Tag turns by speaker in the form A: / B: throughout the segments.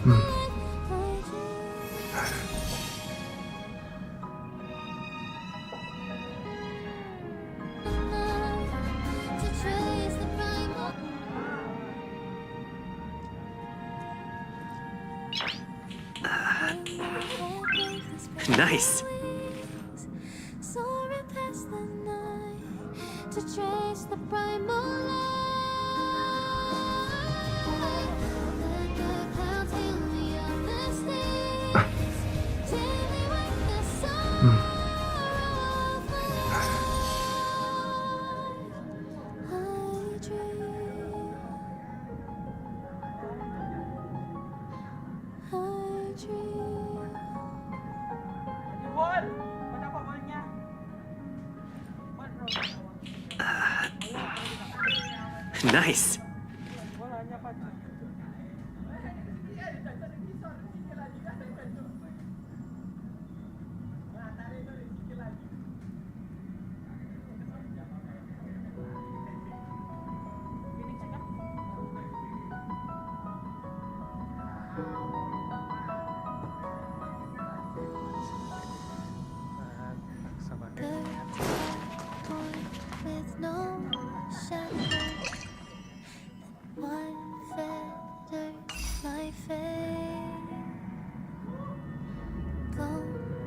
A: Nice.
B: To trace the primal
A: Nice.
B: with no shadow. One feather, my fate. Go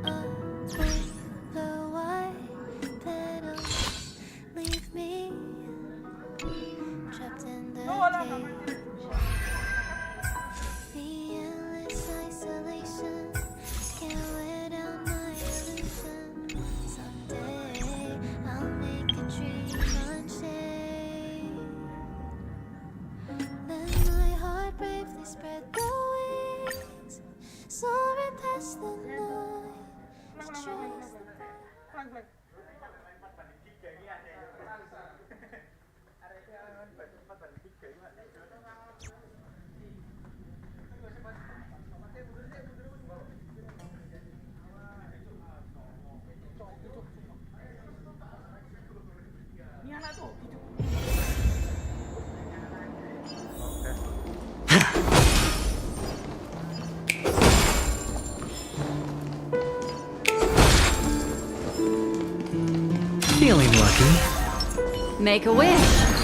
B: away, the white petals. Leave me trapped in the cage. The endless isolation can't wear down my illusion. Someday I'll make a dream unchained. Then my heart bravely spread the wings, soaring past the night to trace the
A: Feeling lucky.
C: Make a wish.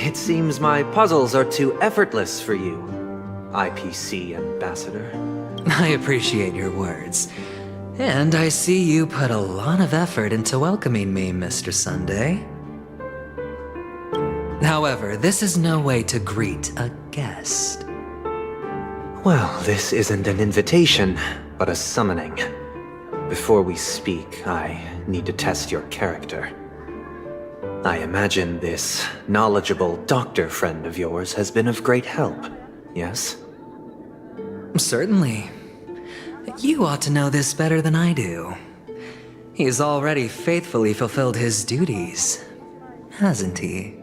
A: It seems my puzzles are too effortless for you, IPC Ambassador.
D: I appreciate your words. And I see you put a lot of effort into welcoming me, Mr. Sunday. However, this is no way to greet a guest.
A: Well, this isn't an invitation, but a summoning. Before we speak, I need to test your character. I imagine this knowledgeable doctor friend of yours has been of great help, yes?
D: Certainly. You ought to know this better than I do. He's already faithfully fulfilled his duties, hasn't he?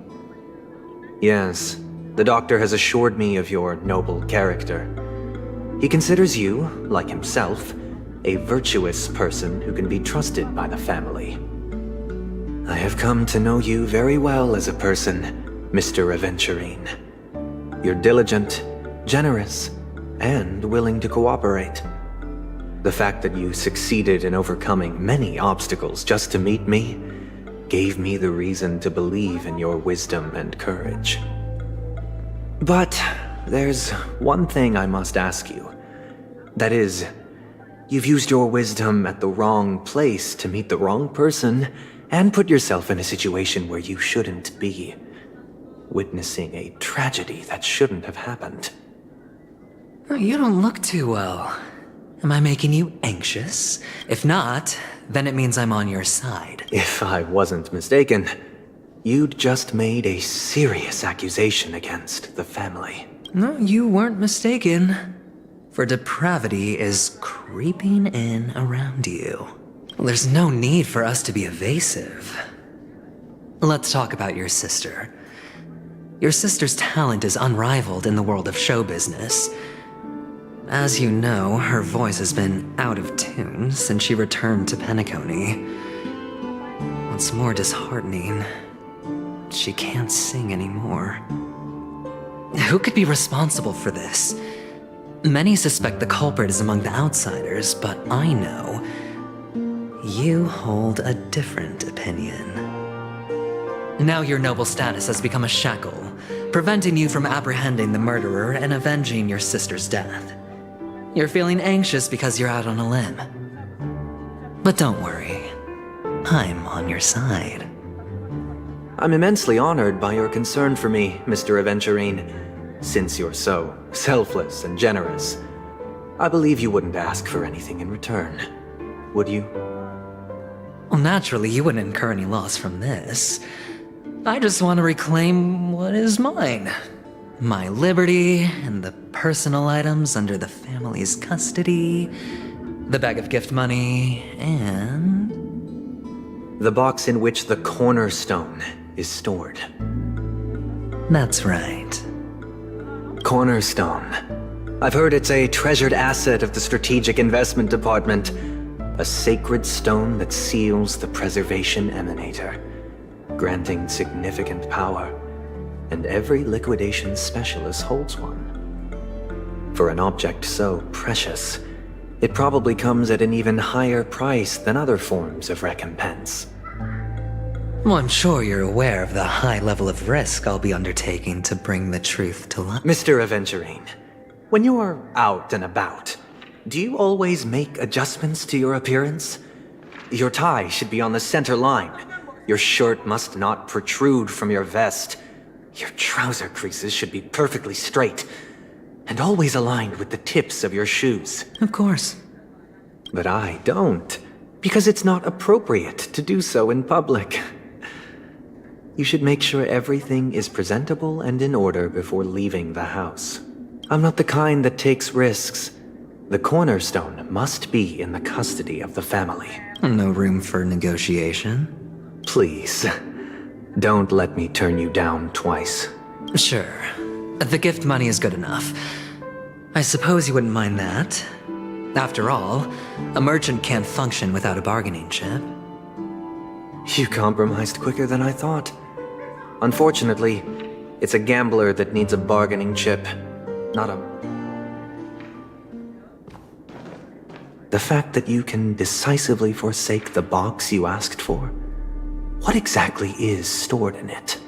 A: Yes, the doctor has assured me of your noble character. He considers you, like himself, a virtuous person who can be trusted by the family. I have come to know you very well as a person, Mr. Aventurine. You're diligent, generous, and willing to cooperate. The fact that you succeeded in overcoming many obstacles just to meet me gave me the reason to believe in your wisdom and courage. But there's one thing I must ask you. That is, you've used your wisdom at the wrong place to meet the wrong person and put yourself in a situation where you shouldn't be, witnessing a tragedy that shouldn't have happened.
D: You don't look too well. Am I making you anxious? If not, then it means I'm on your side.
A: If I wasn't mistaken, you'd just made a serious accusation against the family.
D: No, you weren't mistaken. For depravity is creeping in around you. There's no need for us to be evasive. Let's talk about your sister. Your sister's talent is unrivaled in the world of show business. As you know, her voice has been out of tune since she returned to Penacony. What's more disheartening, she can't sing anymore. Who could be responsible for this? Many suspect the culprit is among the outsiders, but I know you hold a different opinion. Now your noble status has become a shackle, preventing you from apprehending the murderer and avenging your sister's death. You're feeling anxious because you're out on a limb. But don't worry, I'm on your side.
A: I'm immensely honored by your concern for me, Mr. Aventurine. Since you're so selfless and generous, I believe you wouldn't ask for anything in return, would you?
D: Well, naturally, you wouldn't incur any loss from this. I just want to reclaim what is mine. My liberty and the personal items under the family's custody, the bag of gift money, and...
A: the box in which the cornerstone is stored.
D: That's right.
A: Cornerstone. I've heard it's a treasured asset of the Strategic Investment Department. A sacred stone that seals the Preservation Emanator, granting significant power. And every liquidation specialist holds one. For an object so precious, it probably comes at an even higher price than other forms of recompense.
D: Well, I'm sure you're aware of the high level of risk I'll be undertaking to bring the truth to light.
A: Mr. Aventurine, when you're out and about, do you always make adjustments to your appearance? Your tie should be on the center line. Your shirt must not protrude from your vest. Your trouser creases should be perfectly straight, and always aligned with the tips of your shoes.
D: Of course.
A: But I don't, because it's not appropriate to do so in public. You should make sure everything is presentable and in order before leaving the house. I'm not the kind that takes risks. The cornerstone must be in the custody of the family.
D: No room for negotiation?
A: Please, don't let me turn you down twice.
D: Sure. The gift money is good enough. I suppose you wouldn't mind that. After all, a merchant can't function without a bargaining chip.
A: You compromised quicker than I thought. Unfortunately, it's a gambler that needs a bargaining chip, not a... The fact that you can decisively forsake the box you asked for, what exactly is stored in it?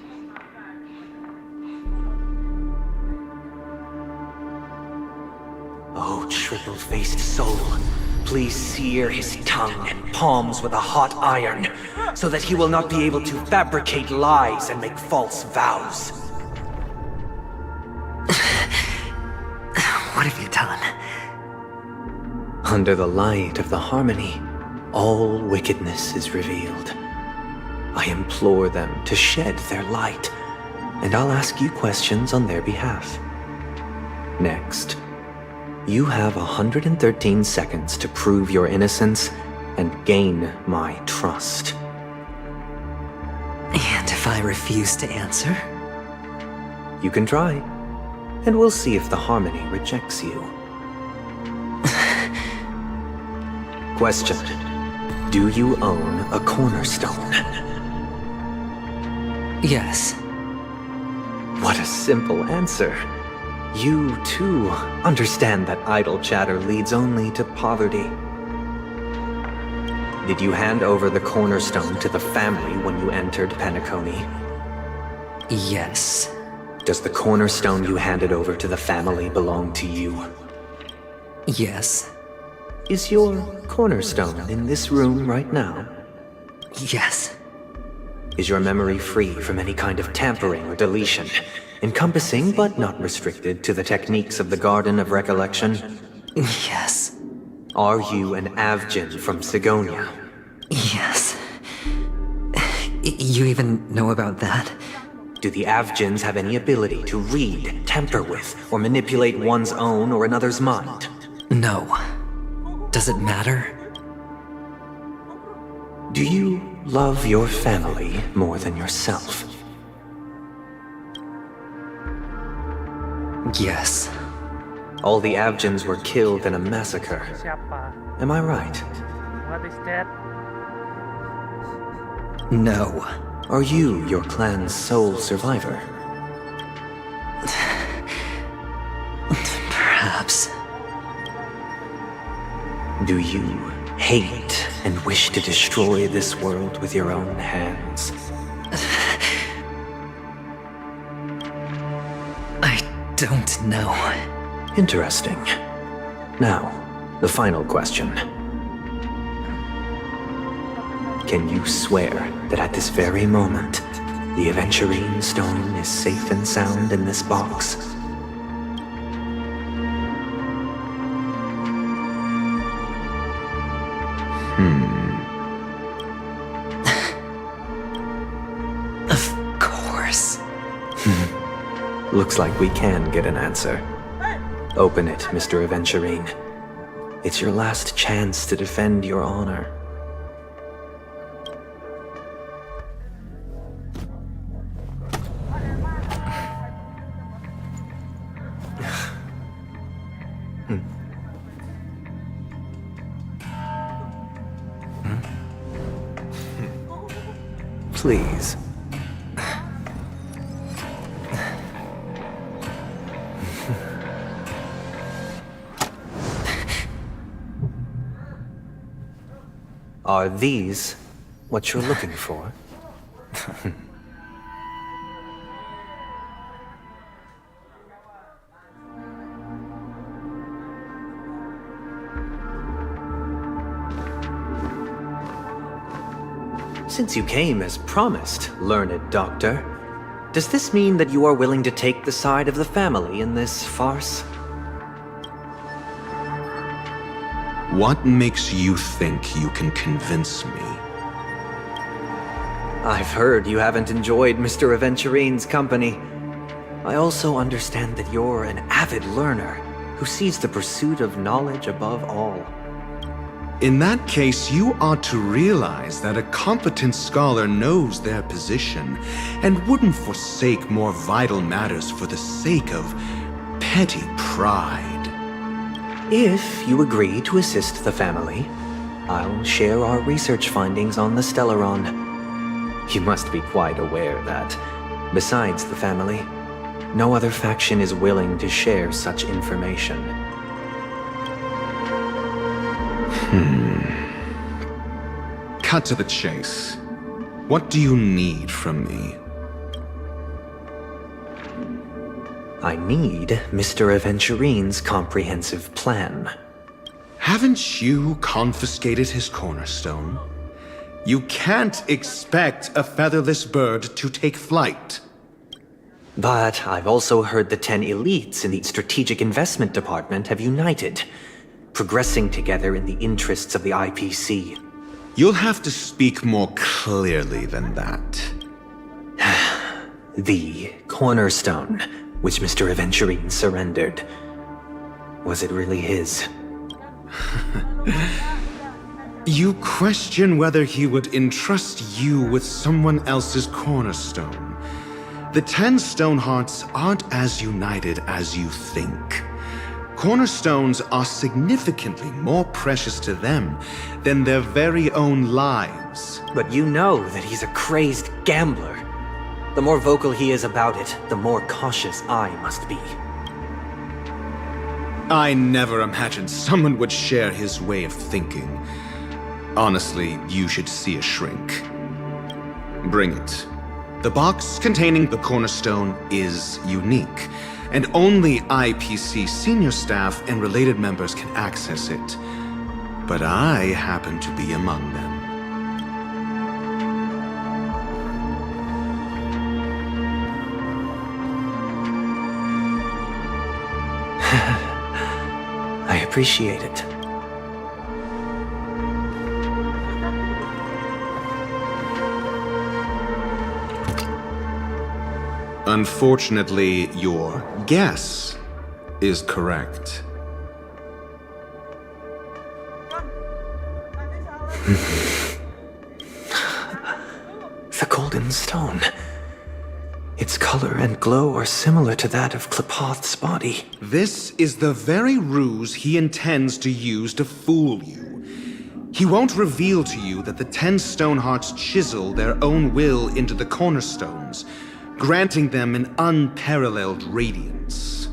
A: Oh, triple-faced soul, please sear his tongue and palms with a hot iron, so that he will not be able to fabricate lies and make false vows.
D: What have you done?
A: Under the light of the harmony, all wickedness is revealed. I implore them to shed their light, and I'll ask you questions on their behalf. Next, you have 113 seconds to prove your innocence and gain my trust.
D: And if I refuse to answer?
A: You can try, and we'll see if the harmony rejects you. Question: do you own a cornerstone?
D: Yes.
A: What a simple answer. You, too, understand that idle chatter leads only to poverty. Did you hand over the cornerstone to the family when you entered Penacony?
D: Yes.
A: Does the cornerstone you handed over to the family belong to you?
D: Yes.
A: Is your cornerstone in this room right now?
D: Yes.
A: Is your memory free from any kind of tampering or deletion, encompassing but not restricted to the techniques of the Garden of Recollection?
D: Yes.
A: Are you an Avgin from Sigonia?
D: Yes. You even know about that?
A: Do the Avgins have any ability to read, tamper with, or manipulate one's own or another's mind?
D: No. Does it matter?
A: Do you love your family more than yourself?
D: Yes.
A: All the Avgens were killed in a massacre.
C: Siapa?
A: Am I right?
C: What is that?
D: No.
A: Are you your clan's sole survivor?
D: Perhaps.
A: Do you hate and wish to destroy this world with your own hands?
D: I don't know.
A: Interesting. Now, the final question. Can you swear that at this very moment, the Aventurine Stone is safe and sound in this box?
D: Of course.
A: Looks like we can get an answer. Open it, Mr. Aventurine. It's your last chance to defend your honor. Please. Are these what you're looking for? Since you came as promised, learned doctor, does this mean that you are willing to take the side of the family in this farce?
E: What makes you think you can convince me?
A: I've heard you haven't enjoyed Mr. Aventurine's company. I also understand that you're an avid learner who sees the pursuit of knowledge above all.
E: In that case, you ought to realize that a competent scholar knows their position and wouldn't forsake more vital matters for the sake of petty pride.
A: If you agree to assist the family, I'll share our research findings on the Stellaron. You must be quite aware that, besides the family, no other faction is willing to share such information.
E: Cut to the chase. What do you need from me?
A: I need Mr. Aventurine's comprehensive plan.
E: Haven't you confiscated his cornerstone? You can't expect a featherless bird to take flight.
A: But I've also heard the 10 elites in the Strategic Investment Department have united, progressing together in the interests of the IPC.
E: You'll have to speak more clearly than that.
A: The cornerstone, which Mr. Aventurine surrendered. Was it really his?
E: You question whether he would entrust you with someone else's cornerstone. The 10 Stonehearts aren't as united as you think. Cornerstones are significantly more precious to them than their very own lives.
A: But you know that he's a crazed gambler. The more vocal he is about it, the more cautious I must be.
E: I never imagined someone would share his way of thinking. Honestly, you should see a shrink. Bring it. The box containing the cornerstone is unique, and only IPC senior staff and related members can access it. But I happen to be among them.
A: I appreciate it.
E: Unfortunately, your guess is correct.
A: The Golden Stone. Its color and glow are similar to that of Klepoth's body.
E: This is the very ruse he intends to use to fool you. He won't reveal to you that the 10 Stonehearts chisel their own will into the cornerstones, granting them an unparalleled radiance.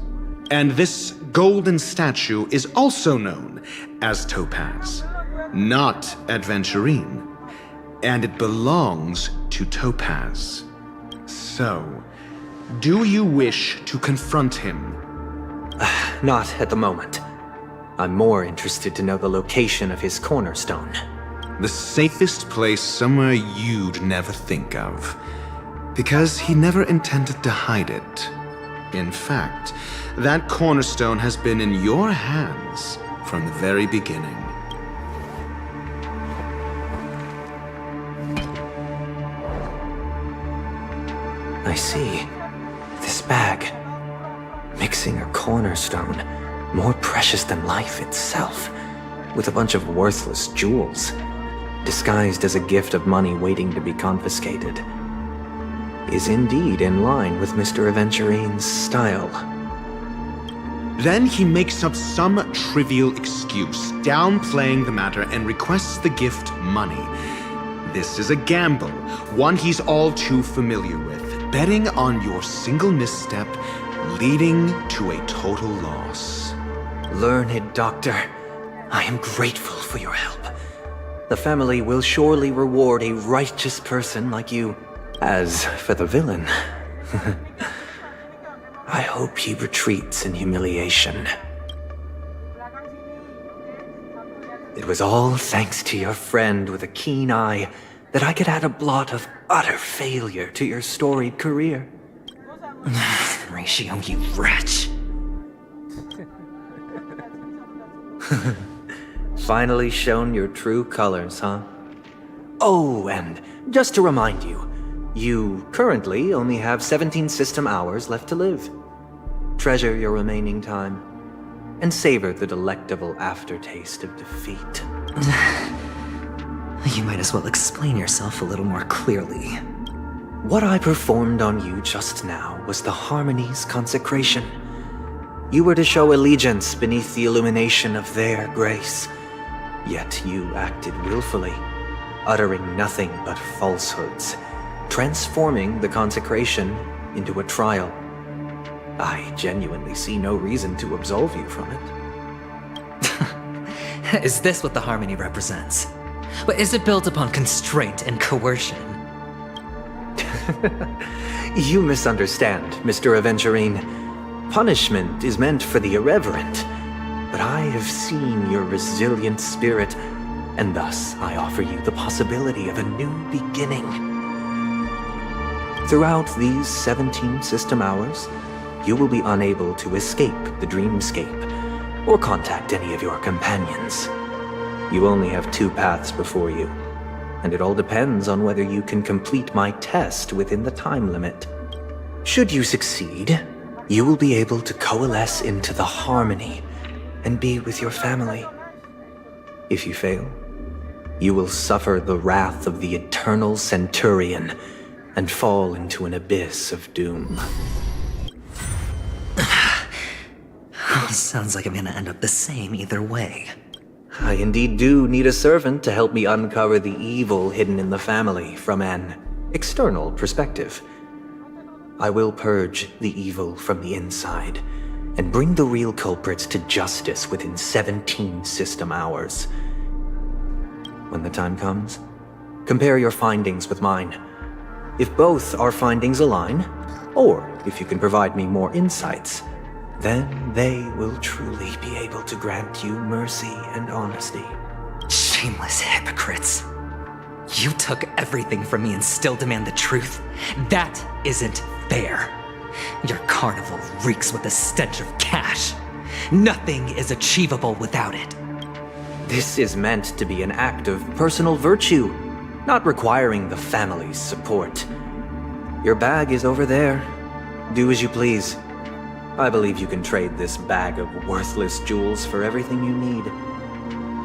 E: And this golden statue is also known as Topaz, not Adventurine, and it belongs to Topaz. So, do you wish to confront him?
A: Not at the moment. I'm more interested to know the location of his cornerstone.
E: The safest place somewhere you'd never think of. Because he never intended to hide it. In fact, that cornerstone has been in your hands from the very beginning.
A: I see. This bag. Mixing a cornerstone, more precious than life itself, with a bunch of worthless jewels, disguised as a gift of money waiting to be confiscated, is indeed in line with Mr. Aventurine's style.
E: Then he makes up some trivial excuse, downplaying the matter, and requests the gift money. This is a gamble, one he's all too familiar with, betting on your single misstep, leading to a total loss.
A: Learned doctor, I am grateful for your help. The family will surely reward a righteous person like you. As for the villain, I hope he retreats in humiliation. It was all thanks to your friend with a keen eye that I could add a blot of utter failure to your storied career.
D: Ratio, you wretch.
A: Finally shown your true colors, huh? Oh, and just to remind you, you currently only have 17 system hours left to live. Treasure your remaining time, and savor the delectable aftertaste of defeat.
D: You might as well explain yourself a little more clearly.
A: What I performed on you just now was the Harmony's consecration. You were to show allegiance beneath the illumination of their grace. Yet you acted willfully, uttering nothing but falsehoods, transforming the consecration into a trial. I genuinely see no reason to absolve you from it.
D: Is this what the Harmony represents? But is it built upon constraint and coercion?
A: You misunderstand, Mr. Aventurine. Punishment is meant for the irreverent, but I have seen your resilient spirit, and thus I offer you the possibility of a new beginning. Throughout these 17 system hours, you will be unable to escape the dreamscape or contact any of your companions. You only have 2 paths before you, and it all depends on whether you can complete my test within the time limit. Should you succeed, you will be able to coalesce into the Harmony and be with your family. If you fail, you will suffer the wrath of the eternal Centurion and fall into an abyss of doom.
D: Sounds like I'm gonna end up the same either way.
A: I indeed do need a servant to help me uncover the evil hidden in the family from an external perspective. I will purge the evil from the inside and bring the real culprits to justice within 17 system hours. When the time comes, compare your findings with mine. If both our findings align, or if you can provide me more insights, then they will truly be able to grant you mercy and honesty.
D: Shameless hypocrites. You took everything from me and still demand the truth. That isn't fair. Your carnival reeks with the stench of cash. Nothing is achievable without it.
A: This is meant to be an act of personal virtue, not requiring the family's support. Your bag is over there. Do as you please. I believe you can trade this bag of worthless jewels for everything you need.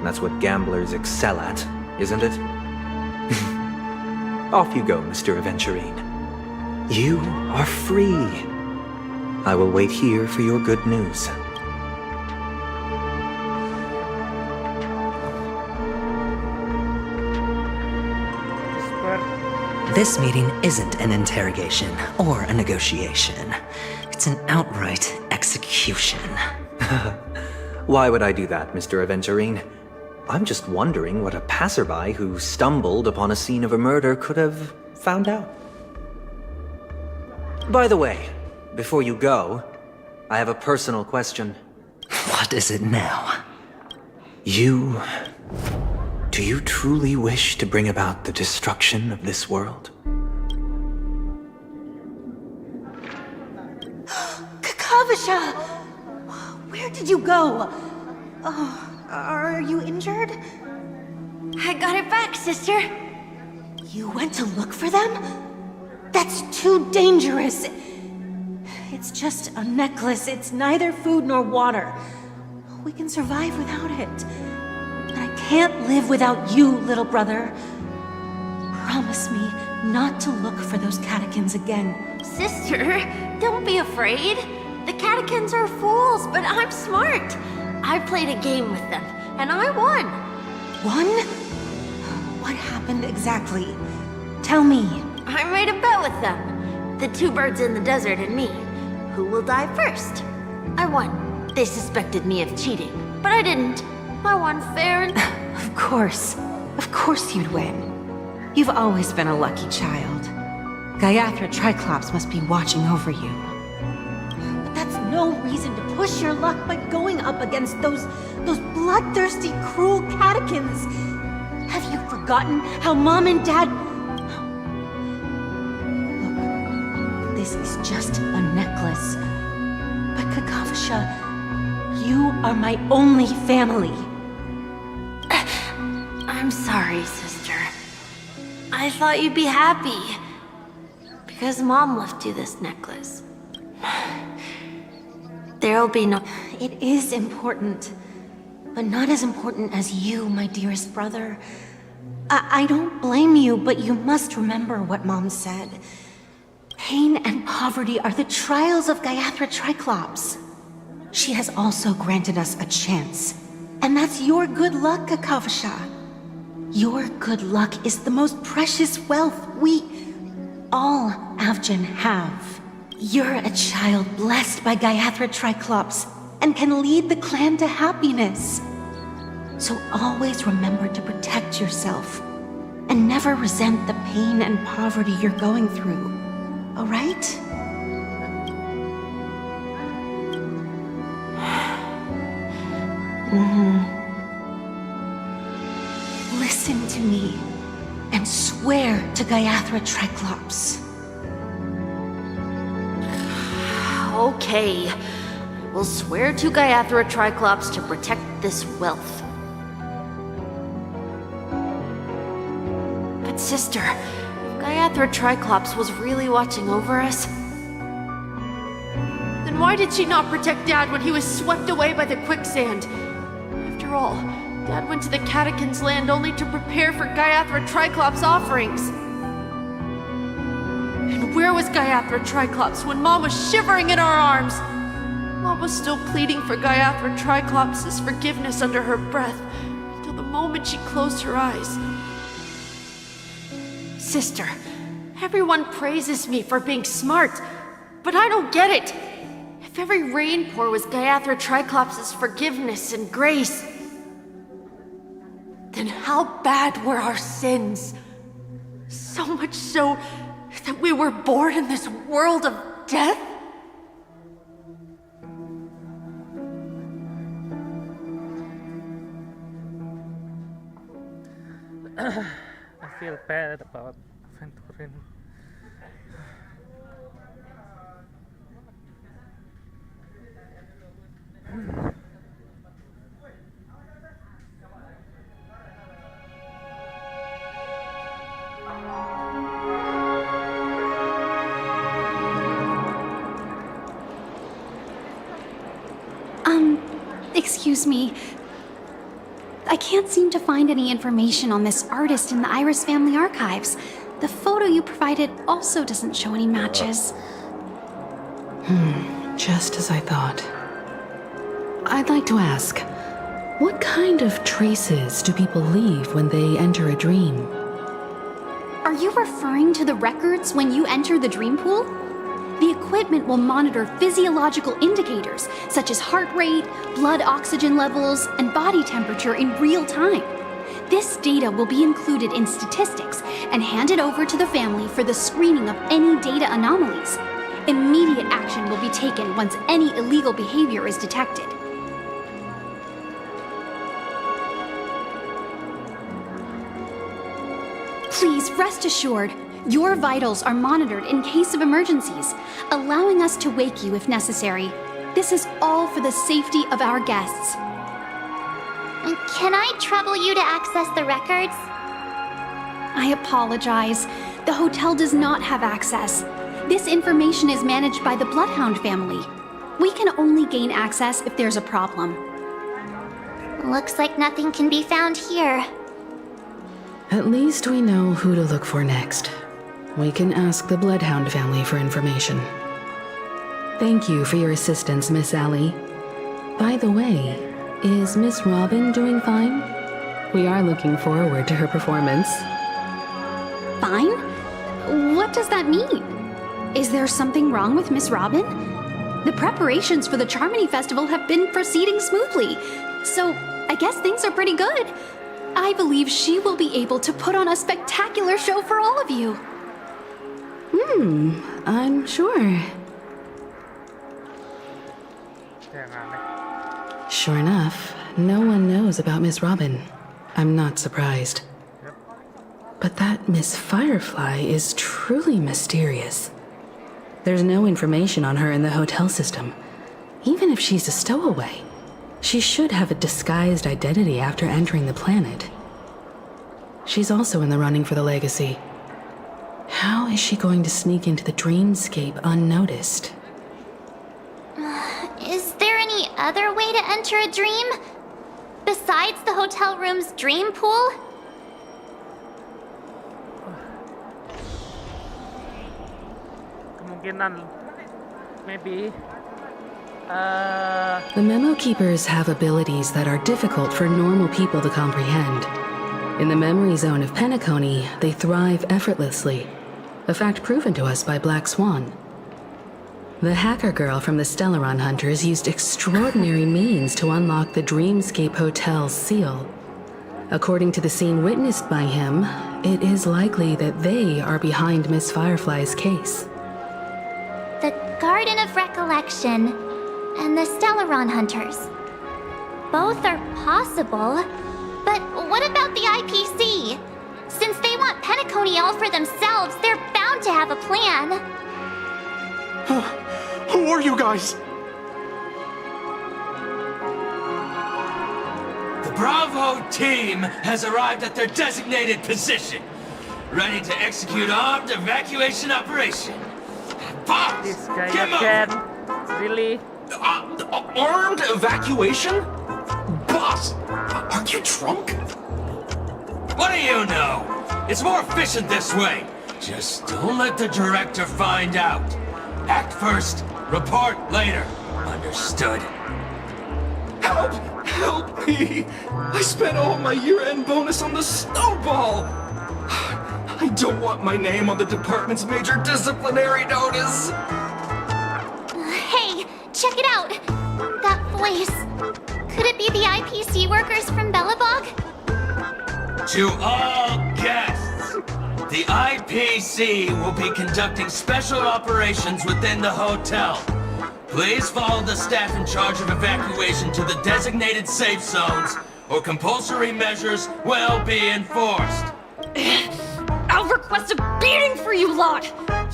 A: That's what gamblers excel at, isn't it? Off you go, Mr. Aventurine. You are free. I will wait here for your good news.
D: This meeting isn't an interrogation or a negotiation. It's an outright execution.
A: Why would I do that, Mr. Aventurine? I'm just wondering what a passerby who stumbled upon a scene of a murder could have found out. By the way, before you go, I have a personal question.
D: What is it now?
A: Do you truly wish to bring about the destruction of this world?
C: Kakavasha! Where did you go? Oh, are you injured?
B: I got it back, sister.
C: You went to look for them? That's too dangerous. It's just a necklace. It's neither food nor water. We can survive without it. But I can't live without you, little brother. Promise me not to look for those catechins again.
B: Sister, don't be afraid. The catechins are fools, but I'm smart. I played a game with them, and I won.
C: Won? What happened exactly? Tell me.
B: I made a bet with them. The two birds in the desert and me. Who will die first? I won. They suspected me of cheating, but I didn't. I won fair and...
C: Of course. Of course you'd win. You've always been a lucky child. Gaiathra Triclops must be watching over you. But that's no reason to push your luck by going up against those bloodthirsty, cruel catechins. Have you forgotten how Mom and Dad... Look, this is just a necklace. But Kakavasha, you are my only family.
B: I'm sorry, sister. I thought you'd be happy. Because Mom left you this necklace. There'll be no...
C: It is important, but not as important as you, my dearest brother. I don't blame you, but you must remember what Mom said. Pain and poverty are the trials of Gaiathra Triclops. She has also granted us a chance. And that's your good luck, Kakavasha. Your good luck is the most precious wealth we, all Avgin, have. You're a child blessed by Gaiathra Triclops and can lead the clan to happiness. So always remember to protect yourself and never resent the pain and poverty you're going through. All right? Listen to me and swear to Gaiathra Triclops.
B: Okay. We'll swear to Gaiathra Triclops to protect this wealth. But sister, if Gaiathra Triclops was really watching over us, then why did she not protect Dad when he was swept away by the quicksand? After all, Dad went to the Catechins' land only to prepare for Gaiathra Triclops' offerings. And where was Gaiathra Triclops when Mom was shivering in our arms? Mom was still pleading for Gaiathra Triclops' forgiveness under her breath until the moment she closed her eyes. Sister, everyone praises me for being smart, but I don't get it. If every rain pour was Gaiathra Triclops' forgiveness and grace, then how bad were our sins? So much so that we were born in this world of death?
F: I feel bad about Venturin.
G: Excuse me. I can't seem to find any information on this artist in the Iris family archives.
C: The photo you provided also doesn't show any matches.
G: Just as I thought. I'd like to ask, what kind of traces do people leave when they enter a dream?
H: Are you referring to the records when you enter the dream pool? The equipment will monitor physiological indicators such as heart rate, blood oxygen levels, and body temperature in real time. This data will be included in statistics and handed over to the family for the screening of any data anomalies. Immediate action will be taken once any illegal behavior is detected. Please rest assured, your vitals are monitored in case of emergencies, allowing us to wake you if necessary. This is all for the safety of our guests.
I: Can I trouble you to access the records?
H: I apologize. The hotel does not have access. This information is managed by the Bloodhound family. We can only gain access if there's a problem.
I: Looks like nothing can be found here.
G: At least we know who to look for next. We can ask the Bloodhound family for information. Thank you for your assistance, Miss Allie. By the way, is Miss Robin doing fine? We are looking forward to her performance.
H: Fine? What does that mean? Is there something wrong with Miss Robin? The preparations for the Charmony Festival have been proceeding smoothly, so I guess things are pretty good. I believe she will be able to put on a spectacular show for all of you.
G: I'm sure.
F: Jangan nih.
G: Sure enough, no one knows about Miss Robin. I'm not surprised. But that Miss Firefly is truly mysterious. There's no information on her in the hotel system. Even if she's a stowaway, she should have a disguised identity after entering the planet. She's also in the running for the legacy. How is she going to sneak into the dreamscape unnoticed?
I: Is there any other way to enter a dream? Besides the hotel room's dream pool?
F: Kemungkinan maybe
G: The Memo Keepers have abilities that are difficult for normal people to comprehend. In the memory zone of Penacony, they thrive effortlessly, a fact proven to us by Black Swan. The hacker girl from the Stellaron Hunters used extraordinary means to unlock the Dreamscape Hotel's seal. According to the scene witnessed by him, it is likely that they are behind Miss Firefly's case.
I: The Garden of Recollection and the Stellaron Hunters. Both are possible, but what about the IPC? Since they want Penacony all for themselves, they're bound to have a plan.
J: Who are you guys?
K: The Bravo team has arrived at their designated position, ready to execute armed evacuation operation. Boss,
F: this guy
K: get
F: again.
K: moving!
F: Really?
J: Armed evacuation? Boss, are you drunk?
K: What do you know? It's more efficient this way. Just don't let the director find out. Act first, report later. Understood?
J: Help! Help me! I spent all my year-end bonus on the snowball! I don't want my name on the department's major disciplinary notice!
I: Hey, check it out! That voice. Could it be the IPC workers from Bellabog?
K: To all guests, the IPC will be conducting special operations within the hotel. Please follow the staff in charge of evacuation to the designated safe zones, or compulsory measures will be enforced.
L: I'll request a beating for you lot!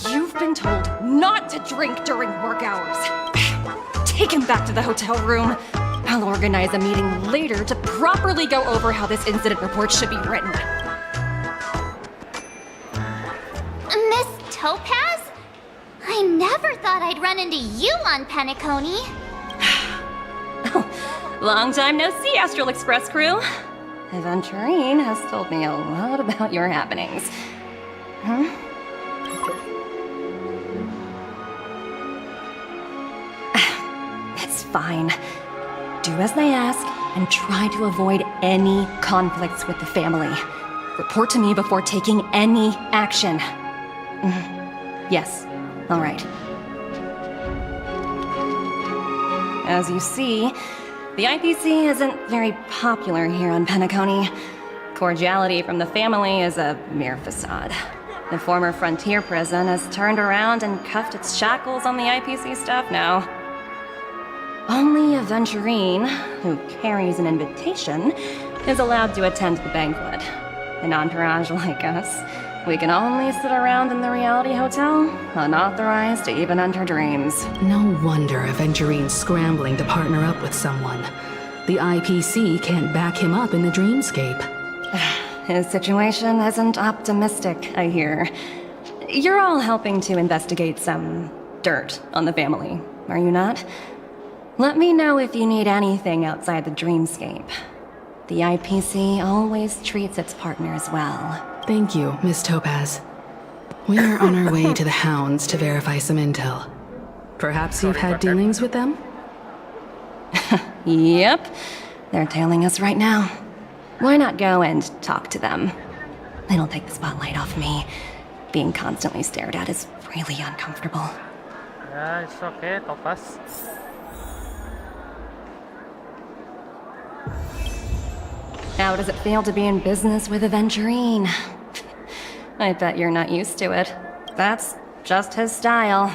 L: You've been told not to drink during work hours. Take him back to the hotel room. I'll organize a meeting later to properly go over how this incident report should be written.
I: Miss Topaz? I never thought I'd run into you on Penacony.
L: Long time no see, Astral Express crew. Aventurine has told me a lot about your happenings. It's fine. Do as they ask and try to avoid any conflicts with the family. Report to me before taking any action. Yes. All right. As you see, the IPC isn't very popular here on Penacony. Cordiality from the family is a mere facade. The former frontier prison has turned around and cuffed its shackles on the IPC staff now. Only a Venturine, who carries an invitation, is allowed to attend the banquet. An entourage like us, we can only sit around in the reality hotel, unauthorized to even enter dreams.
G: No wonder Aventurine's scrambling to partner up with someone. The IPC can't back him up in the dreamscape.
L: His situation isn't optimistic, I hear. You're all helping to investigate some dirt on the family, are you not? Let me know if you need anything outside the dreamscape. The IPC always treats its partners well.
G: Thank you, Miss Topaz. We are on our way to the Hounds to verify some intel. Perhaps you've had dealings with them?
L: Yep. They're tailing us right now. Why not go and talk to them? It'll take the spotlight off me. Being constantly stared at is really uncomfortable.
F: Yeah, it's okay, Topaz.
L: How does it feel to be in business with a Venturine? I bet you're not used to it. That's just his style.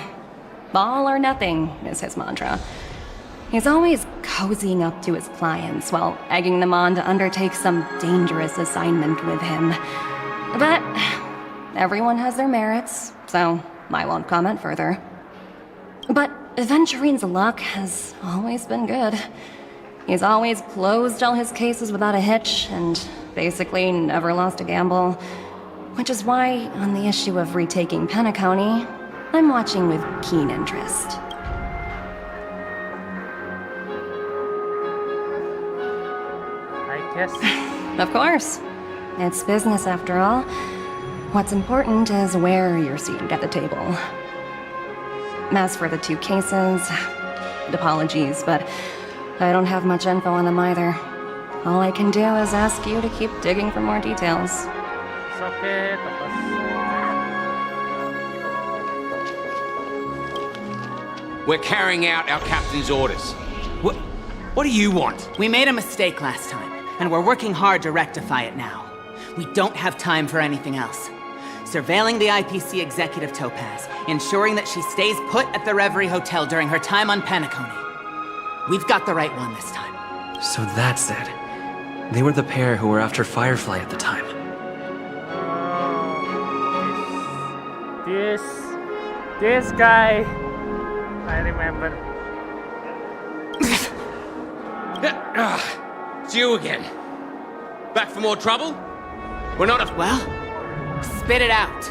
L: All or nothing is his mantra. He's always cozying up to his clients while egging them on to undertake some dangerous assignment with him. But everyone has their merits, so I won't comment further. But Venturine's luck has always been good. He's always closed all his cases without a hitch and basically never lost a gamble. Which is why, on the issue of retaking Penacony, I'm watching with keen interest.
F: I guess.
L: Of course. It's business after all. What's important is where you're seated at the table. As for the 2 cases, apologies, but I don't have much info on them either. All I can do is ask you to keep digging for more details.
F: It's okay, Topaz.
M: We're carrying out our captain's orders. What do you want?
N: We made a mistake last time, and we're working hard to rectify it now. We don't have time for anything else. Surveilling the IPC executive Topaz, ensuring that she stays put at the Reverie Hotel during her time on Penacony. We've got the right one this time.
D: So that's it. They were the pair who were after Firefly at the time.
F: This guy, I remember.
M: It's you again. Back for more trouble? We're not a...
N: Well, spit it out.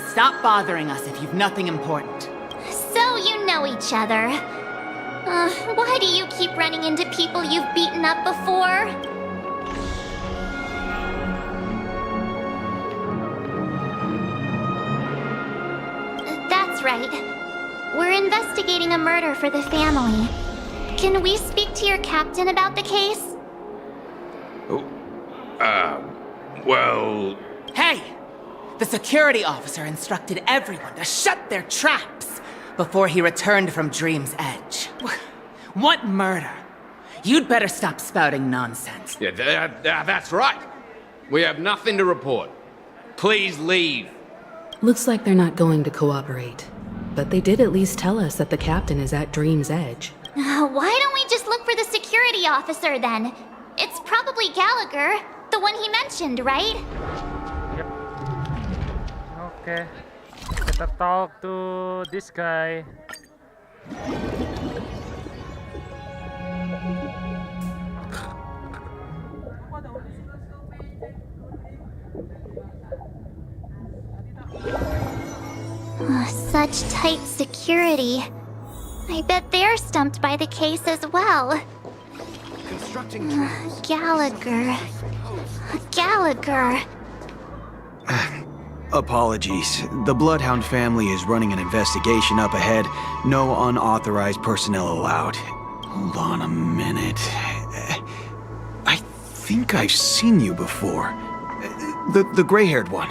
N: Stop bothering us if you've nothing important.
I: So you know each other. Why do you keep running into people you've beaten up before? That's right. We're investigating a murder for the family. Can we speak to your captain about the case?
M: Well...
N: Hey! The security officer instructed everyone to shut their traps before he returned from Dream's Edge. What murder? You'd better stop spouting nonsense.
M: Yeah, that's right. We have nothing to report. Please leave.
G: Looks like they're not going to cooperate. But they did at least tell us that the captain is at Dream's Edge.
I: Why don't we just look for the security officer then? It's probably Gallagher, the one he mentioned, right?
F: Yep. Okay. Better talk to this guy.
I: Such tight security. I bet they're stumped by the case as well.
E: Constructing
I: Gallagher. Gallagher.
O: Apologies. The Bloodhound family is running an investigation up ahead. No unauthorized personnel allowed. Hold on a minute. I think I've seen you before. The gray-haired one.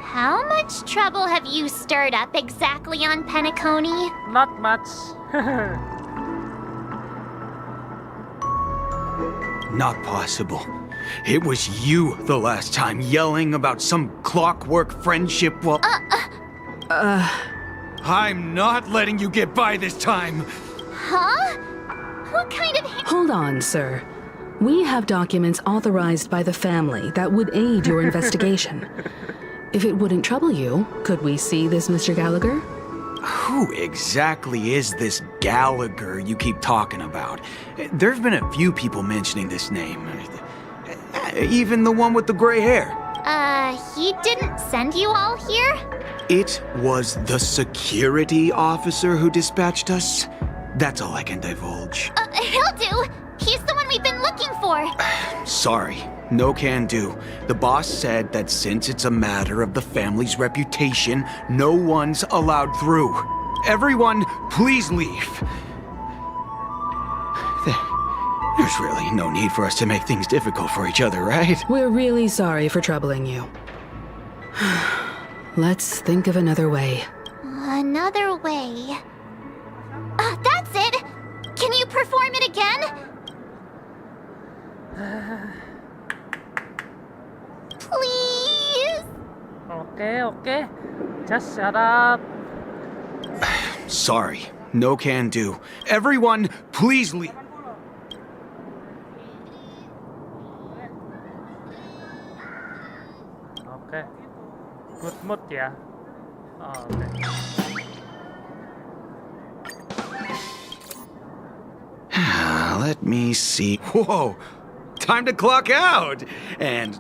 I: How much trouble have you stirred up exactly on Penacony?
F: Not much.
O: Not possible. It was you the last time yelling about some clockwork friendship while... I'm not letting you get by this time!
I: Huh? What kind of...
G: Hold on, sir. We have documents authorized by the family that would aid your investigation. If it wouldn't trouble you, could we see this Mr. Gallagher?
O: Who exactly is this Gallagher you keep talking about? There've been a few people mentioning this name. Even the one with the gray hair.
I: He didn't send you all here?
O: It was the security officer who dispatched us. That's all I can divulge.
I: He'll do. He's the one we've been looking for.
O: Sorry, no can do. The boss said that since it's a matter of the family's reputation, no one's allowed through. Everyone, please leave. There's really no need for us to make things difficult for each other, right?
G: We're really sorry for troubling you. Let's think of another way.
I: Another way. That's it! Can you perform it again? Please?
F: Okay. Just shut up.
O: Sorry, no can do. Everyone, please leave.
F: Okay. Good mood ya. Okay.
O: Let me see. Whoa! Time to clock out! And...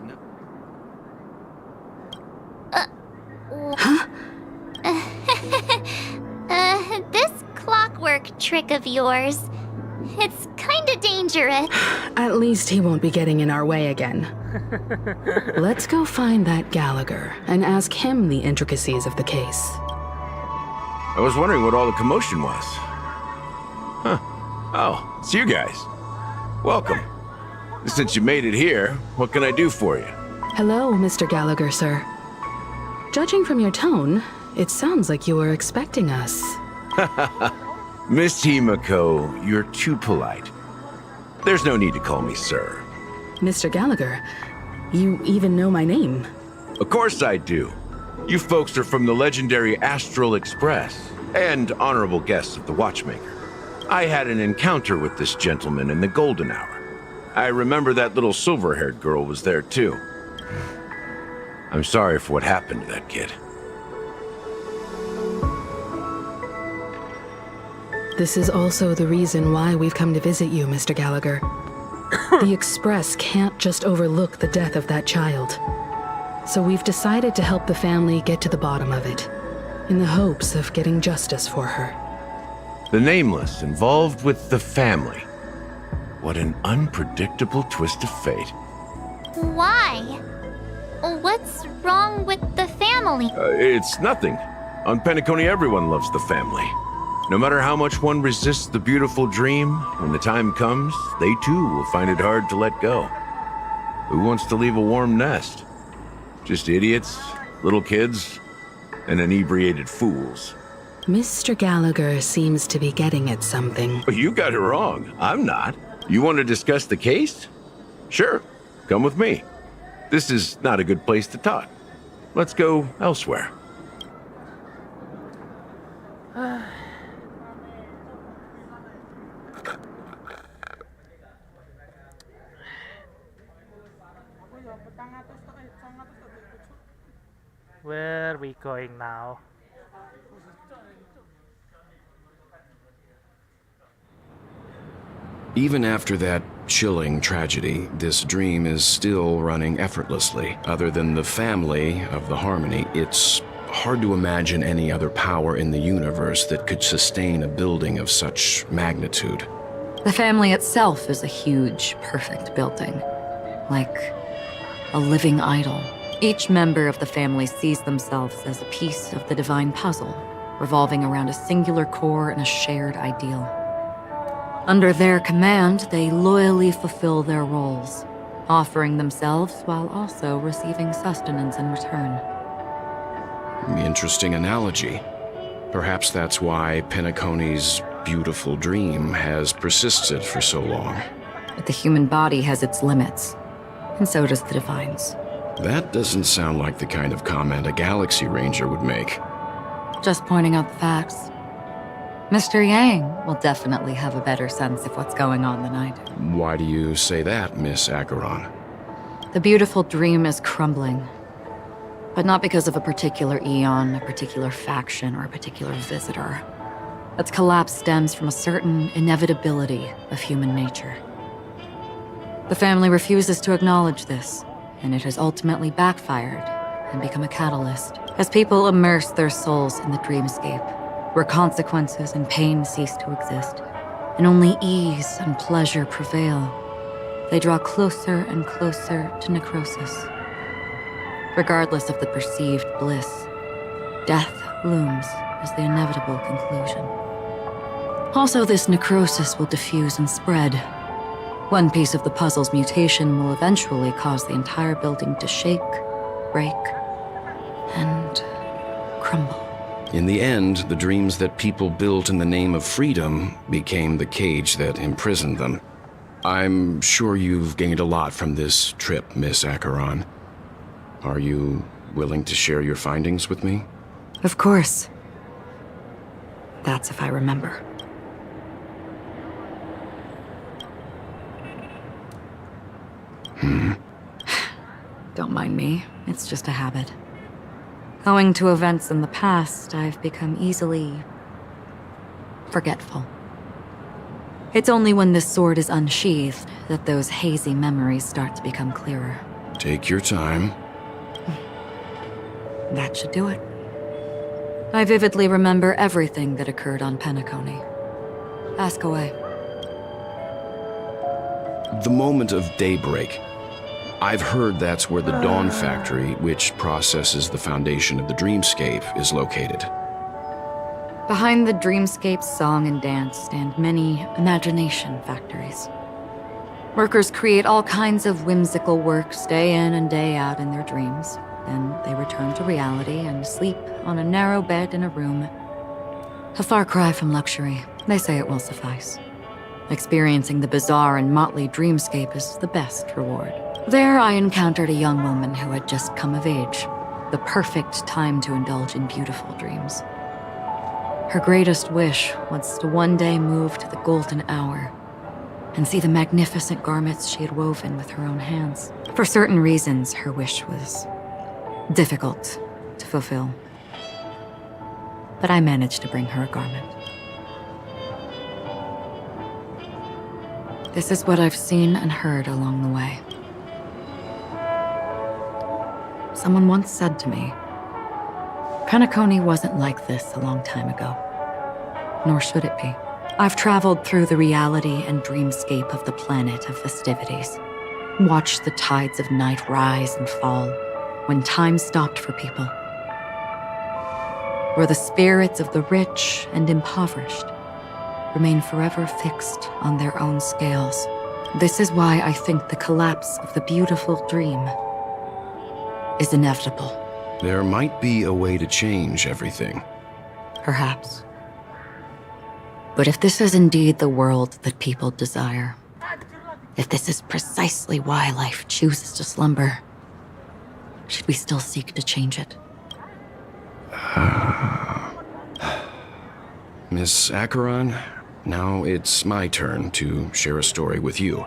I: This clockwork trick of yours, it's kinda dangerous.
G: At least he won't be getting in our way again. Let's go find that Gallagher and ask him the intricacies of the case.
P: I was wondering what all the commotion was. Huh. Oh, it's you guys. Welcome. Since you made it here, what can I do for you?
G: Hello, Mr. Gallagher, sir. Judging from your tone, it sounds like you were expecting us.
P: Miss Himiko, you're too polite. There's no need to call me sir.
G: Mr. Gallagher, you even know my name.
P: Of course I do. You folks are from the legendary Astral Express and honorable guests of the Watchmaker. I had an encounter with this gentleman in the Golden Hour. I remember that little silver-haired girl was there too. I'm sorry for what happened to that kid.
G: This is also the reason why we've come to visit you, Mr. Gallagher. The Express can't just overlook the death of that child. So we've decided to help the family get to the bottom of it, in the hopes of getting justice for her.
P: The Nameless involved with the family. What an unpredictable twist of fate.
I: Why? What's wrong with the family?
P: It's nothing. On Penacony, everyone loves the family. No matter how much one resists the beautiful dream, when the time comes, they too will find it hard to let go. Who wants to leave a warm nest? Just idiots, little kids, and inebriated fools.
G: Mr. Gallagher seems to be getting at something.
P: You got it wrong. I'm not. You want to discuss the case? Sure. Come with me. This is not a good place to talk. Let's go elsewhere.
F: Where are we going now?
J: Even after that chilling tragedy, this dream is still running effortlessly. Other than the family of the Harmony, it's hard to imagine any other power in the universe that could sustain a building of such magnitude.
Q: The family itself is a huge, perfect building. Like a living idol. Each member of the family sees themselves as a piece of the divine puzzle, revolving around a singular core and a shared ideal. Under their command, they loyally fulfill their roles, offering themselves while also receiving sustenance in return.
R: Interesting analogy. Perhaps that's why Penacony's beautiful dream has persisted for so long.
Q: But the human body has its limits, and so does the divine's.
R: That doesn't sound like the kind of comment a Galaxy Ranger would make.
Q: Just pointing out the facts. Mr. Yang will definitely have a better sense of what's going on than I do.
R: Why do you say that, Miss Acheron?
Q: The beautiful dream is crumbling. But not because of a particular eon, a particular faction, or a particular visitor. Its collapse stems from a certain inevitability of human nature. The family refuses to acknowledge this, and it has ultimately backfired and become a catalyst as people immerse their souls in the dreamscape, where consequences and pain cease to exist, and only ease and pleasure prevail. They draw closer and closer to necrosis. Regardless of the perceived bliss, death looms as the inevitable conclusion. Also, this necrosis will diffuse and spread. One piece of the puzzle's mutation will eventually cause the entire building to shake, break, and crumble.
R: In the end, the dreams that people built in the name of freedom became the cage that imprisoned them. I'm sure you've gained a lot from this trip, Miss Acheron. Are you willing to share your findings with me?
Q: Of course. That's if I remember. Don't mind me. It's just a habit. Owing to events in the past, I've become easily forgetful. It's only when this sword is unsheathed that those hazy memories start to become clearer.
R: Take your time.
Q: That should do it. I vividly remember everything that occurred on Penacony. Ask away.
R: The moment of daybreak. I've heard that's where the Dawn Factory, which processes the foundation of the dreamscape, is located.
Q: Behind the dreamscape's song and dance stand many imagination factories. Workers create all kinds of whimsical works day in and day out in their dreams. Then they return to reality and sleep on a narrow bed in a room. A far cry from luxury. They say it will suffice. Experiencing the bizarre and motley dreamscape is the best reward. There I encountered a young woman who had just come of age. The perfect time to indulge in beautiful dreams. Her greatest wish was to one day move to the golden hour and see the magnificent garments she had woven with her own hands. For certain reasons, her wish was difficult to fulfill. But I managed to bring her a garment. This is what I've seen and heard along the way. Someone once said to me, Penacony wasn't like this a long time ago, nor should it be. I've traveled through the reality and dreamscape of the planet of festivities, watched the tides of night rise and fall when time stopped for people, where the spirits of the rich and impoverished remain forever fixed on their own scales. This is why I think the collapse of the beautiful dream is inevitable.
R: There might be a way to change everything.
Q: Perhaps. But if this is indeed the world that people desire, if this is precisely why life chooses to slumber, should we still seek to change it?
R: Miss Acheron, now it's my turn to share a story with you.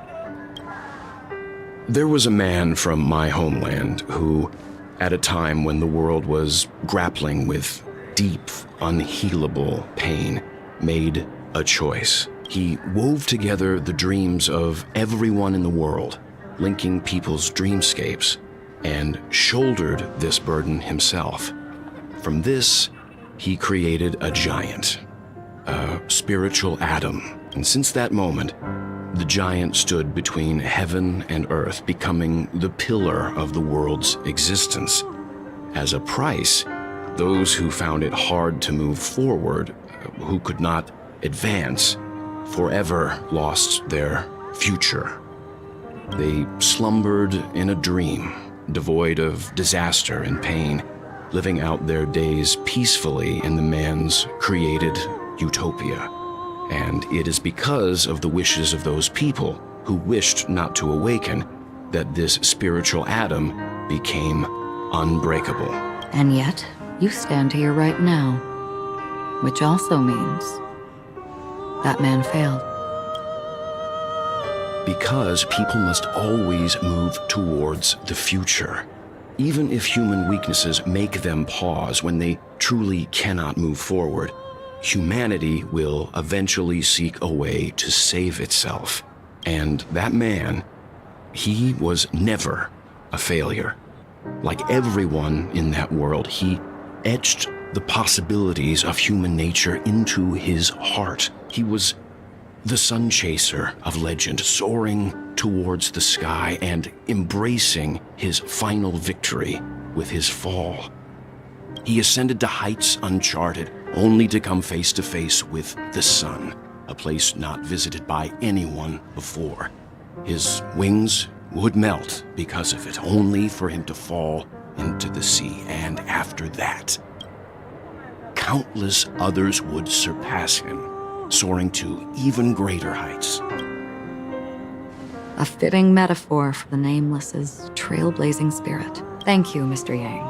R: There was a man from my homeland who, at a time when the world was grappling with deep, unhealable pain, made a choice. He wove together the dreams of everyone in the world, linking people's dreamscapes, and shouldered this burden himself. From this, he created a giant, a spiritual atom. And since that moment, The giant stood between heaven and earth, becoming the pillar of the world's existence. As a price, those who found it hard to move forward, who could not advance, forever lost their future. They slumbered in a dream, devoid of disaster and pain, living out their days peacefully in the man's created utopia. And it is because of the wishes of those people who wished not to awaken that this spiritual atom became unbreakable.
Q: And yet, you stand here right now, which also means that man failed.
R: Because people must always move towards the future. Even if human weaknesses make them pause when they truly cannot move forward, humanity will eventually seek a way to save itself. And that man, he was never a failure. Like everyone in that world, he etched the possibilities of human nature into his heart. He was the sun chaser of legend, soaring towards the sky and embracing his final victory with his fall. He ascended to heights uncharted, only to come face to face with the sun, a place not visited by anyone before. His wings would melt because of it, only for him to fall into the sea. And after that, countless others would surpass him, soaring to even greater heights.
Q: A fitting metaphor for the Nameless's trailblazing spirit. Thank you, Mr. Yang.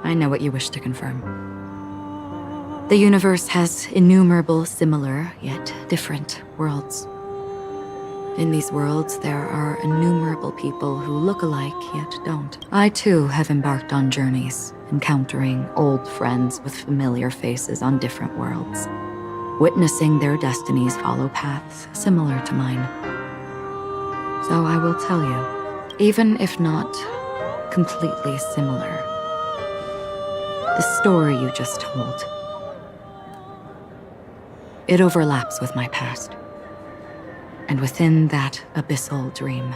Q: I know what you wish to confirm. The universe has innumerable similar, yet different worlds. In these worlds, there are innumerable people who look alike, yet don't. I too have embarked on journeys, encountering old friends with familiar faces on different worlds, witnessing their destinies follow paths similar to mine. So I will tell you, even if not completely similar, the story you just told, it overlaps with my past. And within that abyssal dream,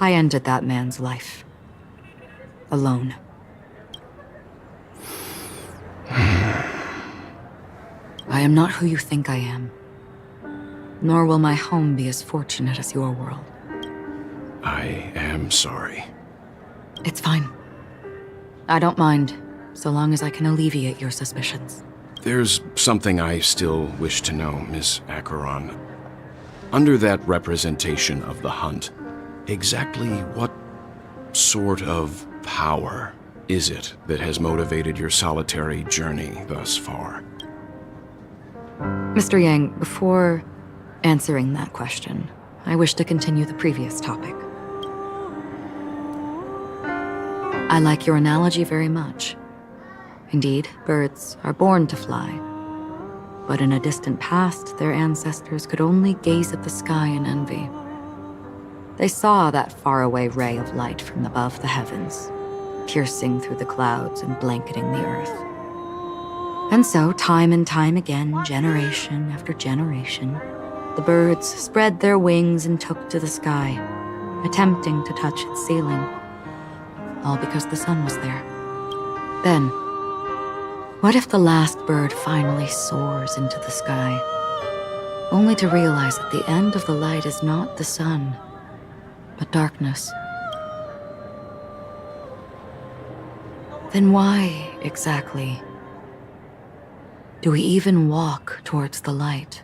Q: I ended that man's life. Alone. I am not who you think I am. Nor will my home be as fortunate as your world.
R: I am sorry.
Q: It's fine. I don't mind, so long as I can alleviate your suspicions.
R: There's something I still wish to know, Miss Acheron. Under that representation of the hunt, exactly what sort of power is it that has motivated your solitary journey thus far?
Q: Mr. Yang, before answering that question, I wish to continue the previous topic. I like your analogy very much. Indeed, birds are born to fly. But in a distant past, their ancestors could only gaze at the sky in envy. They saw that faraway ray of light from above the heavens, piercing through the clouds and blanketing the earth. And so, time and time again, generation after generation, the birds spread their wings and took to the sky, attempting to touch its ceiling, all because the sun was there. Then, what if the last bird finally soars into the sky, only to realize that the end of the light is not the sun, but darkness? Then why, exactly, do we even walk towards the light?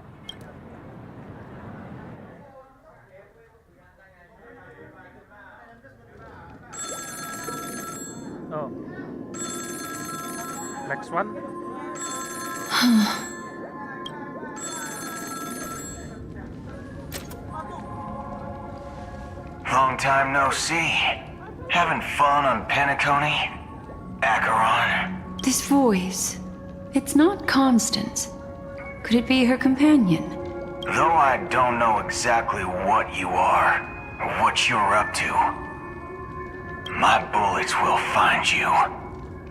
F: Oh. Next one.
S: Long time no see. Having fun on Penacony? Acheron?
T: This voice, it's not Constance. Could it be her companion?
S: Though I don't know exactly what you are, or what you're up to, my bullets will find you.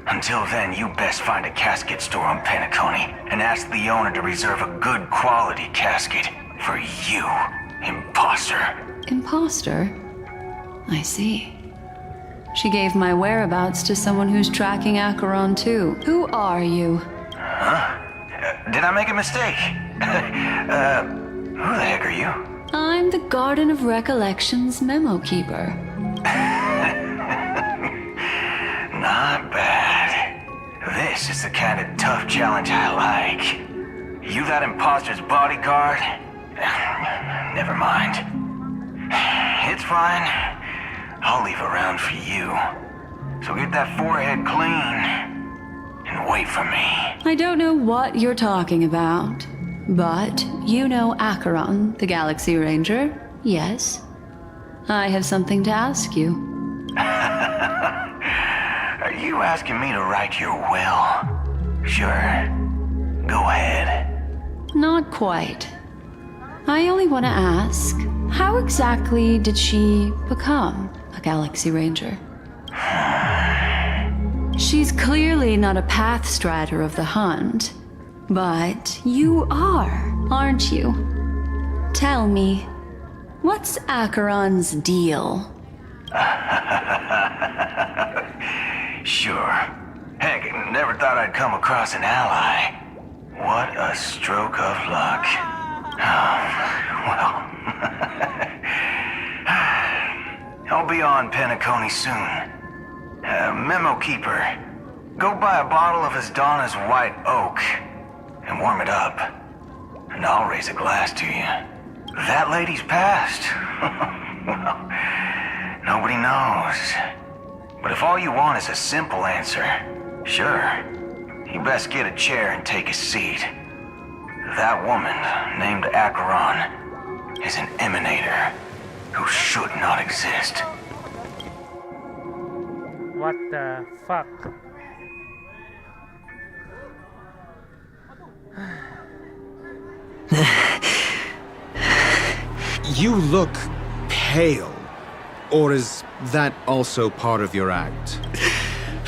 S: Until then, you best find a casket store on Penacony and ask the owner to reserve a good quality casket for you. Imposter.
T: Imposter? I see. She gave my whereabouts to someone who's tracking Acheron too. Who are you?
S: Huh? Did I make a mistake? Who the heck are you?
T: I'm the Garden of Recollection's memo keeper.
S: Not bad. This is the kind of tough challenge I like. You that imposter's bodyguard? Never mind. It's fine. I'll leave a round for you. So get that forehead clean and wait for me.
T: I don't know what you're talking about, but you know Acheron, the Galaxy Ranger, yes? I have something to ask you.
S: Are you asking me to write your will? Sure. Go ahead.
T: Not quite. I only want to ask, how exactly did she become a Galaxy Ranger? She's clearly not a path strider of the hunt, but you are, aren't you? Tell me, what's Acheron's deal?
S: Sure. Heck, never thought I'd come across an ally. What a stroke of luck. Well, I'll be on Penacony soon. Memo keeper, go buy a bottle of Donna's white oak and warm it up, and I'll raise a glass to you. That lady's passed. Well, nobody knows. But if all you want is a simple answer, sure, you best get a chair and take a seat. That woman, named Acheron, is an emanator who should not exist.
F: What the fuck?
E: You look pale. Or is that also part of your act?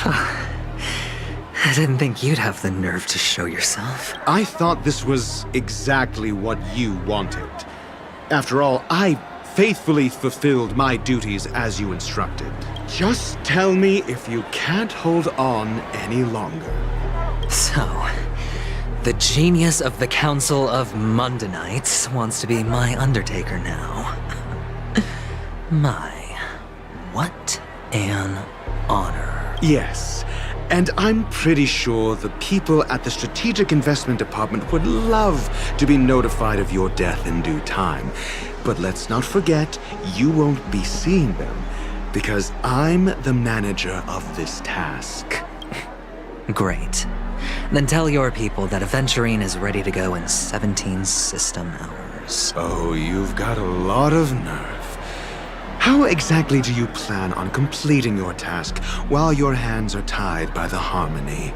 D: I didn't think you'd have the nerve to show yourself.
E: I thought this was exactly what you wanted. After all, I faithfully fulfilled my duties as you instructed. Just tell me if you can't hold on any longer.
D: So, the genius of the Council of Mundanites wants to be my Undertaker now. What an honor.
E: Yes, and I'm pretty sure the people at the Strategic Investment Department would love to be notified of your death in due time. But let's not forget, you won't be seeing them, because I'm the manager of this task.
D: Great. Then tell your people that Aventurine is ready to go in 17 system hours.
E: Oh, you've got a lot of nerve. How exactly do you plan on completing your task while your hands are tied by the Harmony?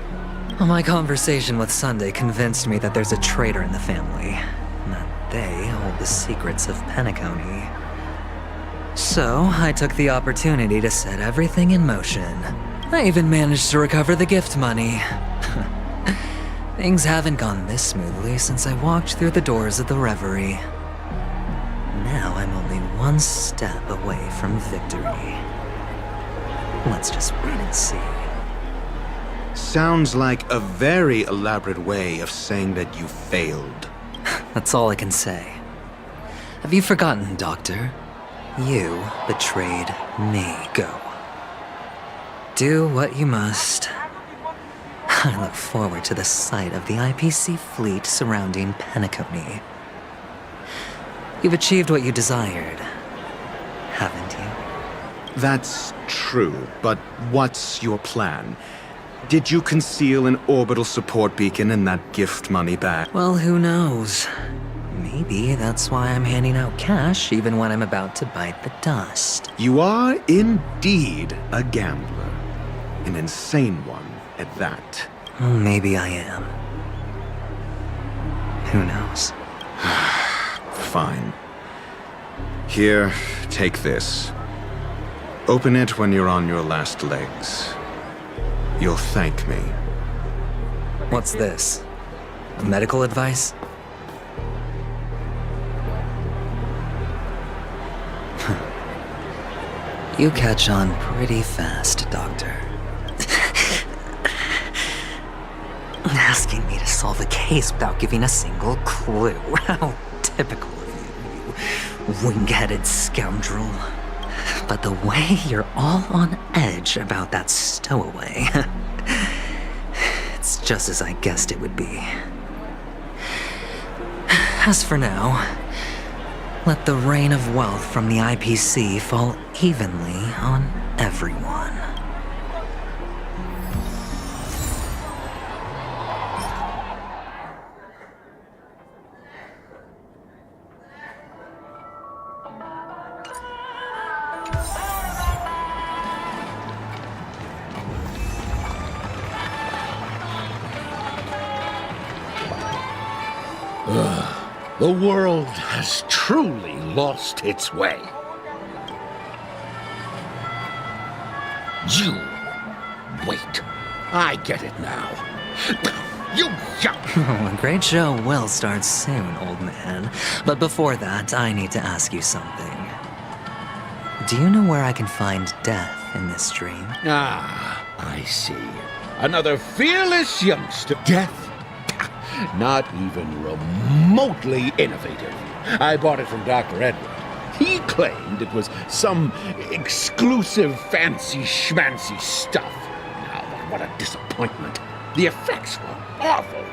D: Well, my conversation with Sunday convinced me that there's a traitor in the family, and that they hold the secrets of Penacony. So, I took the opportunity to set everything in motion. I even managed to recover the gift money. Things haven't gone this smoothly since I walked through the doors of the Reverie. Now I'm only one step away from victory. Let's just wait and see.
E: Sounds like a very elaborate way of saying that you failed.
D: That's all I can say. Have you forgotten, Doctor? You betrayed me. Go. Do what you must. I look forward to the sight of the IPC fleet surrounding Penacony. You've achieved what you desired, haven't you?
E: That's true, but what's your plan? Did you conceal an orbital support beacon in that gift money bag?
D: Well, who knows? Maybe that's why I'm handing out cash even when I'm about to bite the dust.
E: You are indeed a gambler. An insane one at that.
D: Well, maybe I am. Who knows?
E: Fine. Here, take this. Open it when you're on your last legs. You'll thank me.
D: What's this? Medical advice? You catch on pretty fast, Doctor. Asking me to solve a case without giving a single clue. How typical of you wing-headed scoundrel. But the way you're all on edge about that stowaway, it's just as I guessed it would be. As for now, let the rain of wealth from the IPC fall evenly on everyone.
U: The world has truly lost its way. You... wait. I get it now. You young...
D: A great show will start soon, old man. But before that, I need to ask you something. Do you know where I can find death in this dream?
U: Ah, I see. Another fearless youngster. Death? Not even remotely innovative. I bought it from Dr. Edward. He claimed it was some exclusive fancy schmancy stuff. Now, but what a disappointment. The effects were awful.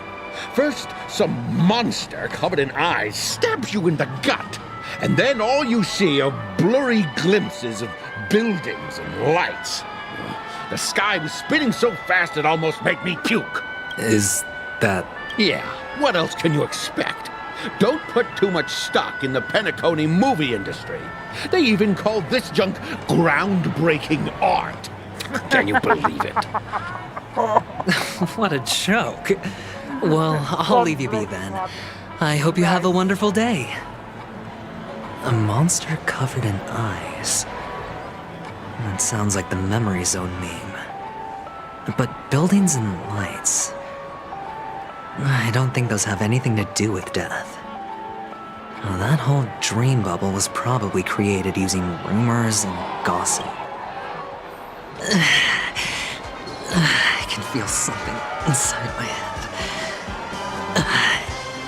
U: First, some monster covered in eyes stabs you in the gut. And then all you see are blurry glimpses of buildings and lights. The sky was spinning so fast it almost made me puke.
D: Is that...
U: Yeah, what else can you expect? Don't put too much stock in the Penacony movie industry. They even call this junk groundbreaking art. Can you believe it?
D: What a joke. Well, I'll leave you be then. I hope you have a wonderful day. A monster covered in eyes. That sounds like the Memory Zone meme. But buildings and lights... I don't think those have anything to do with death. Well, that whole dream bubble was probably created using rumors and gossip. I can feel something inside my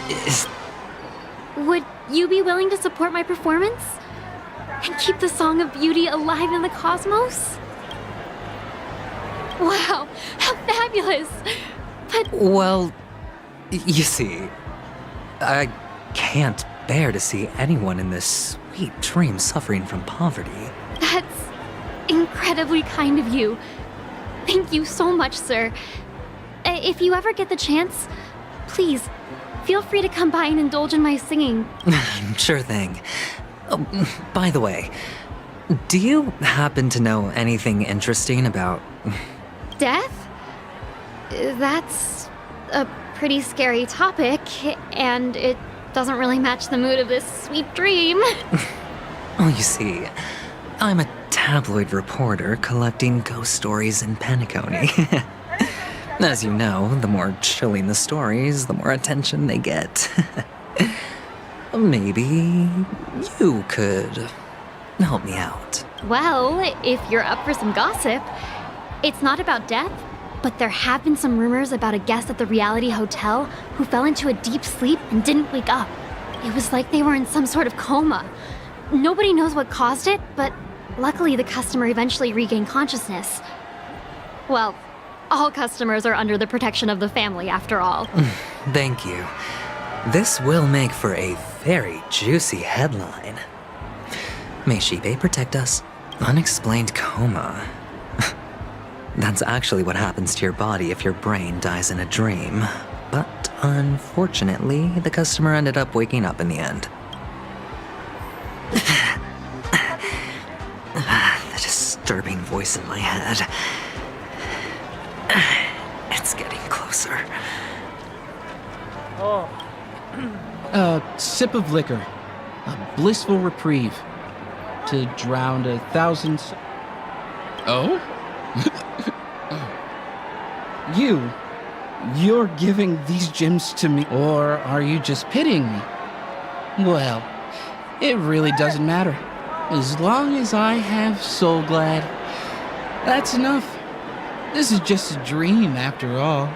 D: head.
H: Would you be willing to support my performance? And keep the Song of Beauty alive in the cosmos? Wow, how fabulous! But...
D: Well... You see, I can't bear to see anyone in this sweet dream suffering from poverty.
H: That's incredibly kind of you. Thank you so much, sir. If you ever get the chance, please, feel free to come by and indulge in my singing.
D: Sure thing. Oh, by the way, do you happen to know anything interesting about...
H: Death? That's a pretty scary topic, and it doesn't really match the mood of this sweet dream.
D: Oh, you see, I'm a tabloid reporter collecting ghost stories in Penacony. As you know, the more chilling the stories, the more attention they get. Maybe you could help me out.
H: Well, if you're up for some gossip, it's not about death, but there have been some rumors about a guest at the reality hotel who fell into a deep sleep and didn't wake up. It was like they were in some sort of coma. Nobody knows what caused it, but luckily the customer eventually regained consciousness. Well, all customers are under the protection of the family, after all.
D: Thank you. This will make for a very juicy headline. May Shibe protect us. Unexplained coma. That's actually what happens to your body if your brain dies in a dream. But unfortunately, the customer ended up waking up in the end. The disturbing voice in my head. It's getting closer.
F: Oh.
V: A sip of liquor. A blissful reprieve. To drown 1,000... Oh? You're giving these gems to me, or are you just pitying me? Well, it really doesn't matter. As long as I have Soul Glad, that's enough. This is just a dream, after all.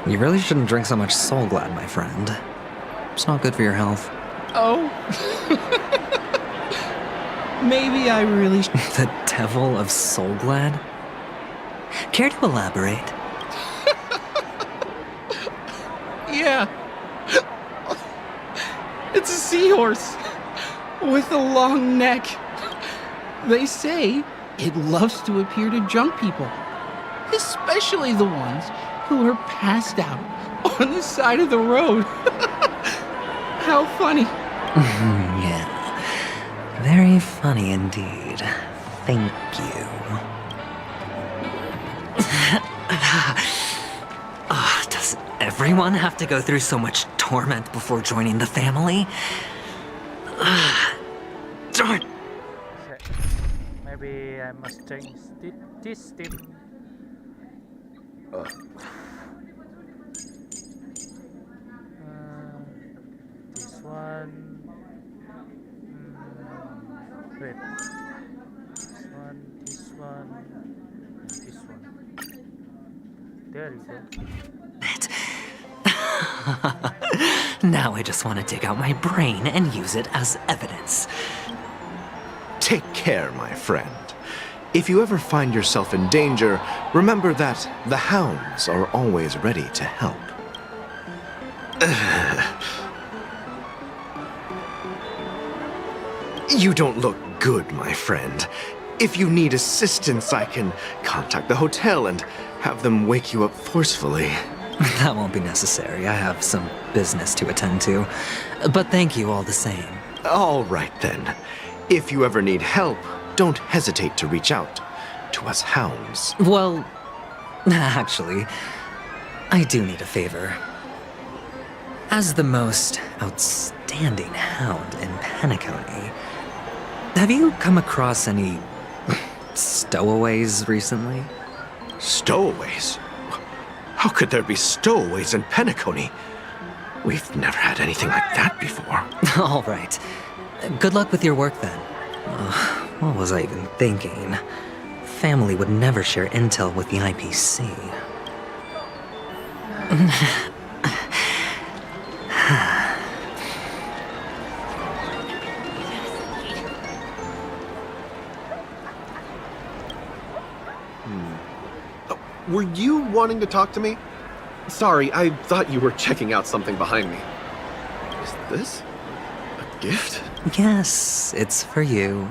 D: You really shouldn't drink so much Soul Glad, my friend. It's not good for your health.
V: Oh. Maybe I really
D: The devil of Soul Glad? Care to elaborate?
V: Yeah. It's a seahorse with a long neck. They say it loves to appear to drunk people, especially the ones who are passed out on the side of the road. How funny.
D: Yeah. Very funny indeed. Thank you. Does everyone have to go through so much torment before joining the family? Darn.
F: Maybe I must change this team. This one. Wait. This one, and this one. There you go.
D: Now I just want to dig out my brain and use it as evidence.
E: Take care, my friend. If you ever find yourself in danger, remember that the hounds are always ready to help. You don't look good, my friend. If you need assistance, I can contact the hotel and have them wake you up forcefully.
D: That won't be necessary. I have some business to attend to. But thank you all the same.
E: All right, then. If you ever need help, don't hesitate to reach out to us hounds.
D: Well, actually, I do need a favor. As the most outstanding hound in Penacony, have you come across any stowaways recently?
E: Stowaways? How could there be stowaways in Penacony? We've never had anything like that before.
D: All right. Good luck with your work then. What was I even thinking? Family would never share intel with the IPC.
A: Were you wanting to talk to me? Sorry, I thought you were checking out something behind me. Is this a gift?
D: Yes, it's for you.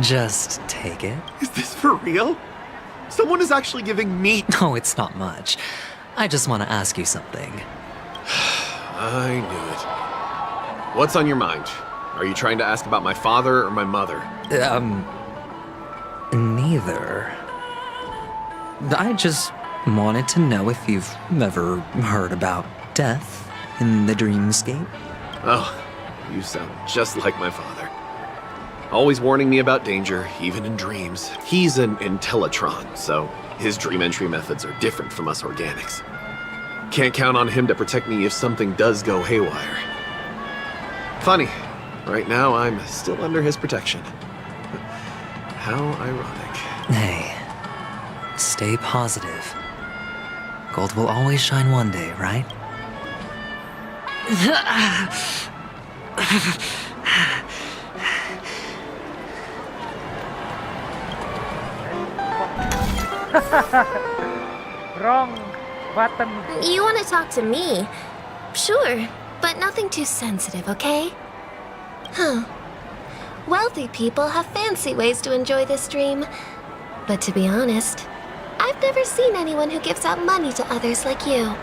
D: Just take it.
A: Is this for real? Someone is actually giving me...
D: No, it's not much. I just want to ask you something.
A: I knew it. What's on your mind? Are you trying to ask about my father or my mother?
D: Neither. I just wanted to know if you've ever heard about death in the dreamscape.
A: Oh, you sound just like my father. Always warning me about danger, even in dreams. He's an Intellitron, so his dream entry methods are different from us organics. Can't count on him to protect me if something does go haywire. Funny, right now I'm still under his protection. How ironic.
D: Hey, stay positive. Gold will always shine one day, right?
F: Wrong button.
B: You want to talk to me? Sure, but nothing too sensitive, okay? Huh. Wealthy people have fancy ways to enjoy this dream. But to be honest, I've never seen anyone who gives out money to others like you.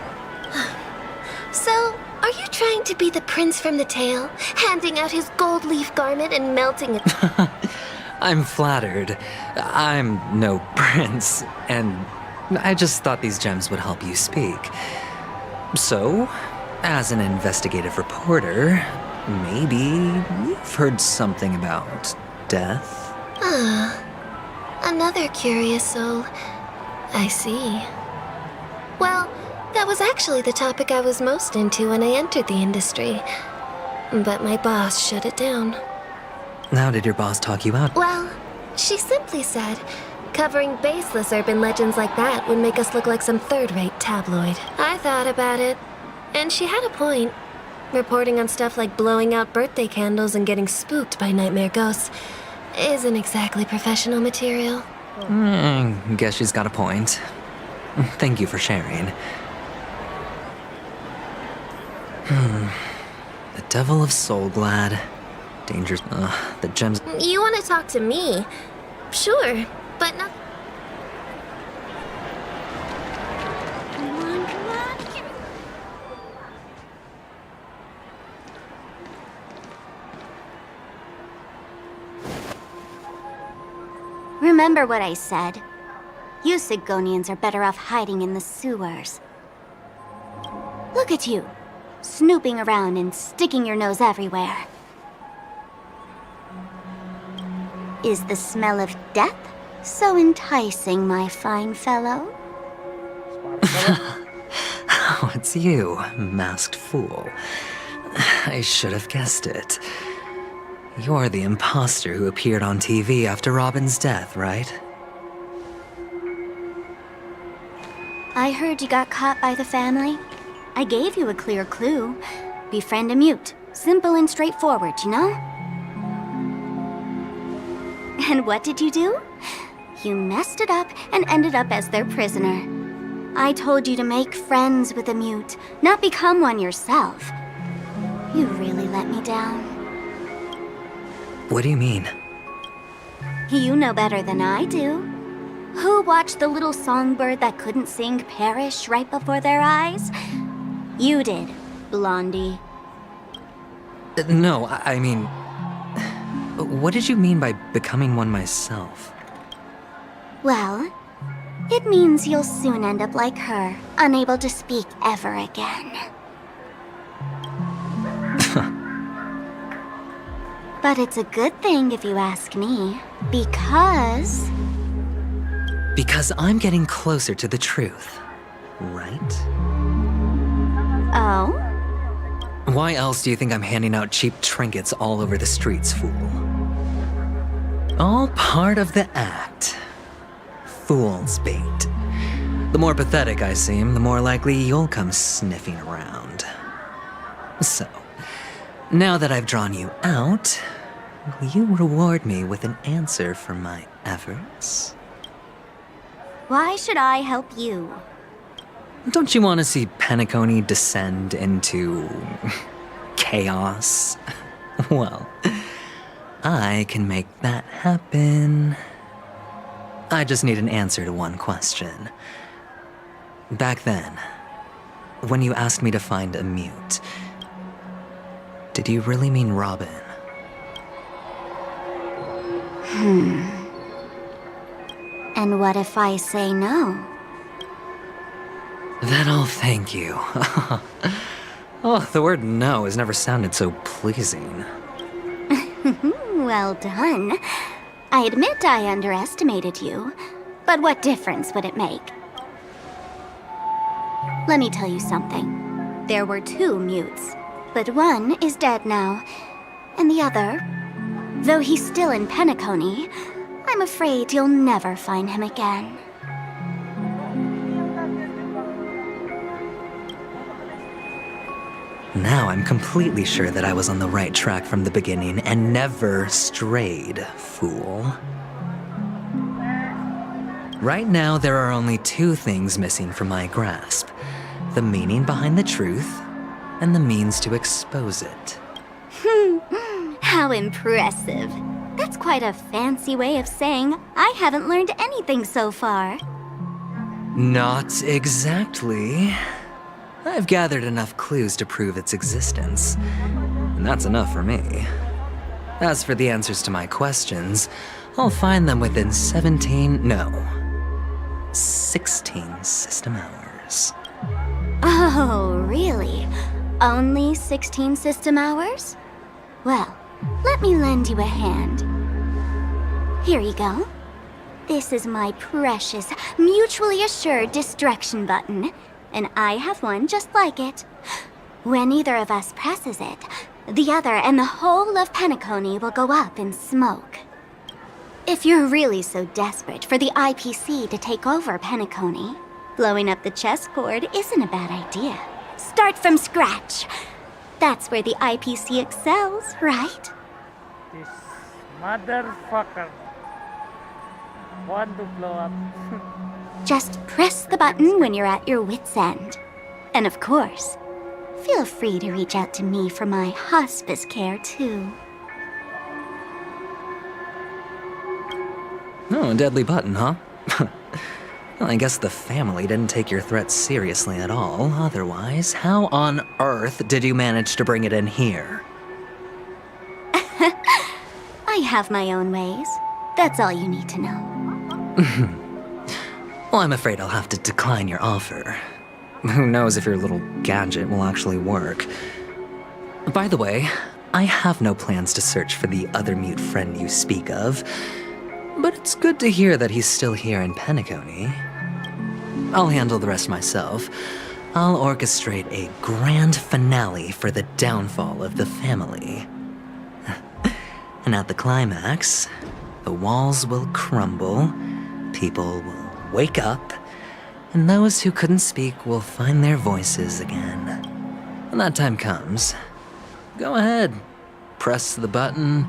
B: So, are you trying to be the prince from the tale, handing out his gold leaf garment and melting it?
D: I'm flattered. I'm no prince, and I just thought these gems would help you speak. So, as an investigative reporter, maybe you've heard something about death?
B: Ah, another curious soul. I see. Well, that was actually the topic I was most into when I entered the industry. But my boss shut it down.
D: How did your boss talk you out?
B: Well, she simply said, covering baseless urban legends like that would make us look like some third-rate tabloid. I thought about it, and she had a point. Reporting on stuff like blowing out birthday candles and getting spooked by nightmare ghosts isn't exactly professional material.
D: Guess she's got a point. Thank you for sharing. The Devil of Soulglad. Dangers. The gems.
B: You want to talk to me? Sure, but not.
I: Remember what I said. You Sigonians are better off hiding in the sewers. Look at you, snooping around and sticking your nose everywhere. Is the smell of death so enticing, my fine fellow?
D: Oh, it's you, masked fool. I should have guessed it. You're the imposter who appeared on TV after Robin's death, right?
I: I heard you got caught by the family. I gave you a clear clue. Befriend a mute. Simple and straightforward, you know? And what did you do? You messed it up and ended up as their prisoner. I told you to make friends with a mute, not become one yourself. You really let me down.
D: What do you mean?
I: You know better than I do. Who watched the little songbird that couldn't sing perish right before their eyes? You did, Blondie.
D: No, I mean... What did you mean by becoming one myself?
I: Well, it means you'll soon end up like her, unable to speak ever again. But it's a good thing if you ask me, because...
D: Because I'm getting closer to the truth, right?
I: Oh?
D: Why else do you think I'm handing out cheap trinkets all over the streets, fool? All part of the act. Fool's bait. The more pathetic I seem, the more likely you'll come sniffing around. So, now that I've drawn you out, will you reward me with an answer for my efforts?
I: Why should I help you?
D: Don't you want to see Penacony descend into... chaos? Well, I can make that happen. I just need an answer to one question. Back then, when you asked me to find a mute, did you really mean Robin?
I: And what if I say no?
D: Then I'll thank you. Oh, the word no has never sounded so pleasing.
I: Well done. I admit I underestimated you, but what difference would it make? Let me tell you something. There were 2 mutes, but one is dead now, and the other, though he's still in Penacony, I'm afraid you'll never find him again.
D: Now I'm completely sure that I was on the right track from the beginning and never strayed, fool. Right now, there are only 2 things missing from my grasp. The meaning behind the truth, and the means to expose it.
I: How impressive. That's quite a fancy way of saying I haven't learned anything so far.
D: Not exactly. I've gathered enough clues to prove its existence, and that's enough for me. As for the answers to my questions, I'll find them within 16 system hours.
I: Oh, really? Only 16 system hours? Well, let me lend you a hand. Here you go. This is my precious, mutually assured distraction button, and I have one just like it. When either of us presses it, the other and the whole of Penacony will go up in smoke. If you're really so desperate for the IPC to take over Penacony, blowing up the chessboard isn't a bad idea. Start from scratch. That's where the IPC excels, right?
F: This motherfucker want to blow up.
I: Just press the button when you're at your wit's end. And of course, feel free to reach out to me for my hospice care too.
D: Oh, a deadly button, huh? Well, I guess the family didn't take your threat seriously at all. Otherwise, how on earth did you manage to bring it in here?
I: I have my own ways. That's all you need to know.
D: Well, I'm afraid I'll have to decline your offer. Who knows if your little gadget will actually work. By the way, I have no plans to search for the other mute friend you speak of, but it's good to hear that he's still here in Penacony. I'll handle the rest myself. I'll orchestrate a grand finale for the downfall of the family. And at the climax, the walls will crumble, people will wake up, and those who couldn't speak will find their voices again. When that time comes, go ahead, press the button,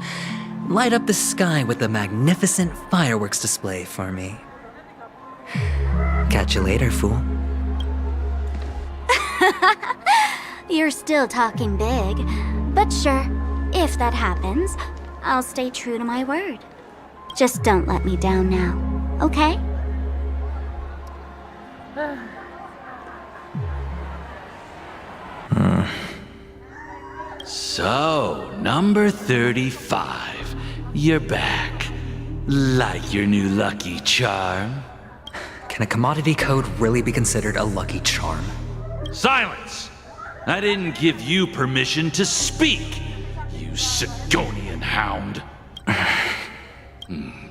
D: light up the sky with a magnificent fireworks display for me. Catch you later, fool.
I: You're still talking big, but sure, if that happens, I'll stay true to my word. Just don't let me down now, okay?
C: So, number 35. You're back. Like your new lucky charm?
D: Can a commodity code really be considered a lucky charm?
C: Silence! I didn't give you permission to speak, you Sigonian hound.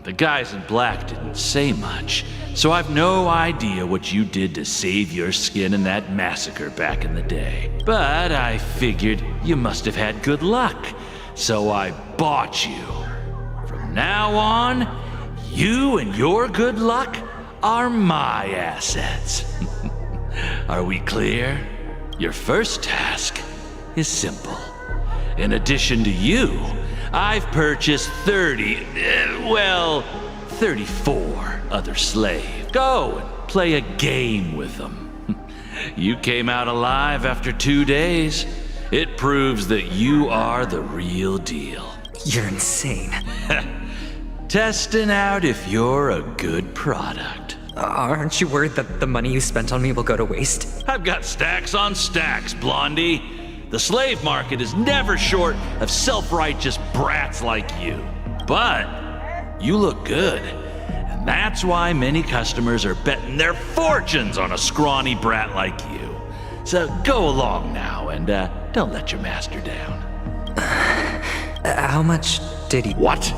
C: The guys in black didn't say much, so I've no idea what you did to save your skin in that massacre back in the day. But I figured you must have had good luck, so I bought you. From now on, you and your good luck are my assets. Are we clear? Your first task is simple. In addition to you, I've purchased 34 other slaves. Go and play a game with them. You came out alive after 2 days. It proves that you are the real deal.
D: You're insane.
C: Testing out if you're a good product.
D: Aren't you worried that the money you spent on me will go to waste?
C: I've got stacks on stacks, Blondie. The slave market is never short of self-righteous brats like you. But you look good, and that's why many customers are betting their fortunes on a scrawny brat like you. So go along now, and don't let your master down.
D: How much did he...
C: What?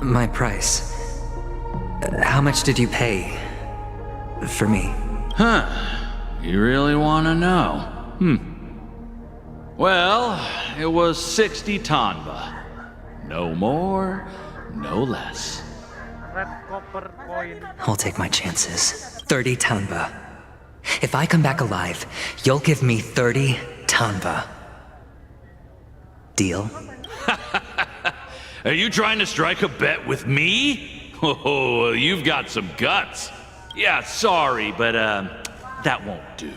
D: My price. How much did you pay for me?
C: Huh. You really want to know? Well, it was 60 tanba. No more, no less.
F: Red copper coin.
D: I'll take my chances. 30 tanba. If I come back alive, you'll give me 30 tanba. Deal?
C: Are you trying to strike a bet with me? Oh, you've got some guts. Yeah, sorry, but that won't do.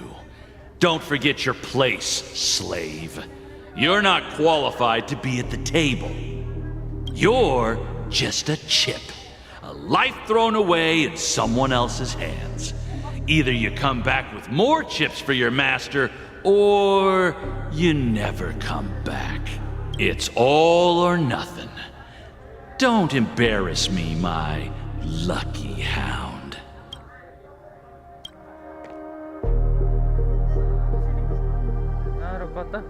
C: Don't forget your place, slave. You're not qualified to be at the table. You're just a chip. A life thrown away in someone else's hands. Either you come back with more chips for your master, or you never come back. It's all or nothing. Don't embarrass me, my lucky hound.
F: Robota.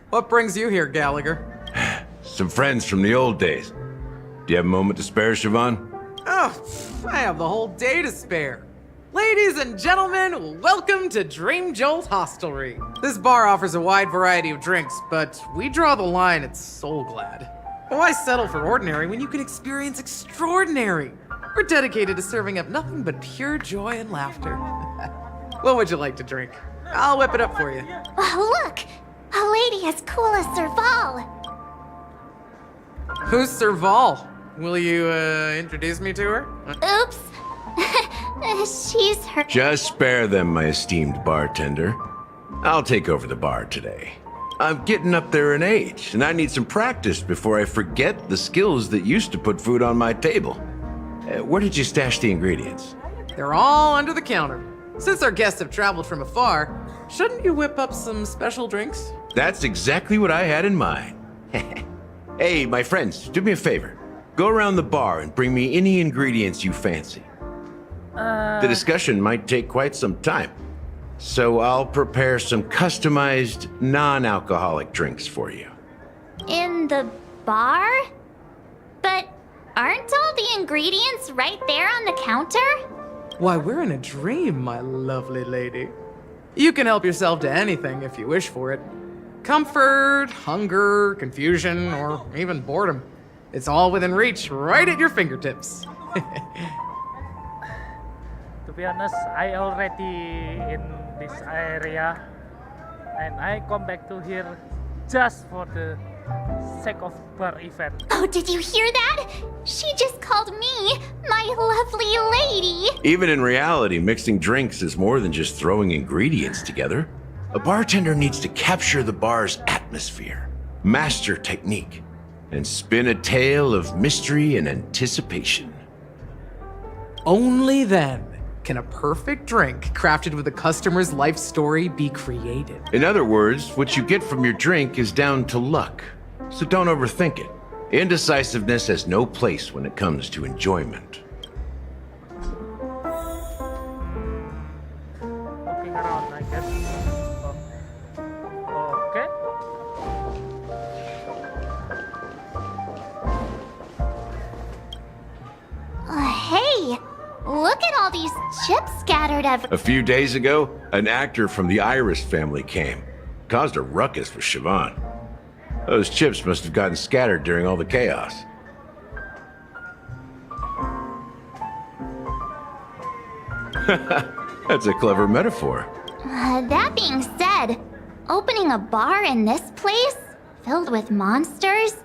K: What brings you here, Gallagher?
P: Some friends from the old days. Do you have a moment to spare, Siobhan?
K: Oh, I have the whole day to spare. Ladies and gentlemen, welcome to Dream Jolt Hostelry. This bar offers a wide variety of drinks, but we draw the line at Soul Glad. Why settle for ordinary when you can experience extraordinary? We're dedicated to serving up nothing but pure joy and laughter. What would you like to drink? I'll whip it up for you.
I: Oh, look! A lady as cool as Serval.
K: Who's Serval? Will you introduce me to her?
I: Oops. She's her.
P: Just spare them, my esteemed bartender. I'll take over the bar today. I'm getting up there in age, and I need some practice before I forget the skills that used to put food on my table. Where did you stash the ingredients?
K: They're all under the counter. Since our guests have traveled from afar, shouldn't you whip up some special drinks?
P: That's exactly what I had in mind. Hey, my friends, do me a favor. Go around the bar and bring me any ingredients you fancy. The discussion might take quite some time, so I'll prepare some customized, non-alcoholic drinks for you.
I: In the bar? But aren't all the ingredients right there on the counter?
K: Why, we're in a dream, my lovely lady. You can help yourself to anything if you wish for it. Comfort, hunger, confusion, or even boredom. It's all within reach, right at your fingertips.
F: To be honest, I already in this area, and I come back to here just for the sake of bar event.
I: Oh, did you hear that? She just called me my lovely lady.
P: Even in reality, mixing drinks is more than just throwing ingredients together. A bartender needs to capture the bar's atmosphere, master technique, and spin a tale of mystery and anticipation.
K: Only then can a perfect drink crafted with a customer's life story be created.
P: In other words, what you get from your drink is down to luck, so don't overthink it. Indecisiveness has no place when it comes to enjoyment.
F: Looking around, I guess. Okay.
I: Hey, look at all these chips scattered everywhere.
P: A few days ago, an actor from the Iris family came. Caused a ruckus with Siobhan. Those chips must have gotten scattered during all the chaos. That's a clever metaphor.
I: That being said, opening a bar in this place, filled with monsters,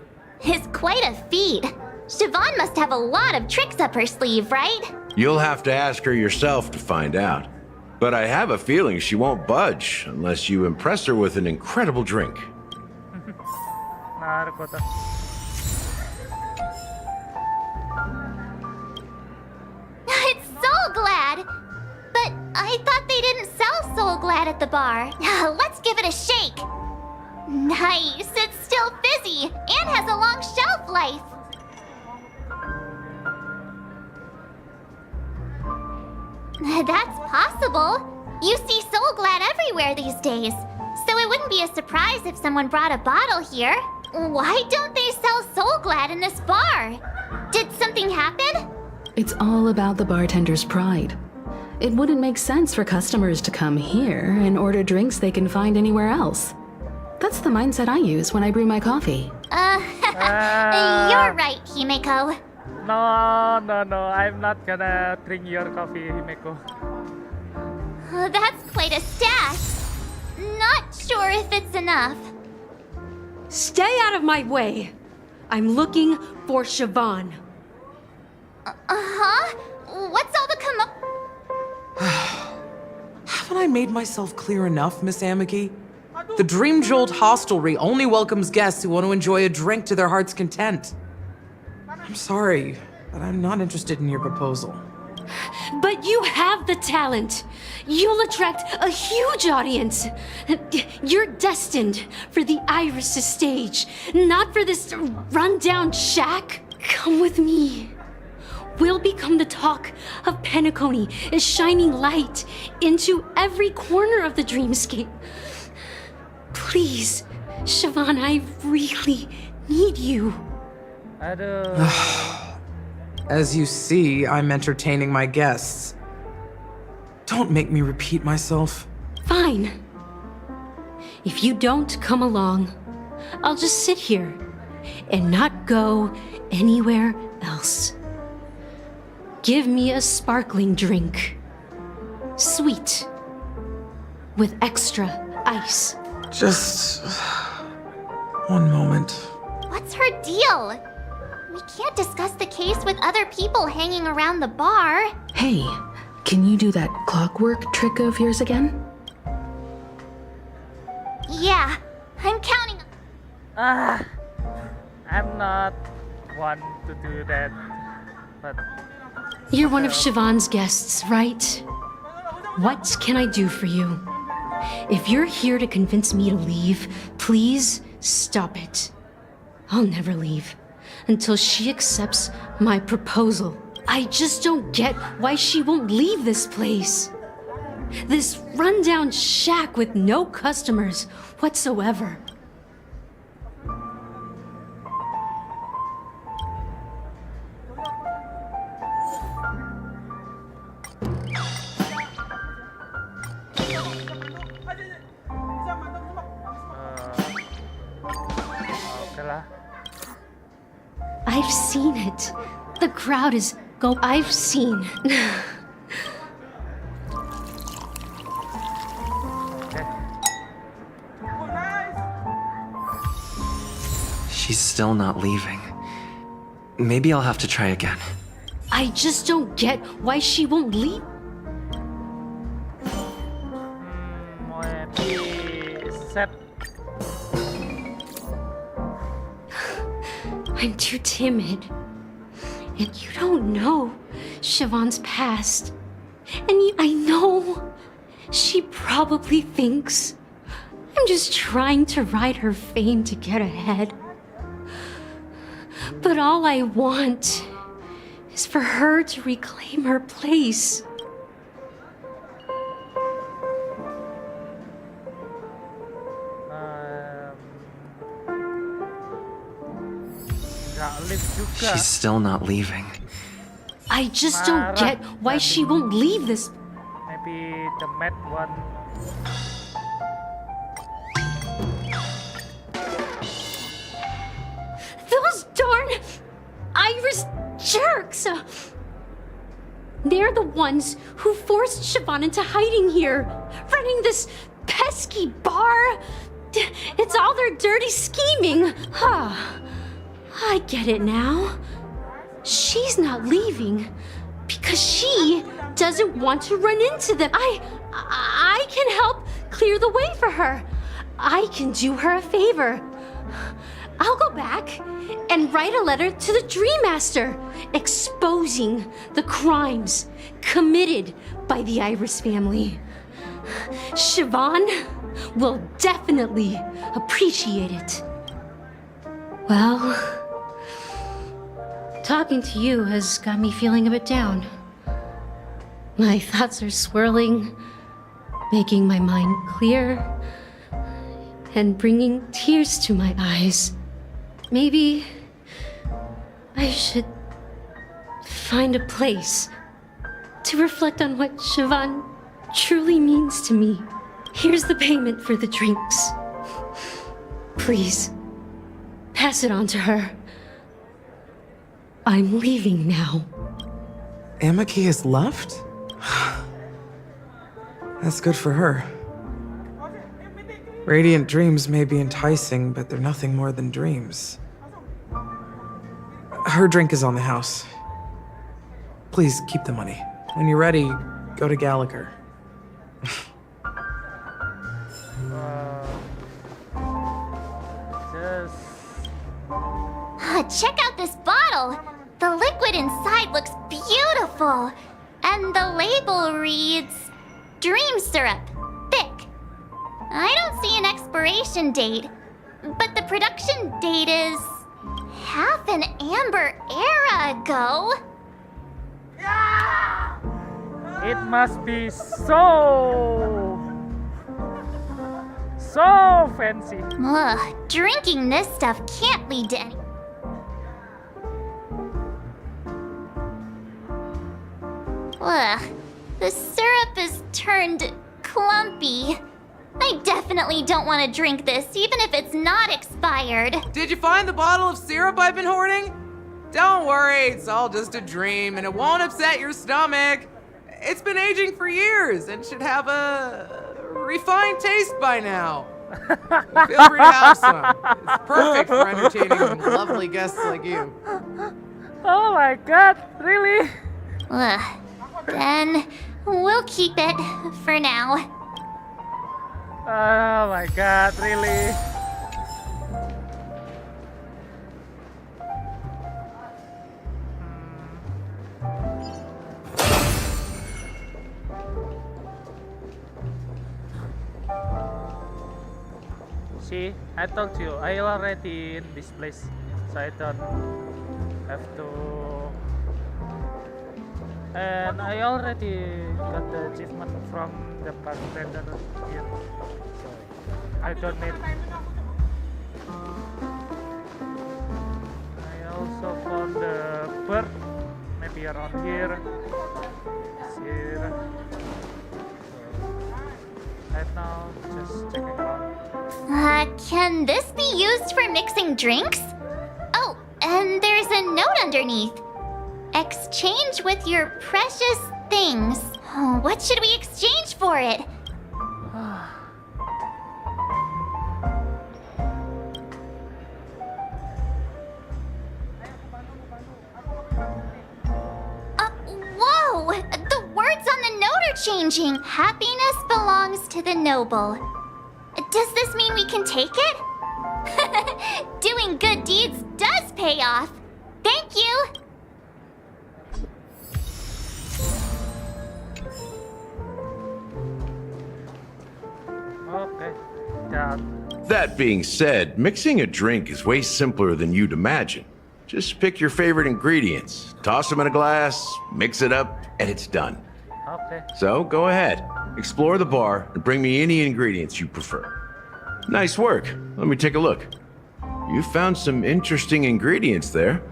I: is quite a feat. Siobhan must have a lot of tricks up her sleeve, right?
P: You'll have to ask her yourself to find out. But I have a feeling she won't budge unless you impress her with an incredible drink.
I: It's Soul Glad! But I thought they didn't sell Soul Glad at the bar. Let's give it a shake. Nice, it's still fizzy and has a long shelf life. That's possible. You see Soul Glad everywhere these days, so it wouldn't be a surprise if someone brought a bottle here. Why don't they sell Soul Glad in this bar? Did something happen?
G: It's all about the bartender's pride. It wouldn't make sense for customers to come here and order drinks they can find anywhere else. That's the mindset I use when I brew my coffee.
I: You're right, Himeko.
F: No, I'm not gonna drink your coffee, Himeko.
I: That's quite a stash. Not sure if it's enough.
L: Stay out of my way. I'm looking for Siobhan.
I: Uh-huh? What's all the
K: Haven't I made myself clear enough, Miss Amiki? The Dream Jolt Hostelry only welcomes guests who want to enjoy a drink to their heart's content. I'm sorry, but I'm not interested in your proposal.
L: But you have the talent. You'll attract a huge audience. You're destined for the Iris' stage, not for this rundown shack. Come with me. We'll become the talk of Penacony, a shining light into every corner of the dreamscape. Please, Siobhan, I really need you.
K: As you see, I'm entertaining my guests.
M: Don't make me repeat myself.
L: Fine. If you don't come along, I'll just sit here and not go anywhere else. Give me a sparkling drink. Sweet. With extra ice.
M: Just... one moment.
I: What's her deal? We can't discuss the case with other people hanging around the bar.
G: Hey, can you do that clockwork trick of yours again?
I: Yeah, I'm counting.
F: I'm not one to do that, but
L: You're one of Siobhan's guests, right? What can I do for you? If you're here to convince me to leave, please stop it. I'll never leave until she accepts my proposal. I just don't get why she won't leave this place. This rundown shack with no customers whatsoever.
F: okay lah.
L: I've seen it. The crowd is I've seen.
D: She's still not leaving. Maybe I'll have to try again.
L: I just don't get why she won't leave.
F: Maybe set.
L: I'm too timid. And you don't know Siobhan's past. And I know she probably thinks I'm just trying to ride her fame to get ahead. But all I want is for her to reclaim her place.
F: Nggak live juga.
D: She's still not leaving.
L: I just don't get why she won't leave this.
F: Maybe the mad one.
L: Those darn Irish jerks! They're the ones who forced Siobhan into hiding here, running this pesky bar. It's all their dirty scheming. I get it now. She's not leaving because she doesn't want to run into them. I can help clear the way for her. I can do her a favor. I'll go back and write a letter to the Dream Master exposing the crimes committed by the Iris family. Siobhan will definitely appreciate it. Well, talking to you has got me feeling a bit down. My thoughts are swirling, making my mind clear, and bringing tears to my eyes. Maybe I should find a place to reflect on what Siobhan truly means to me. Here's the payment for the drinks. Please, pass it on to her. I'm leaving now.
M: Amaki has left? That's good for her. Radiant dreams may be enticing, but they're nothing more than dreams. Her drink is on the house. Please keep the money. When you're ready, go to Gallagher.
I: Check out this bottle! The liquid inside looks beautiful. And the label reads, Dream Syrup, thick. I don't see an expiration date, but the production date is half an amber era ago.
F: It must be so fancy.
I: Ugh, drinking this stuff can't lead to any. Ugh, the syrup is turned clumpy. I definitely don't want to drink this, even if it's not expired.
K: Did you find the bottle of syrup I've been hoarding? Don't worry, it's all just a dream and it won't upset your stomach. It's been aging for years and should have a refined taste by now. Feel free to have some. It's perfect for entertaining lovely guests like you.
F: Oh my god, really?
I: Ugh. Then we'll keep it for now.
F: Oh my god, really? See, I told you, I already in this place, so I don't have to. And I already got the achievement from the bartender here, so I don't need. I also found the bird, maybe around here. It's here. So, right now, just checking around.
I: Can this be used for mixing drinks? Oh, and there's a note underneath. Exchange with your precious things. Oh, what should we exchange for it? Whoa! The words on the note are changing. Happiness belongs to the noble. Does this mean we can take it? Doing good deeds does pay off. Thank you.
F: Okay, done.
P: That being said, mixing a drink is way simpler than you'd imagine. Just pick your favorite ingredients, toss them in a glass, mix it up, and it's done.
F: Okay.
P: So go ahead, explore the bar, and bring me any ingredients you prefer. Nice work. Let me take a look. You found some interesting ingredients there.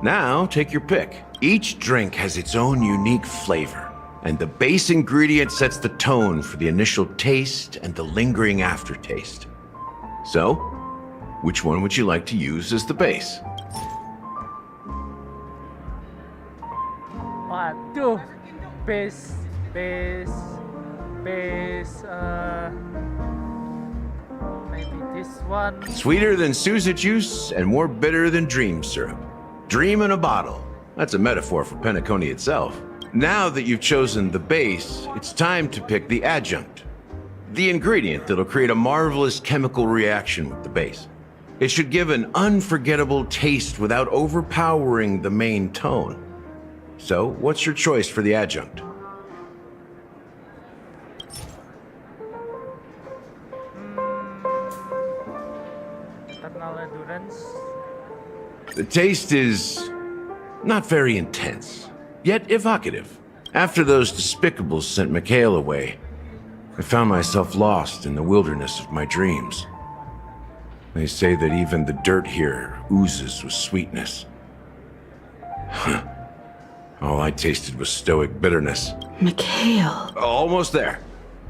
P: Now take your pick. Each drink has its own unique flavor, and the base ingredient sets the tone for the initial taste and the lingering aftertaste. So, which one would you like to use as the base?
F: Waduh, base, maybe this one.
P: Sweeter than Suza juice and more bitter than dream syrup. Dream in a bottle. That's a metaphor for Penacony itself. Now that you've chosen the base, it's time to pick the adjunct. The ingredient that'll create a marvelous chemical reaction with the base. It should give an unforgettable taste without overpowering the main tone. So, what's your choice for the adjunct?
F: Eternal endurance.
P: The taste is not very intense, yet evocative. After those despicables sent Mikhail away, I found myself lost in the wilderness of my dreams. They say that even the dirt here oozes with sweetness. All I tasted was stoic bitterness.
G: Mikhail.
P: Almost there.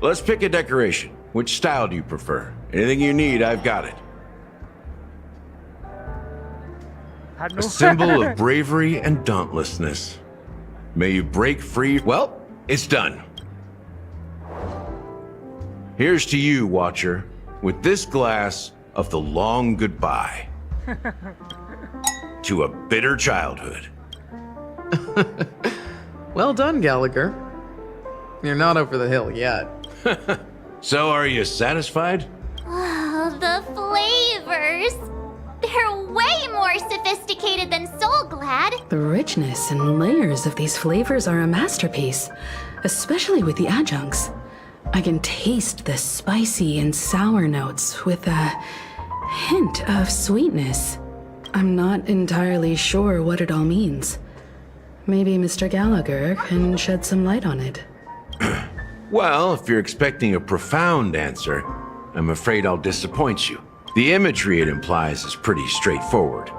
P: Let's pick a decoration. Which style do you prefer? Anything you need, I've got it. A symbol of bravery and dauntlessness. May you break free. Well, it's done. Here's to you, Watcher, with this glass of the long goodbye to a bitter childhood.
K: Well done, Gallagher. You're not over the hill yet.
P: So, are you satisfied?
I: Oh, the flavors. They're way more sophisticated than Soulglad.
G: The richness and layers of these flavors are a masterpiece, especially with the adjuncts. I can taste the spicy and sour notes with a hint of sweetness. I'm not entirely sure what it all means. Maybe Mr. Gallagher can shed some light on it.
P: Well, if you're expecting a profound answer, I'm afraid I'll disappoint you. The imagery it implies is pretty straightforward.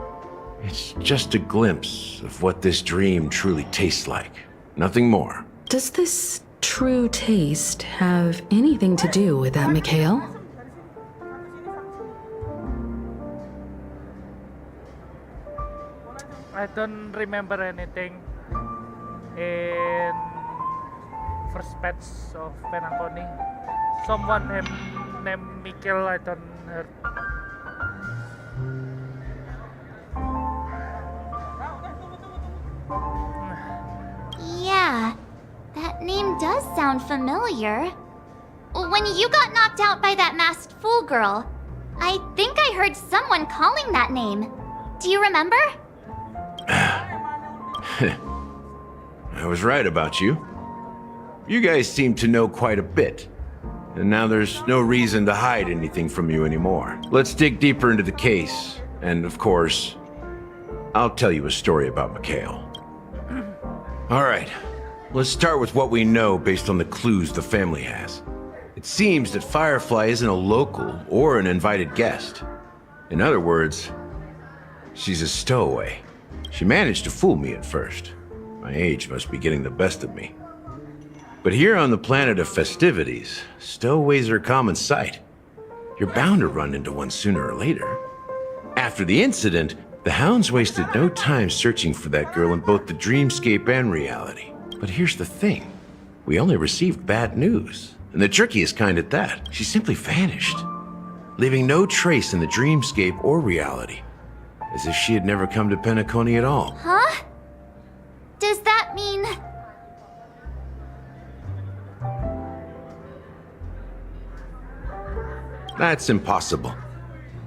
P: It's just a glimpse of what this dream truly tastes like. Nothing more.
G: Does this true taste have anything to do with that, Mikhail?
F: I don't remember anything in first batch of Penacony. Someone named Mikhail, I don't heard.
I: Yeah, that name does sound familiar. When you got knocked out by that masked fool girl, I think I heard someone calling that name. Do you remember?
P: I was right about you. You guys seem to know quite a bit. And now there's no reason to hide anything from you anymore. Let's dig deeper into the case. And of course, I'll tell you a story about Mikhail. All right, let's start with what we know based on the clues the family has. It seems that Firefly isn't a local or an invited guest. In other words, she's a stowaway. She managed to fool me at first. My age must be getting the best of me. But here on the planet of festivities, stowaways are a common sight. You're bound to run into one sooner or later. After the incident, the hounds wasted no time searching for that girl in both the dreamscape and reality. But here's the thing. We only received bad news. And the trickiest kind at that. She simply vanished, leaving no trace in the dreamscape or reality. As if she had never come to Penacony at all.
I: Huh? Does that mean...
P: That's impossible.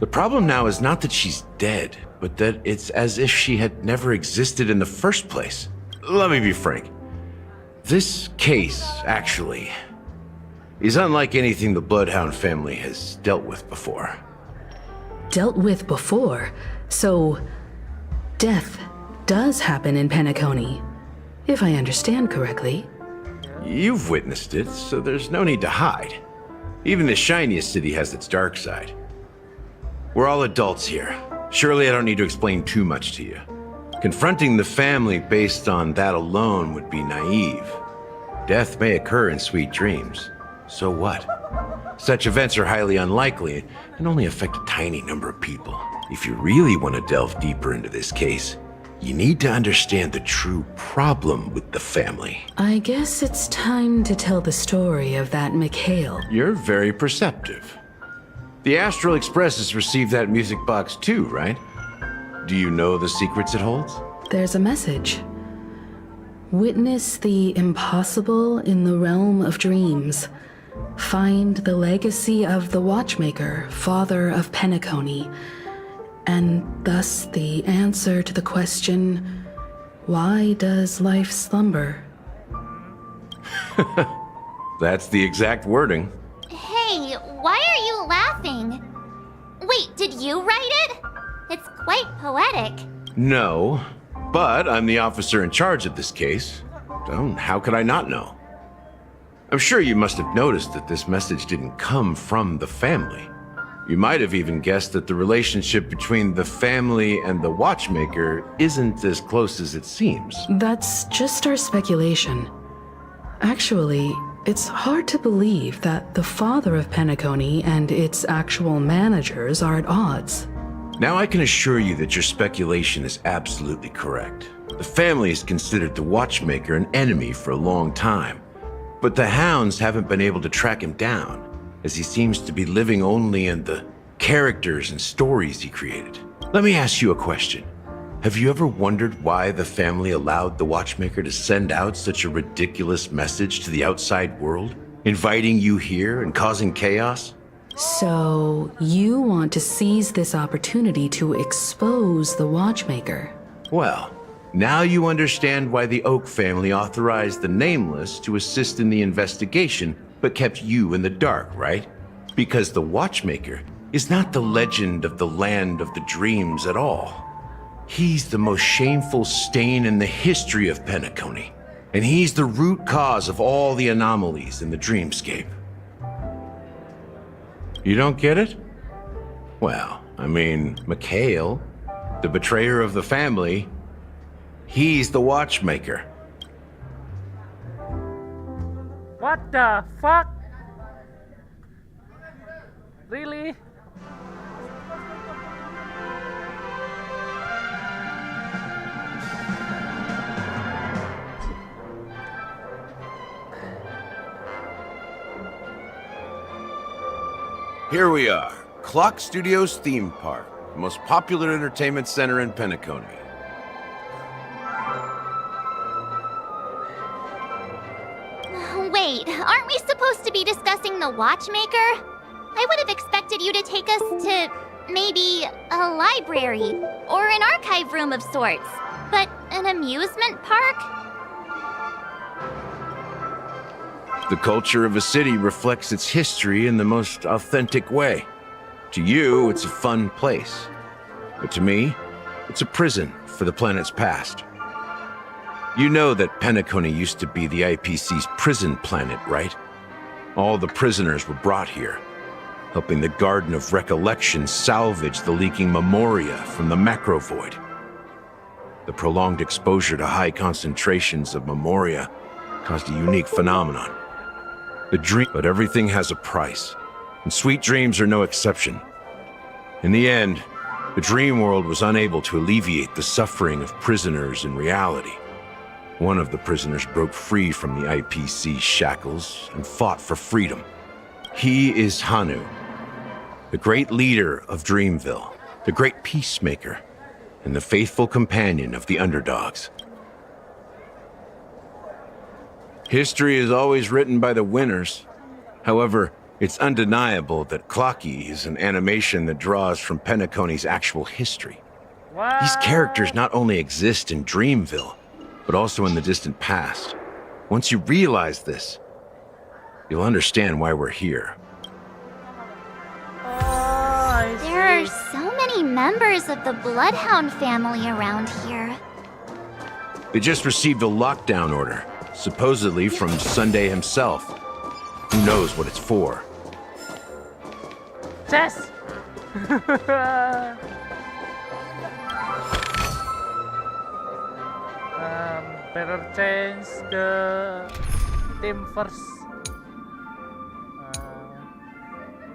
P: The problem now is not that she's dead, but that it's as if she had never existed in the first place. Let me be frank. This case, actually, is unlike anything the Bloodhound family has dealt with before.
G: Dealt with before? So, death does happen in Penacony, if I understand correctly.
P: You've witnessed it, so there's no need to hide. Even the shiniest city has its dark side. We're all adults here. Surely I don't need to explain too much to you. Confronting the family based on that alone would be naive. Death may occur in sweet dreams. So what? Such events are highly unlikely and only affect a tiny number of people. If you really want to delve deeper into this case, you need to understand the true problem with the family.
G: I guess it's time to tell the story of that Mikhail.
P: You're very perceptive. The Astral Express has received that music box too, right? Do you know the secrets it holds?
G: There's a message. Witness the impossible in the realm of dreams. Find the legacy of the Watchmaker, father of Penacony, and thus the answer to the question, why does life slumber?
P: That's the exact wording.
I: Hey, why are you laughing? Wait, did you write it? It's quite poetic.
P: No, but I'm the officer in charge of this case. So how could I not know? I'm sure you must have noticed that this message didn't come from the family. You might have even guessed that the relationship between the family and the Watchmaker isn't as close as it seems.
G: That's just our speculation. Actually, it's hard to believe that the father of Penacony and its actual managers are at odds.
P: Now I can assure you that your speculation is absolutely correct. The family has considered the Watchmaker an enemy for a long time, but the hounds haven't been able to track him down, as he seems to be living only in the characters and stories he created. Let me ask you a question. Have you ever wondered why the family allowed the Watchmaker to send out such a ridiculous message to the outside world, inviting you here and causing chaos?
G: So, you want to seize this opportunity to expose the Watchmaker?
P: Well, now you understand why the Oak family authorized the Nameless to assist in the investigation, but kept you in the dark, right? Because the Watchmaker is not the legend of the Land of the Dreams at all. He's the most shameful stain in the history of Penacony, and he's the root cause of all the anomalies in the dreamscape. You don't get it? Well, I mean, Mikhail, the betrayer of the family, he's the Watchmaker.
F: What the fuck? Really?
P: Here we are, Clock Studios theme park, the most popular entertainment center in Penacony.
I: Wait, aren't we supposed to be discussing the watchmaker? I would have expected you to take us to maybe a library or an archive room of sorts. But an amusement park?
P: The culture of a city reflects its history in the most authentic way. To you, it's a fun place. But to me, it's a prison for the planet's past. You know that Penacony used to be the IPC's prison planet, right? All the prisoners were brought here, helping the Garden of Recollection salvage the leaking memoria from the macro void. The prolonged exposure to high concentrations of memoria caused a unique phenomenon. But everything has a price, and sweet dreams are no exception. In the end, the dream world was unable to alleviate the suffering of prisoners in reality. One of the prisoners broke free from the IPC shackles and fought for freedom. He is Hanu, the great leader of Dreamville, the great peacemaker, and the faithful companion of the underdogs. History is always written by the winners. However, it's undeniable that Clocky is an animation that draws from Penacony's actual history.
F: What?
P: These characters not only exist in Dreamville, but also in the distant past. Once you realize this, you'll understand why we're here.
I: There are so many members of the Bloodhound family around here.
P: They just received a lockdown order, supposedly from Sunday himself. Who knows what it's for?
F: Chess! Better change the team first.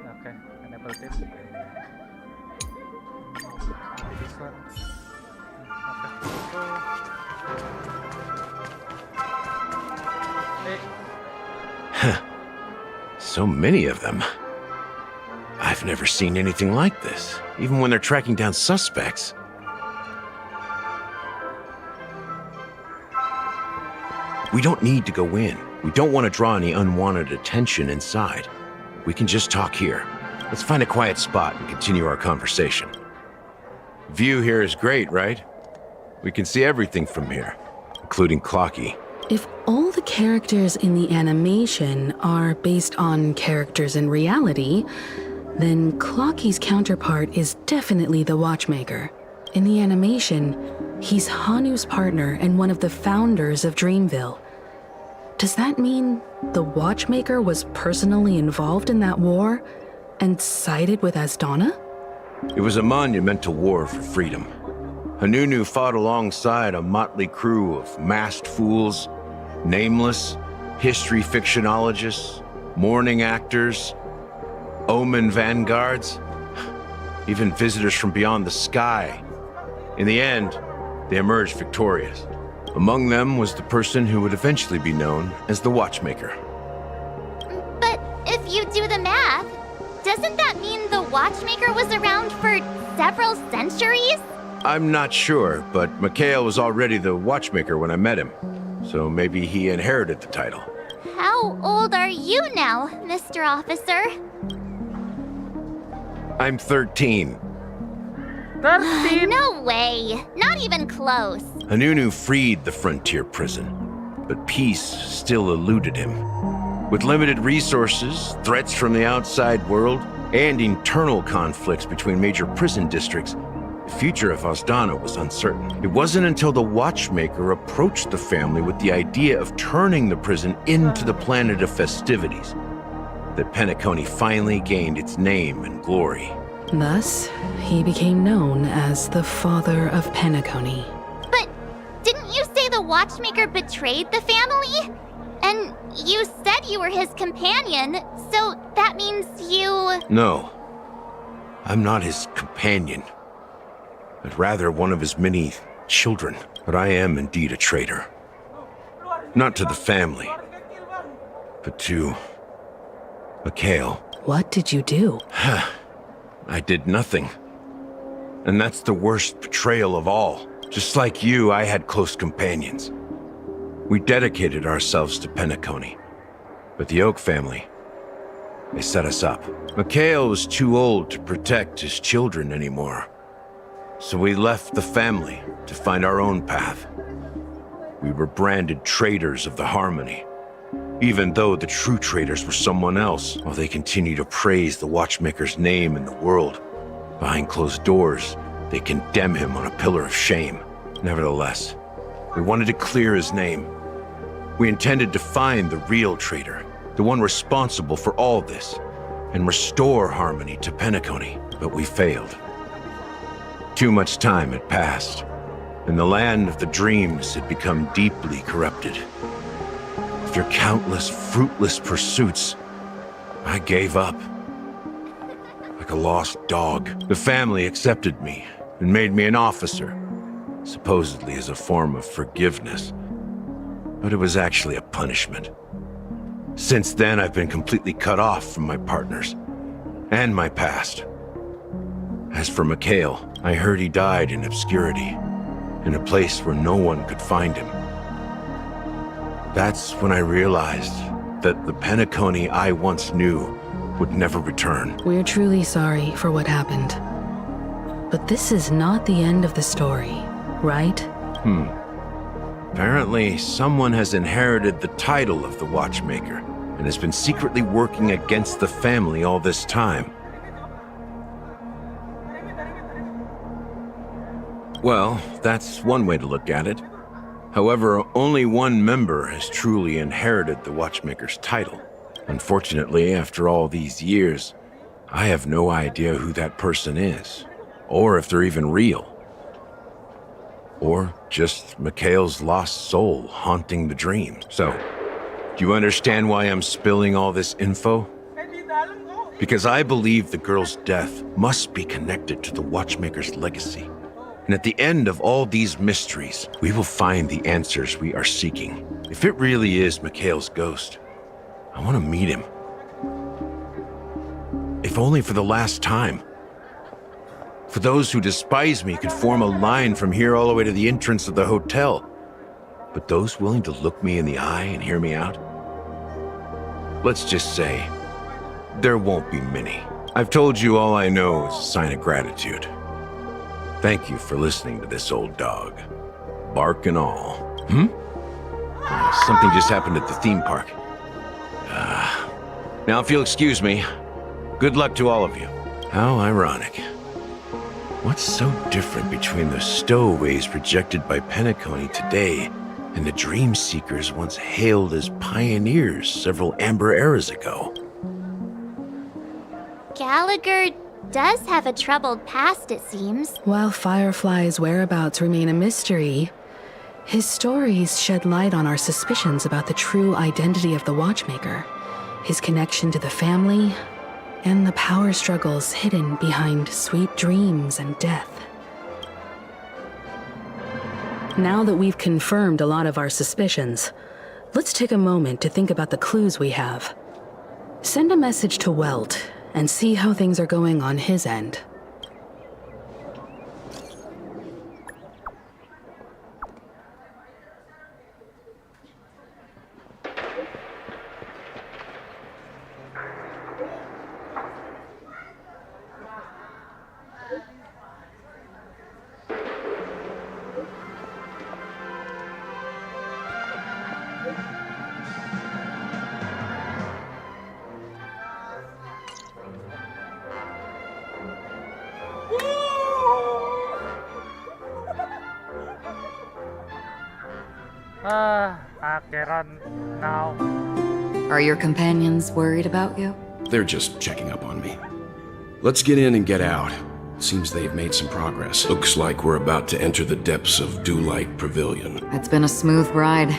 F: Okay, enable team. This one. Okay.
P: So many of them. I've never seen anything like this, even when they're tracking down suspects. We don't need to go in. We don't want to draw any unwanted attention inside. We can just talk here. Let's find a quiet spot and continue our conversation. View here is great, right? We can see everything from here, including Clocky.
G: If all the characters in the animation are based on characters in reality, then Clocky's counterpart is definitely the Watchmaker. In the animation, he's Hanu's partner and one of the founders of Dreamville. Does that mean the Watchmaker was personally involved in that war and sided with Asdana?
P: It was a monumental war for freedom. Hanunu fought alongside a motley crew of masked fools, nameless, history fictionologists, mourning actors, omen vanguards, even visitors from beyond the sky. In the end, they emerged victorious. Among them was the person who would eventually be known as the Watchmaker.
I: But if you do the math, doesn't that mean the Watchmaker was around for several centuries?
P: I'm not sure, but Mikhail was already the Watchmaker when I met him, so maybe he inherited the title.
I: How old are you now, Mr. Officer?
P: I'm 13.
F: 13?
I: No way. Not even close.
P: Hanunu freed the frontier prison, but peace still eluded him. With limited resources, threats from the outside world, and internal conflicts between major prison districts, the future of Asdana was uncertain. It wasn't until the Watchmaker approached the family with the idea of turning the prison into the planet of festivities that Penacony finally gained its name and glory.
G: Thus, he became known as the Father of Penacony.
I: But didn't you say the Watchmaker betrayed the family? And you said you were his companion, so that means you...
P: No. I'm not his companion, but rather one of his many children. But I am indeed a traitor. Not to the family, but to Mikhail.
G: What did you do?
P: I did nothing. And that's the worst betrayal of all. Just like you, I had close companions. We dedicated ourselves to Penacony. But the Oak family, they set us up. Mikhail was too old to protect his children anymore. So we left the family to find our own path. We were branded traitors of the Harmony, even though the true traitors were someone else, while they continue to praise the Watchmaker's name in the world. Behind closed doors, they condemn him on a pillar of shame. Nevertheless, we wanted to clear his name. We intended to find the real traitor, the one responsible for all this, and restore Harmony to Penacony, but we failed. Too much time had passed, and the land of the dreams had become deeply corrupted. After countless fruitless pursuits, I gave up. Like a lost dog, the family accepted me and made me an officer, supposedly as a form of forgiveness. But it was actually a punishment. Since then, I've been completely cut off from my partners and my past. As for Mikhail, I heard he died in obscurity, in a place where no one could find him. That's when I realized that the Penacony I once knew would never return.
G: We're truly sorry for what happened. But this is not the end of the story, right?
P: Apparently, someone has inherited the title of the Watchmaker and has been secretly working against the family all this time. Well, that's one way to look at it. However, only one member has truly inherited the Watchmaker's title. Unfortunately, after all these years, I have no idea who that person is, or if they're even real. Or just Mikhail's lost soul haunting the dream. So, do you understand why I'm spilling all this info? Because I believe the girl's death must be connected to the Watchmaker's legacy. And at the end of all these mysteries, we will find the answers we are seeking. If it really is Mikhail's ghost, I want to meet him. If only for the last time. For those who despise me could form a line from here all the way to the entrance of the hotel. But those willing to look me in the eye and hear me out? Let's just say, there won't be many. I've told you all I know is a sign of gratitude. Thank you for listening to this old dog. Bark and all. Something just happened at the theme park. Now if you'll excuse me, good luck to all of you. How ironic. What's so different between the stowaways projected by Penacony today and the dream seekers once hailed as pioneers several amber eras ago?
I: Gallagher does have a troubled past, it seems.
G: While Firefly's whereabouts remain a mystery, his stories shed light on our suspicions about the true identity of the Watchmaker, his connection to the family, and the power struggles hidden behind sweet dreams and death. Now that we've confirmed a lot of our suspicions, let's take a moment to think about the clues we have. Send a message to Welt and see how things are going on his end.
F: Acheron now.
Q: Are your companions worried about you?
R: They're just checking up on me. Let's get in and get out. Seems they've made some progress. Looks like we're about to enter the depths of Dewlight Pavilion.
Q: It's been a smooth ride.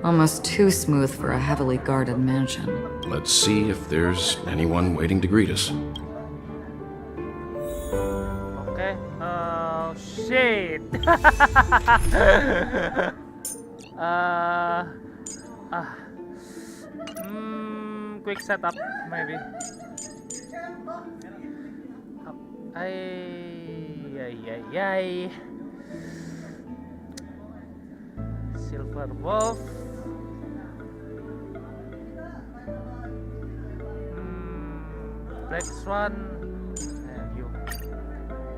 Q: Almost too smooth for a heavily guarded mansion.
R: Let's see if there's anyone waiting to greet us.
F: Okay. Oh shit. Quick setup maybe. Ay. Silver Wolf. Black Swan. And you.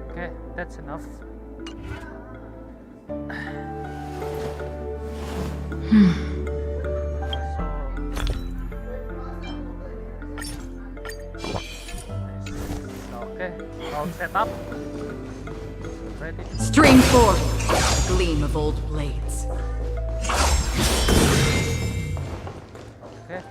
F: Okay, that's enough. Okay, all set up. Ready?
Q: Stream forth, gleam of old blades.
F: Okay.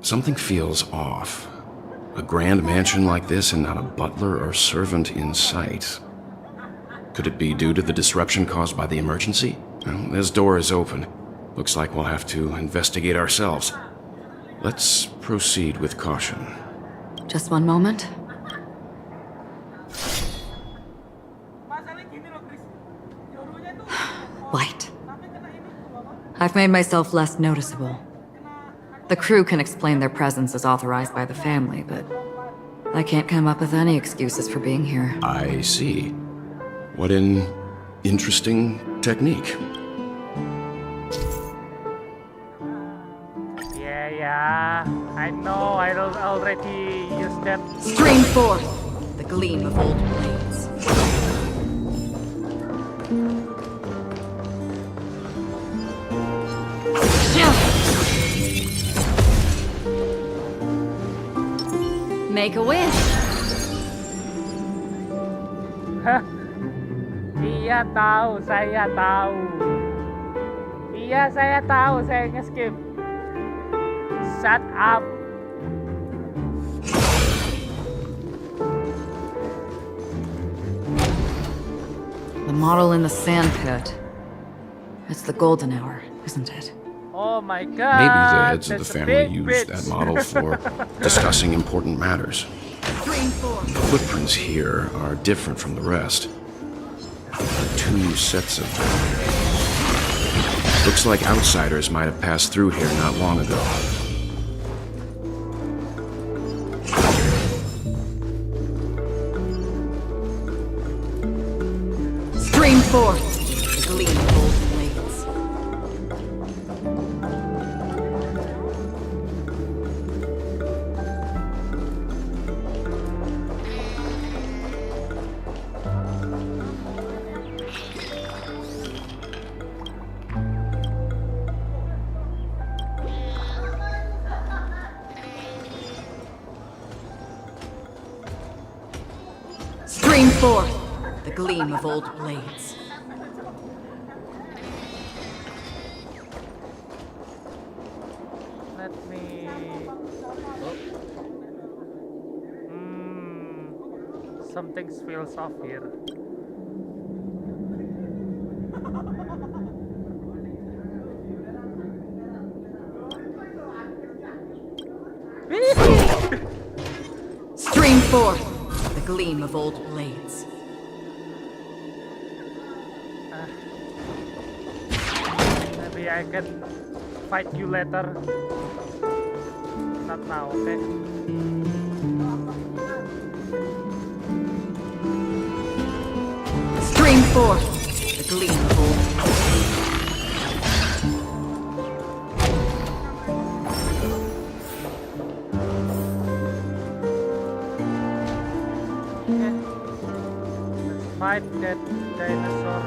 R: Something feels off. A grand mansion like this and not a butler or servant in sight. Could it be due to the disruption caused by the emergency? Well, this door is open. Looks like we'll have to investigate ourselves. Let's proceed with caution.
Q: Just one moment. Light. I've made myself less noticeable. The crew can explain their presence as authorized by the family, but I can't come up with any excuses for being here.
R: I see. What an interesting technique.
F: Yeah. I know. I already used that.
Q: Stream forth the gleam of old blades. Make a wish.
F: Iya tahu, saya tahu. Iya, saya tahu, saya nge-skip. Shut up.
Q: The model in the sand pit. It's the golden hour, isn't it?
F: Oh my god.
R: Maybe the heads of the
F: that's a
R: family
F: big
R: used
F: bitch.
R: that model for discussing important matters. The footprints here are different from the rest. Two sets of them. Looks like outsiders might have passed through here not long ago.
Q: Stream forth the gleam of old blades. Stream forth the gleam of old blades.
F: Let me... Something feels off here.
Q: Stream forth the gleam of old blades.
F: Maybe I can fight you later. Not now, okay?
Q: Stream forth the gleam of old blades.
F: Fight that dinosaur.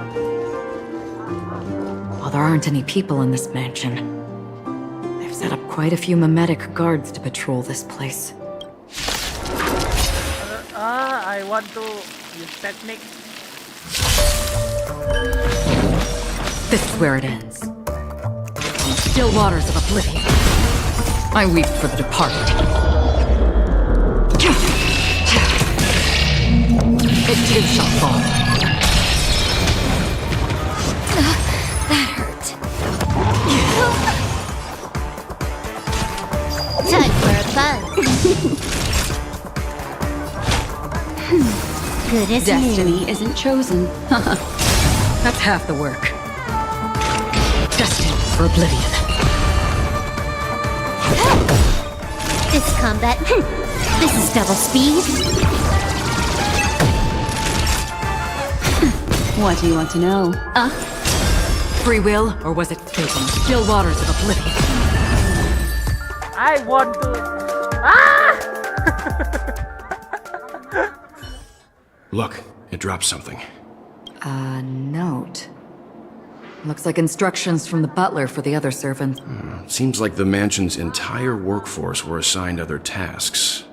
Q: While there aren't any people in this mansion, they've set up quite a few mimetic guards to patrol this place.
F: I want to use technique.
Q: This is where it ends. In still waters of oblivion, I weep for the departed. It too shall fall. That hurt.
I: Time for a buzz. Good as
Q: Destiny
I: new.
Q: isn't chosen. That's half the work. Destined for oblivion.
I: This combat. This is double speed.
T: What do you want to know?
Q: Free will, or was it fate on the still waters of oblivion?
F: I want to. Ah!
R: Look, it dropped something.
Q: A note. Looks like instructions from the butler for the other servants.
R: Seems like the mansion's entire workforce were assigned other tasks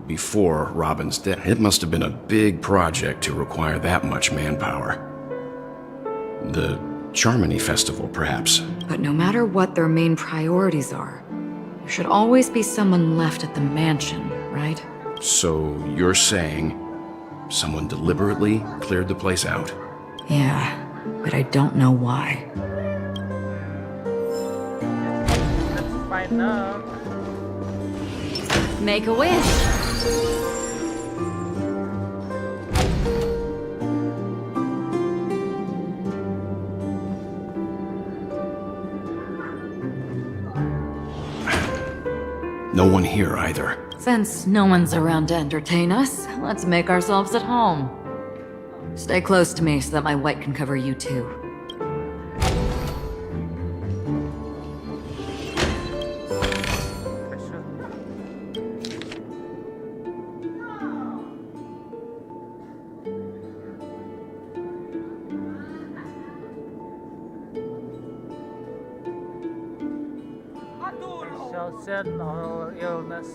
R: before Robin's death. It must have been a big project to require that much manpower. The Charmony Festival, perhaps.
Q: But no matter what their main priorities are, there should always be someone left at the mansion, right?
R: So you're saying someone deliberately cleared the place out?
Q: Yeah, but I don't know why.
F: Let's find out.
Q: Make a wish.
R: No one here either.
Q: Since no one's around to entertain us, let's make ourselves at home. Stay close to me so that my white can cover you too.
F: Exhaustion or illness.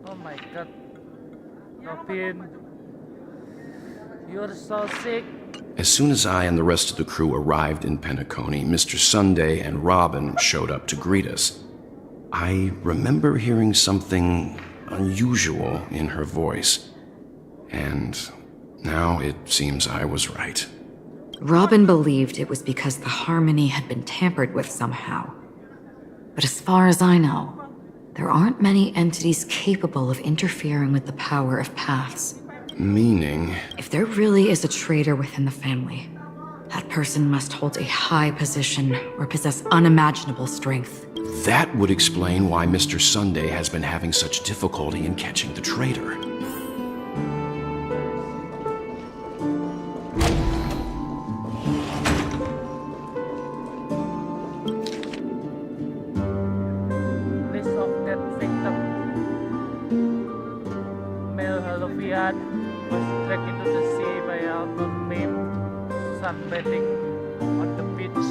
F: Oh my god. Robin, you're so sick.
R: As soon as I and the rest of the crew arrived in Penacony, Mr. Sunday and Robin showed up to greet us. I remember hearing something unusual in her voice, and now it seems I was right.
Q: Robin believed it was because the harmony had been tampered with somehow. But as far as I know, there aren't many entities capable of interfering with the power of paths.
R: Meaning?
Q: If there really is a traitor within the family, that person must hold a high position or possess unimaginable strength.
R: That would explain why Mr. Sunday has been having such difficulty in catching the traitor.
F: List of dead victims. Male Holovian was dragged into the sea by an unknown named sunbathing on the beach.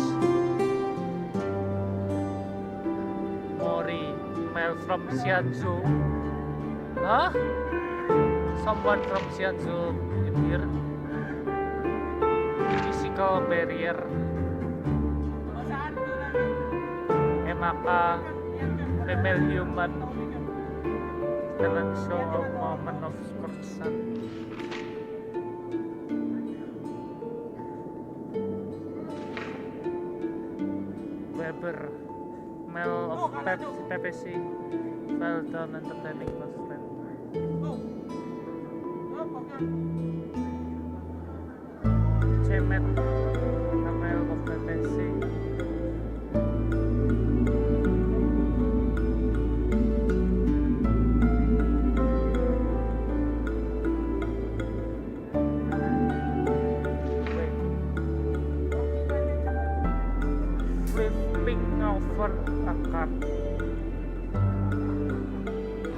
F: Mori, male from Xianzhou. Huh? Someone from Xianzhou in here. Physical barrier. Emaka, female human. Talent show a moment of corruption. Weber, male of PPC, well done entertaining close friend. Chemet, a male of PPC. Flipping over card.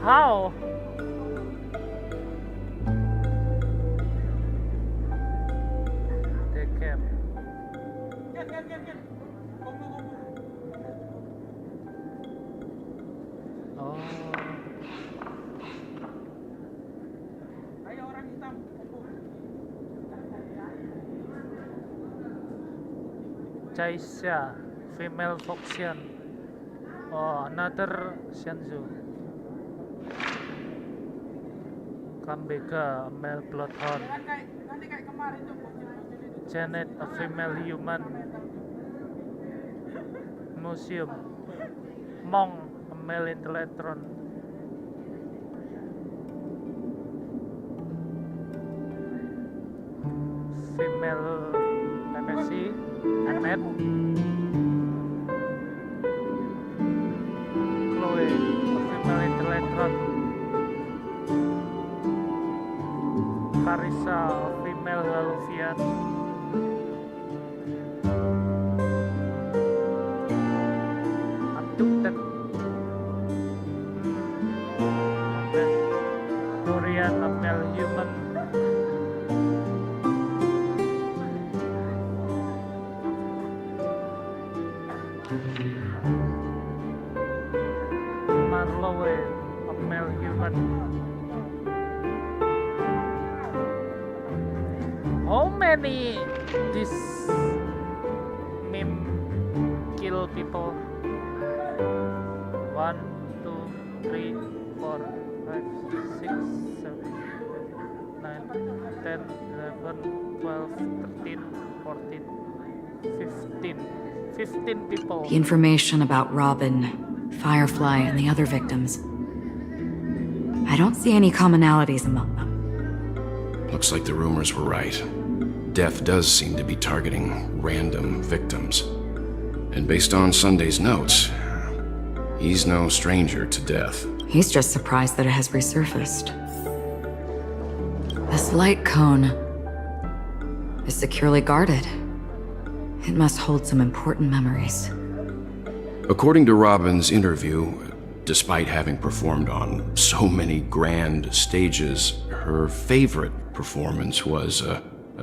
F: How? They came. Oh. Chaisha, female Foxian. Oh, another Shanzu. Kambeka, a male bloodhound. Janet, a female human. Museum. Mong, a male intellectron. Female MSC, Annette. Chloe, a female intellectron. Carissa, a female Haluvian. Abducted. Dorian, a male human. Marlowe, a male human. How many this meme kill people? 1, 2, 3, 4, 5, 6, 7, 9, 10, 11, 12, 13, 14, 15. 15 people.
Q: The information about Robin, Firefly, and the other victims. I don't see any commonalities among them.
R: Looks like the rumors were right. Death does seem to be targeting random victims. And based on Sunday's notes, he's no stranger to death.
Q: He's just surprised that it has resurfaced. This light cone is securely guarded. It must hold some important memories.
R: According to Robin's interview, despite having performed on so many grand stages, her favorite performance was a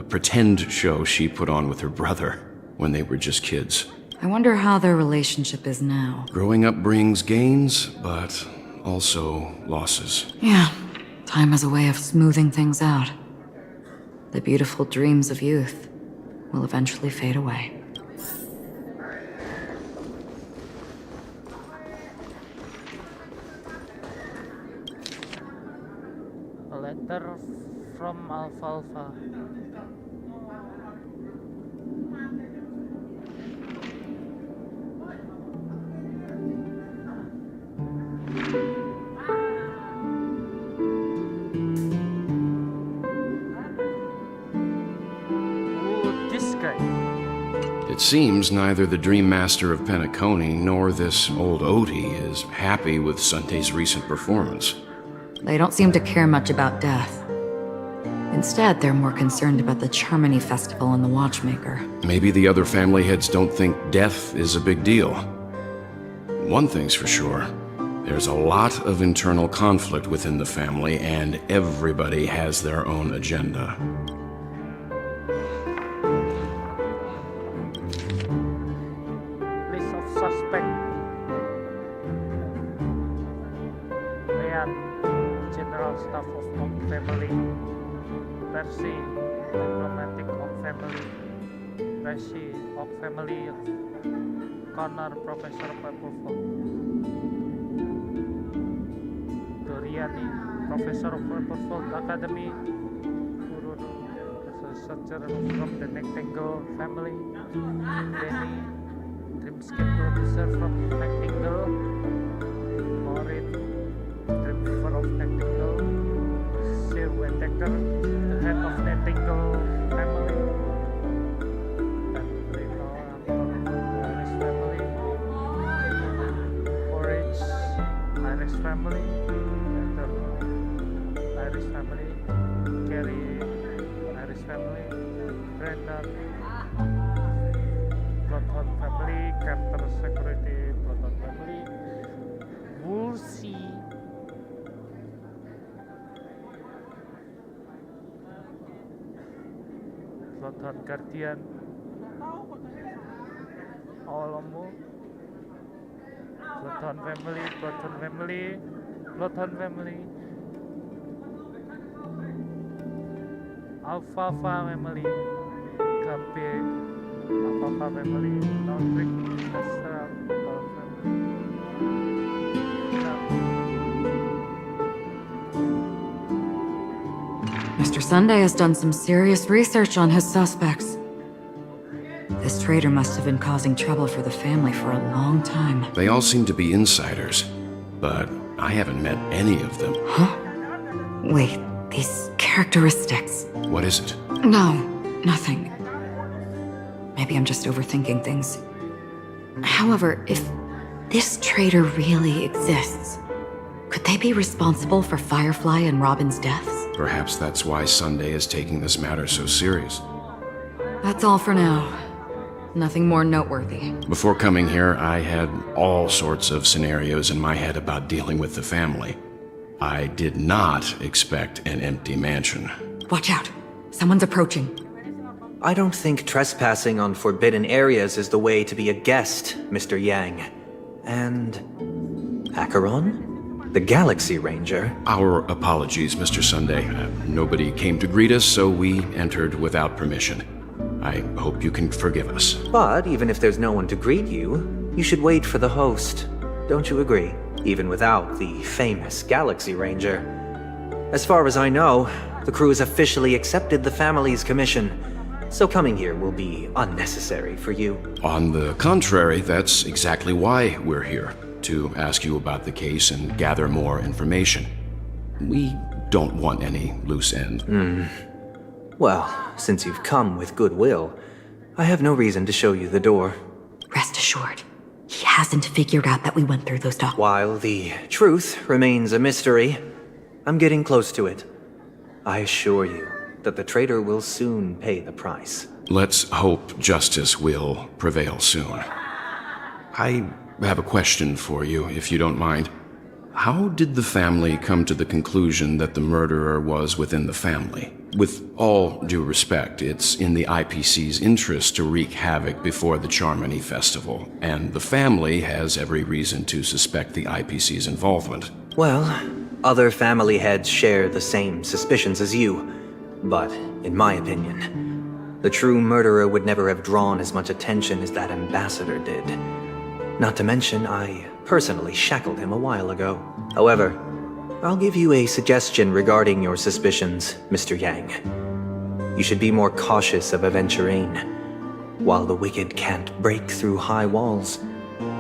R: pretend show she put on with her brother when they were just kids.
Q: I wonder how their relationship is now.
R: Growing up brings gains, but also losses.
Q: Yeah, time has a way of smoothing things out. The beautiful dreams of youth will eventually fade away.
F: A letter from Alfalfa. Ooh, this guy.
R: It seems neither the Dream Master of Penacony nor this old Odie is happy with Sunday's recent performance.
Q: They don't seem to care much about death. Instead, they're more concerned about the Charmony Festival and the Watchmaker.
R: Maybe the other family heads don't think death is a big deal. One thing's for sure. There's a lot of internal conflict within the family, and everybody has their own agenda.
F: List of suspect. Lihat General Staff of Oak Family. Percy, Romantic Oak Family. Percy, Oak Family. Connor, Professor Purple. Doriani, Professor of Purple Academy. Kururu, researcher from the Nectangle family. Danny, Dreamscape producer from Nectangle. Maureen, Dreamweaver of Nectangle. Sir Whittaker, the head of Nectangle family. And Reno, Irish family. Forage, Irish family. Irish family, Carrie, Irish family, Brendan, Bloodhound family, Carter Security, Bloodhound family, see. Bloodhound Guardian. Olomu. Bloodhound Family, Bloodhound Family, Bloodhound Family. Alfalfa Family. KB. Alfalfa Family. Nordic Industrial Family.
Q: Mr. Sunday has done some serious research on his suspects. This traitor must have been causing trouble for the family for a long time.
R: They all seem to be insiders, but I haven't met any of them.
Q: Huh? Wait, these characteristics.
R: What is it?
Q: No, nothing. Maybe I'm just overthinking things. However, if this traitor really exists, could they be responsible for Firefly and Robin's deaths?
R: Perhaps that's why Sunday is taking this matter so serious.
Q: That's all for now. Nothing more noteworthy.
R: Before coming here, I had all sorts of scenarios in my head about dealing with the family. I did not expect an empty mansion.
Q: Watch out. Someone's approaching.
N: I don't think trespassing on forbidden areas is the way to be a guest, Mr. Yang. And Acheron? The Galaxy Ranger?
R: Our apologies, Mr. Sunday. Nobody came to greet us, so we entered without permission. I hope you can forgive us.
N: But even if there's no one to greet you, you should wait for the host. Don't you agree? Even without the famous Galaxy Ranger. As far as I know, the crew has officially accepted the family's commission, so coming here will be unnecessary for you.
R: On the contrary, that's exactly why we're here. To ask you about the case and gather more information. We don't want any loose end.
N: Well, since you've come with goodwill, I have no reason to show you the door.
Q: Rest assured, he hasn't figured out that we went through those documents.
N: While the truth remains a mystery, I'm getting close to it. I assure you that the traitor will soon pay the price.
R: Let's hope justice will prevail soon. I have a question for you, if you don't mind. How did the family come to the conclusion that the murderer was within the family? With all due respect, it's in the IPC's interest to wreak havoc before the Charmony Festival, and the family has every reason to suspect the IPC's involvement.
N: Well, other family heads share the same suspicions as you, but in my opinion, the true murderer would never have drawn as much attention as that ambassador did. Not to mention, I personally shackled him a while ago. However, I'll give you a suggestion regarding your suspicions, Mr. Yang. You should be more cautious of Aventurine. While the wicked can't break through high walls,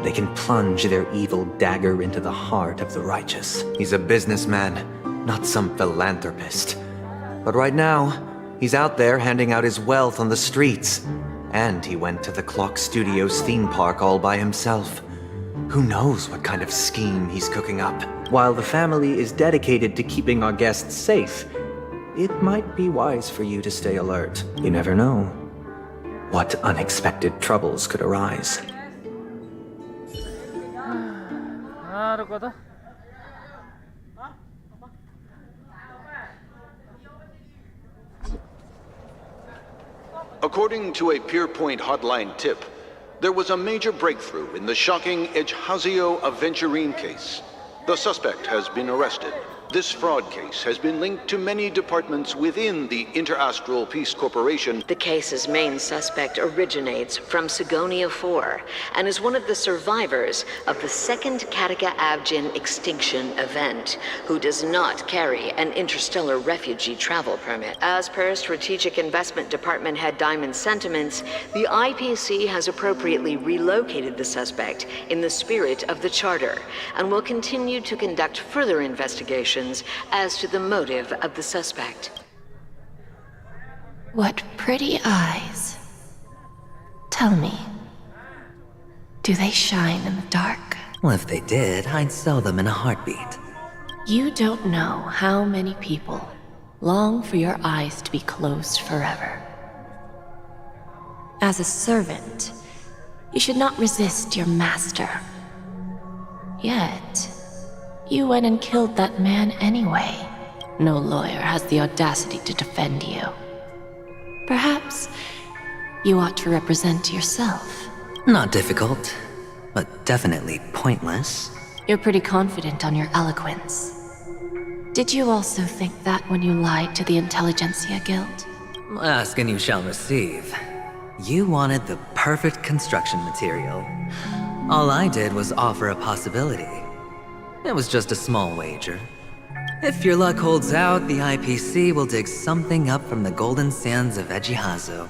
N: they can plunge their evil dagger into the heart of the righteous. He's a businessman, not some philanthropist. But right now, he's out there handing out his wealth on the streets. And he went to the Clock Studios theme park all by himself. Who knows what kind of scheme he's cooking up? While the family is dedicated to keeping our guests safe, it might be wise for you to stay alert. You never know what unexpected troubles could arise.
O: According to a Pierpoint hotline tip, there was a major breakthrough in the shocking Ejhazio Aventurine case. The suspect has been arrested. This fraud case has been linked to many departments within the Interastral Peace Corporation.
W: The case's main suspect originates from Sigonia 4 and is one of the survivors of the second Kataka Abjin extinction event, who does not carry an interstellar refugee travel permit. As per Strategic Investment Department head Diamond's sentiments, the IPC has appropriately relocated the suspect in the spirit of the Charter and will continue to conduct further investigations as to the motive of the suspect.
B: What pretty eyes. Tell me, do they shine in the dark?
D: Well, if they did, I'd sell them in a heartbeat.
B: You don't know how many people long for your eyes to be closed forever. As a servant, you should not resist your master. Yet,
J: You went and killed that man anyway. No lawyer has the audacity to defend you. Perhaps you ought to represent yourself.
D: Not difficult, but definitely pointless.
J: You're pretty confident on your eloquence. Did you also think that when you lied to the Intelligentsia Guild?
D: Ask and you shall receive. You wanted the perfect construction material. All I did was offer a possibility. It was just a small wager. If your luck holds out, the IPC will dig something up from the golden sands of Ejihazo.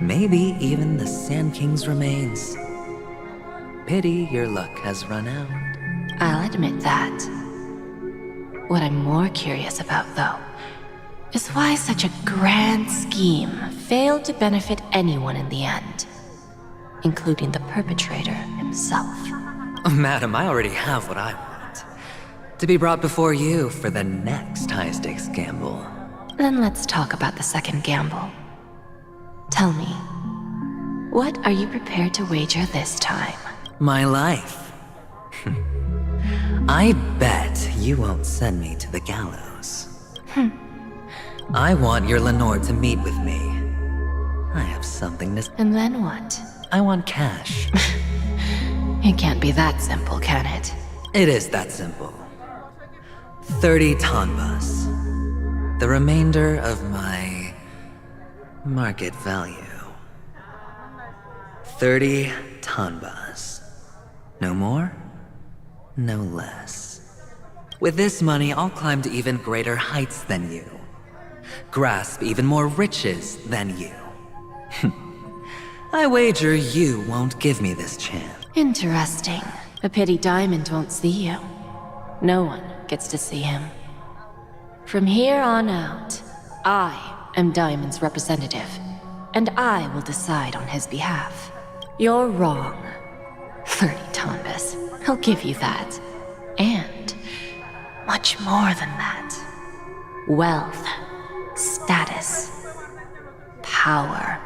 D: Maybe even the Sand King's remains. Pity your luck has run out.
J: I'll admit that. What I'm more curious about, though, is why such a grand scheme failed to benefit anyone in the end, including the perpetrator himself.
D: Madam, I already have what I want. To be brought before you for the next high-stakes gamble.
J: Then let's talk about the second gamble. Tell me, what are you prepared to wager this time?
D: My life. I bet you won't send me to the gallows. I want your Lenore to meet with me. I have something to...
J: And then what?
D: I want cash.
J: It can't be that simple, can it?
D: It is that simple. 30 tanbas. The remainder of my... market value. 30 tanbas. No more, no less. With this money, I'll climb to even greater heights than you. Grasp even more riches than you. I wager you won't give me this chance.
J: Interesting. A pity Diamond won't see you. No one gets to see him. From here on out, I am Diamond's representative, and I will decide on his behalf. You're wrong. 30 tanbas. I'll give you that. And much more than that. Wealth, status, power.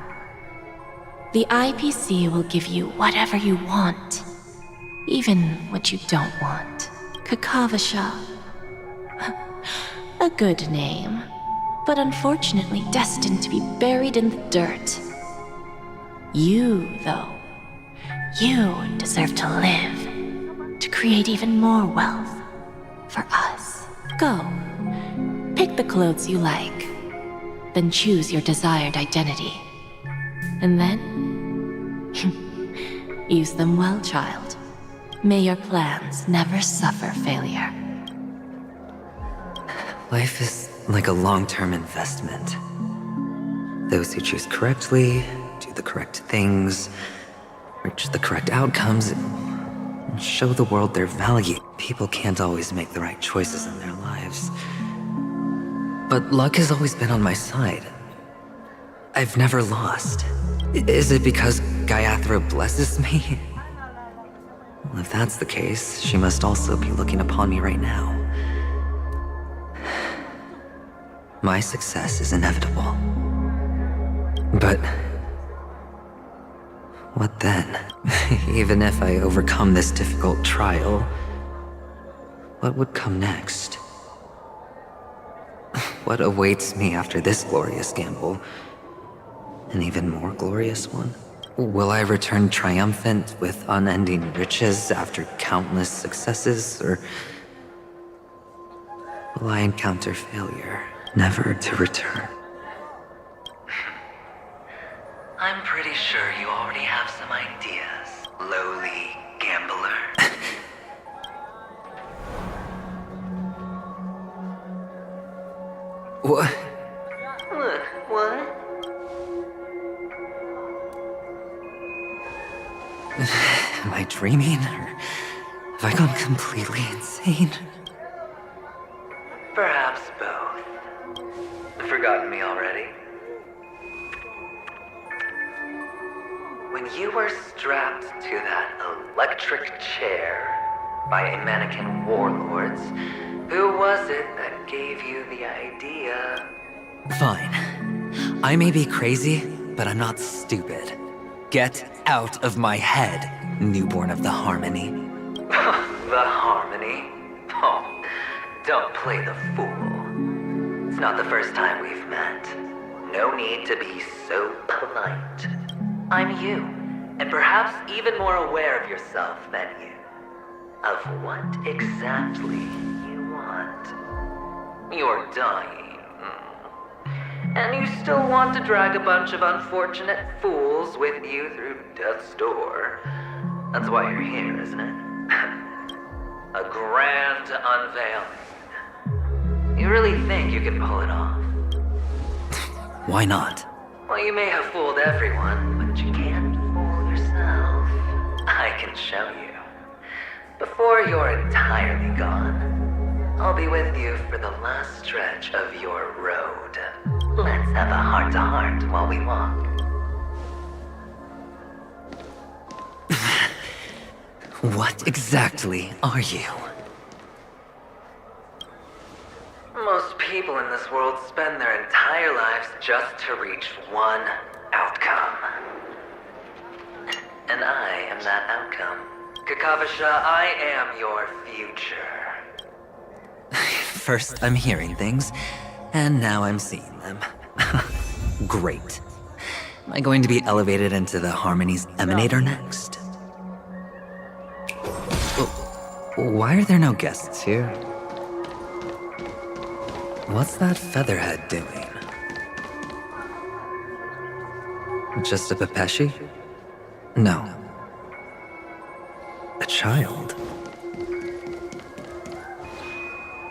J: The IPC will give you whatever you want, even what you don't want. Kakavasha. A good name, but unfortunately destined to be buried in the dirt. You, though, you deserve to live, to create even more wealth for us. Go, pick the clothes you like, then choose your desired identity. And then, use them well, child. May your plans never suffer failure.
D: Life is like a long-term investment. Those who choose correctly, do the correct things, reach the correct outcomes, and show the world their value. People can't always make the right choices in their lives. But luck has always been on my side. I've never lost. Is it because Gayathra blesses me? Well, if that's the case, she must also be looking upon me right now. My success is inevitable. But what then? Even if I overcome this difficult trial, what would come next? What awaits me after this glorious gamble? An even more glorious one? Will I return triumphant with unending riches after countless successes, or will I encounter failure, never to return? I'm pretty sure you already have some ideas, lowly gambler. What? What? Am I dreaming, or have I gone completely insane? Perhaps both. Forgotten me already? When you were strapped to that electric chair by a mannequin warlords, who was it that gave you the idea? Fine. I may be crazy, but I'm not stupid. Get out of my head, newborn of the Harmony. The Harmony? Oh, don't play the fool. It's not the first time we've met. No need to be so polite. I'm you, and perhaps even more aware of yourself than you. Of what exactly you want. You're dying. And you still want to drag a bunch of unfortunate fools with you through death's door. That's why you're here, isn't it? A grand unveiling. You really think you can pull it off?
N: Why not?
D: Well, you may have fooled everyone, but you can't fool yourself. I can show you. Before you're entirely gone, I'll be with you for the last stretch of your road. Let's have a heart-to-heart while we walk. What exactly are you? Most people in this world spend their entire lives just to reach one outcome. And I am that outcome. Kakavasha, I am your future. First I'm hearing things, and now I'm seeing them. Great. Am I going to be elevated into the Harmony's Emanator next? Why are there no guests here? What's that featherhead doing? Just a Pepeshi? No. A child?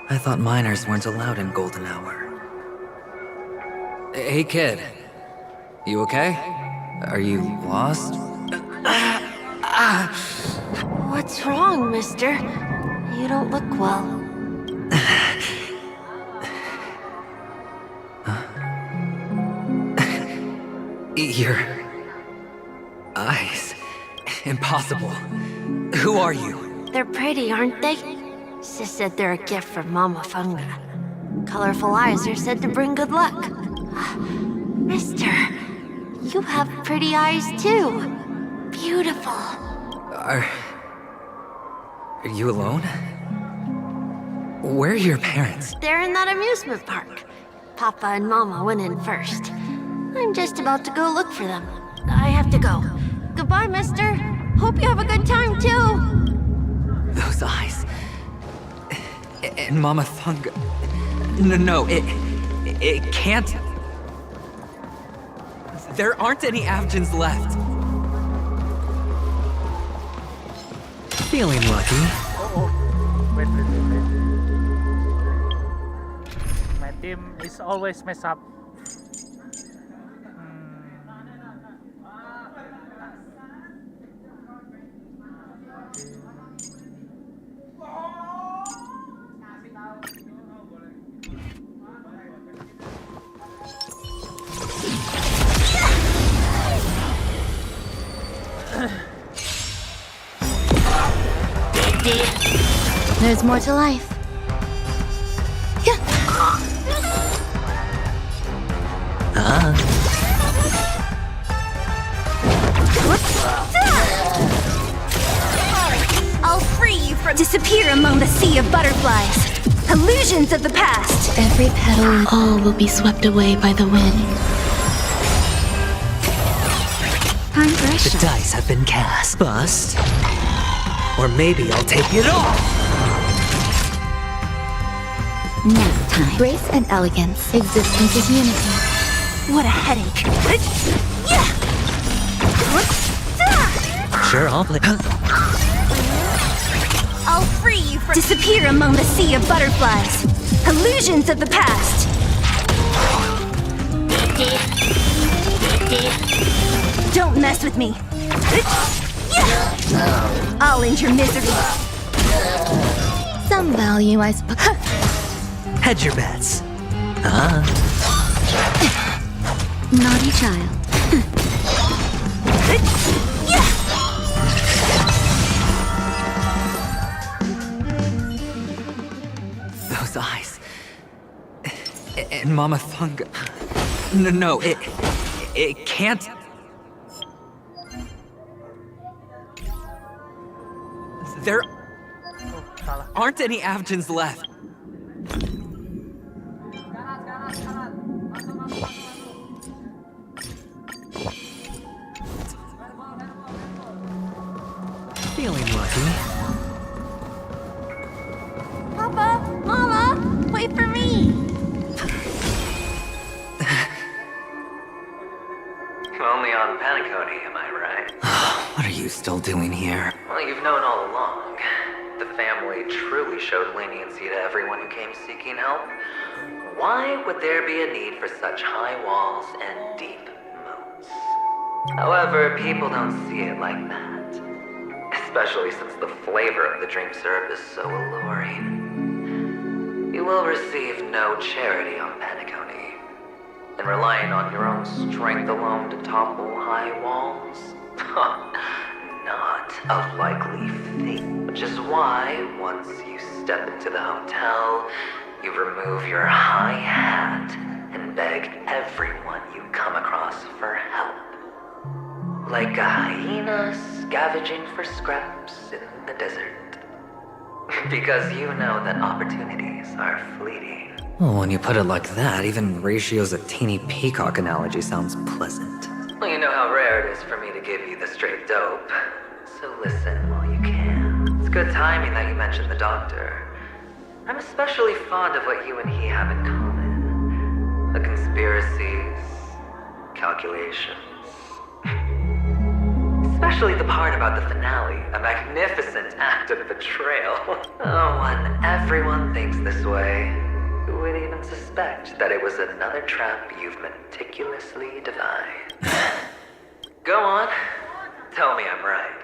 D: I thought minors weren't allowed in Golden Hour. Hey kid, you okay? Are you lost?
B: What's wrong, mister? You don't look well.
D: Your eyes. Impossible. Who are you?
B: They're pretty, aren't they? Sis said they're a gift from Mama Funga. Colorful eyes are said to bring good luck. Mister, you have pretty eyes too. Beautiful.
D: Are you alone? Where are your parents?
B: They're in that amusement park. Papa and Mama went in first. I'm just about to go look for them. I have to go. Goodbye, mister. Hope you have a good time, too.
D: Those eyes. And Mama Funga. No, it can't. There aren't any Avgens left. Feeling lucky.
F: Wait. My team is always mess up.
B: There's more to life.
L: I'll free you from disappear among the sea of butterflies. Illusions of the past.
B: Every petal, all will be swept away by the wind.
L: Time for a
D: The
L: shot.
D: dice have been cast. Bust. Or maybe I'll take it off.
L: Nap time. Grace and elegance. Existence is unity. What a headache.
D: Sure, I'll play.
L: I'll free you from disappear among the sea of butterflies. Illusions of the past. Don't mess with me. I'll end your misery.
B: Some value, I suppose.
D: Hedge your bets.
L: Naughty child.
D: Those eyes. And Mama Funga. No, it can't. There aren't any Avgins left. Feeling lucky.
I: Papa, Mama, wait for me.
N: Only on Paniconi, am I right?
D: What are you still doing here?
N: Well, you've known all along. The family truly showed leniency to everyone who came seeking help. Why would there be a need for such high walls and deep moats? However, people don't see it like that. Especially since the flavor of the drink syrup is so alluring. You will receive no charity on Paniconi, and relying on your own strength alone to topple high walls? Not a likely fate. Which is why, once you step into the hotel, you remove your high hat and beg everyone you come across for help. Like a hyena scavenging for scraps in the desert. Because you know that opportunities are fleeting.
D: Well, when you put it like that, even Ratio's a teeny peacock analogy sounds pleasant.
N: Well, you know how rare it is for me to give you the straight dope. So listen while you can. It's good timing that you mentioned the doctor. I'm especially fond of what you and he have in common. The conspiracies, calculations. Especially the part about the finale, a magnificent act of betrayal. Oh, when everyone thinks this way, who would even suspect that it was another trap you've meticulously devised? Go on. Tell me I'm right.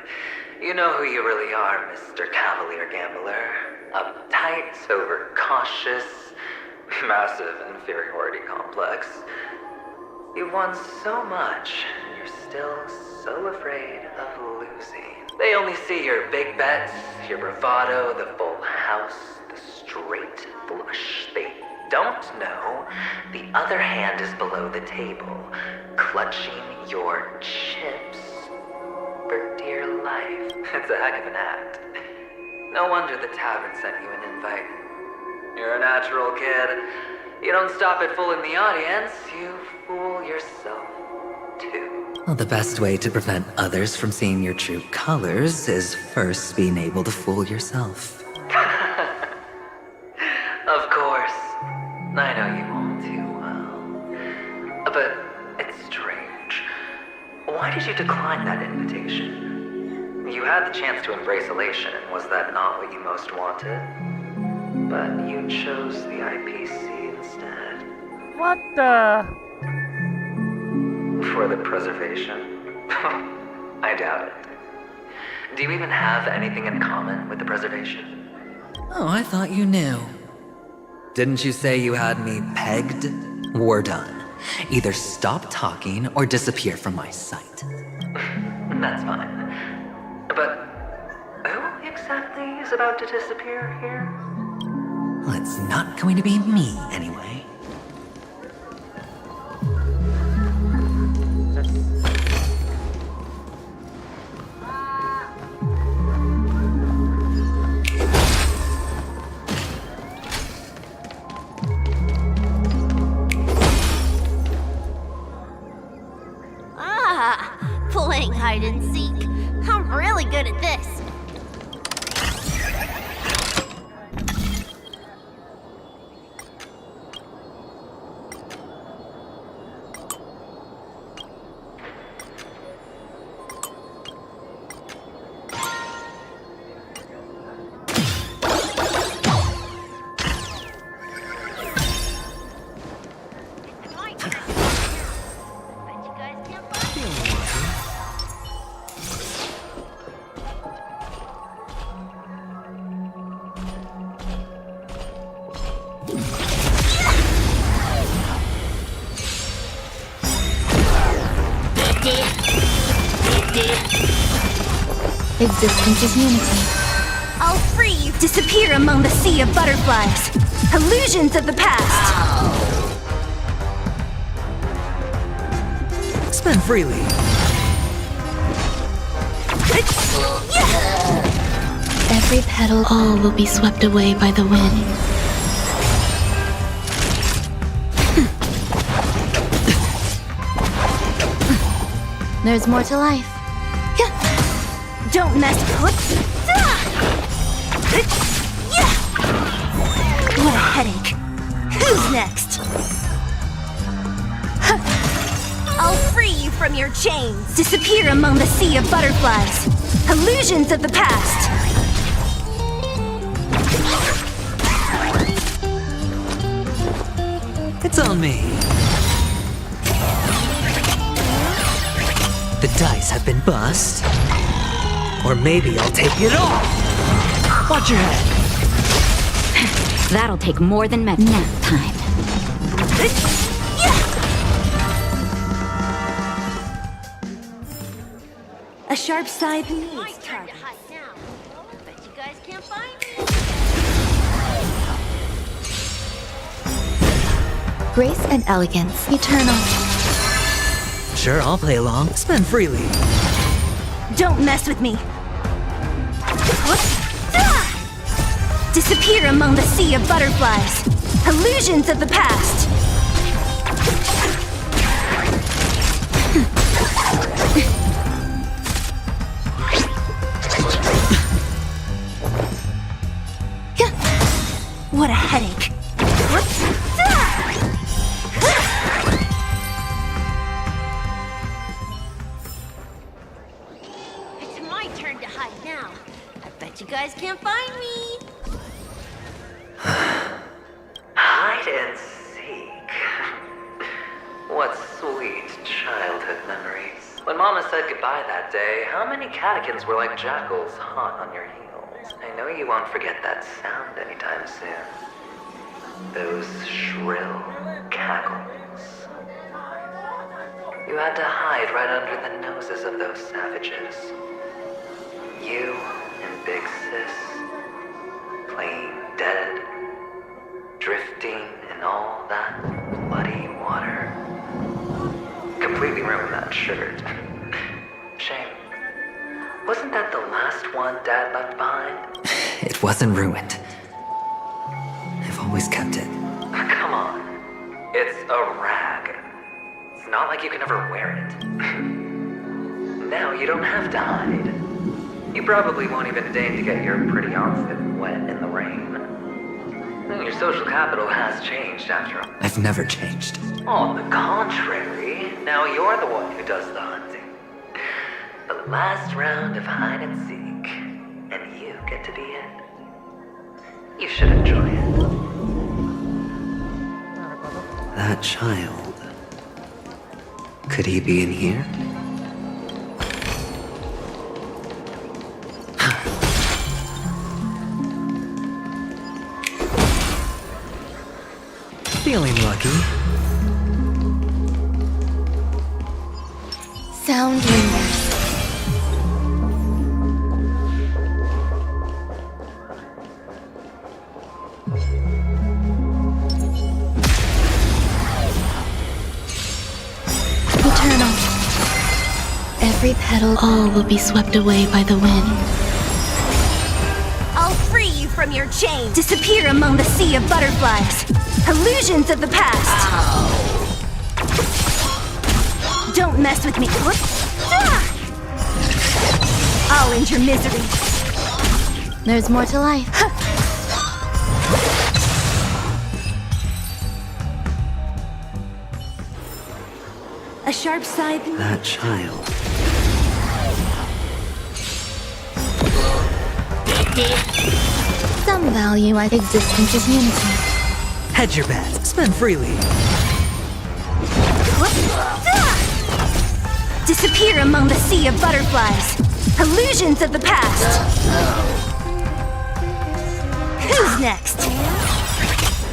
N: You know who you really are, Mr. Cavalier Gambler. Uptight, overcautious, massive inferiority complex. You won so much, and you're still so afraid of losing. They only see your big bets, your bravado, the full house, the straight flush. They don't know the other hand is below the table, clutching your chips for dear life. It's a heck of an act. No wonder the tavern sent you an invite. You're a natural kid. You don't stop at fooling the audience, you fool yourself too.
D: Well, the best way to prevent others from seeing your true colors is first being able to fool yourself.
N: Of course. I know you all too well. But it's strange. Why did you decline that invitation? You had the chance to embrace elation, and was that not what you most wanted? But you chose the IPC instead.
F: What the?
N: For the preservation? I doubt it. Do you even have anything in common with the preservation?
D: Oh, I thought you knew. Didn't you say you had me pegged? We're done. Either stop talking or disappear from my sight.
N: That's fine. But who exactly is about to disappear here?
D: Well, it's not going to be me, anyway.
I: Playing hide and seek. I'm really good at this.
L: Existence is unity.
I: I'll free you. Disappear among the sea of butterflies. Illusions of the past.
D: Spend freely.
B: Every petal, all will be swept away by the wind.
H: There's more to life. Don't mess with. What a headache. Who's next? I'll free you from your chains. Disappear among the sea of butterflies. Illusions of the past.
D: It's on me. The dice have been bust. Or maybe I'll take it all. Watch your head.
L: That'll take more than nap time.
H: A sharp side needs target. Bet you guys can't find me.
B: Grace and elegance, eternal.
D: Sure, I'll play along. Spend freely.
H: Don't mess with me. Disappear among the sea of butterflies. Illusions of the past. What a headache. It's my turn to hide now. I bet you guys can't find me.
N: Hide and seek. What sweet childhood memories. When Mama said goodbye that day, how many catechins were like jackals hot on your heels? I know you won't forget that sound anytime soon. Those shrill cackles. You had to hide right under the noses of those savages. You and Big Sis, playing dead, drifting in all that muddy water. Completely ruined that shirt. Shame. Wasn't that the last one Dad left behind?
D: It wasn't ruined. I've always kept it.
N: Come on. It's a rag. It's not like you can ever wear it. Now you don't have to hide. You probably won't even deign to get your pretty outfit wet in the rain. Your social capital has changed after all.
D: I've never changed.
N: On the contrary, now you're the one who does the hunting. The last round of hide and seek, and you get to be it. You should enjoy it.
D: That child. Could he be in here? Feeling lucky.
B: Sound lingers. Eternal. Every petal, all will be swept away by the wind.
H: I'll free you from your chains. Disappear among the sea of butterflies. Illusions of the past. Don't mess with me. I'll end your misery.
B: There's more to life.
H: A sharp side.
D: That child.
B: Some value I existence is unity.
D: Hedge your bets. Spend freely.
H: Disappear among the sea of butterflies. Illusions of the past. Who's next?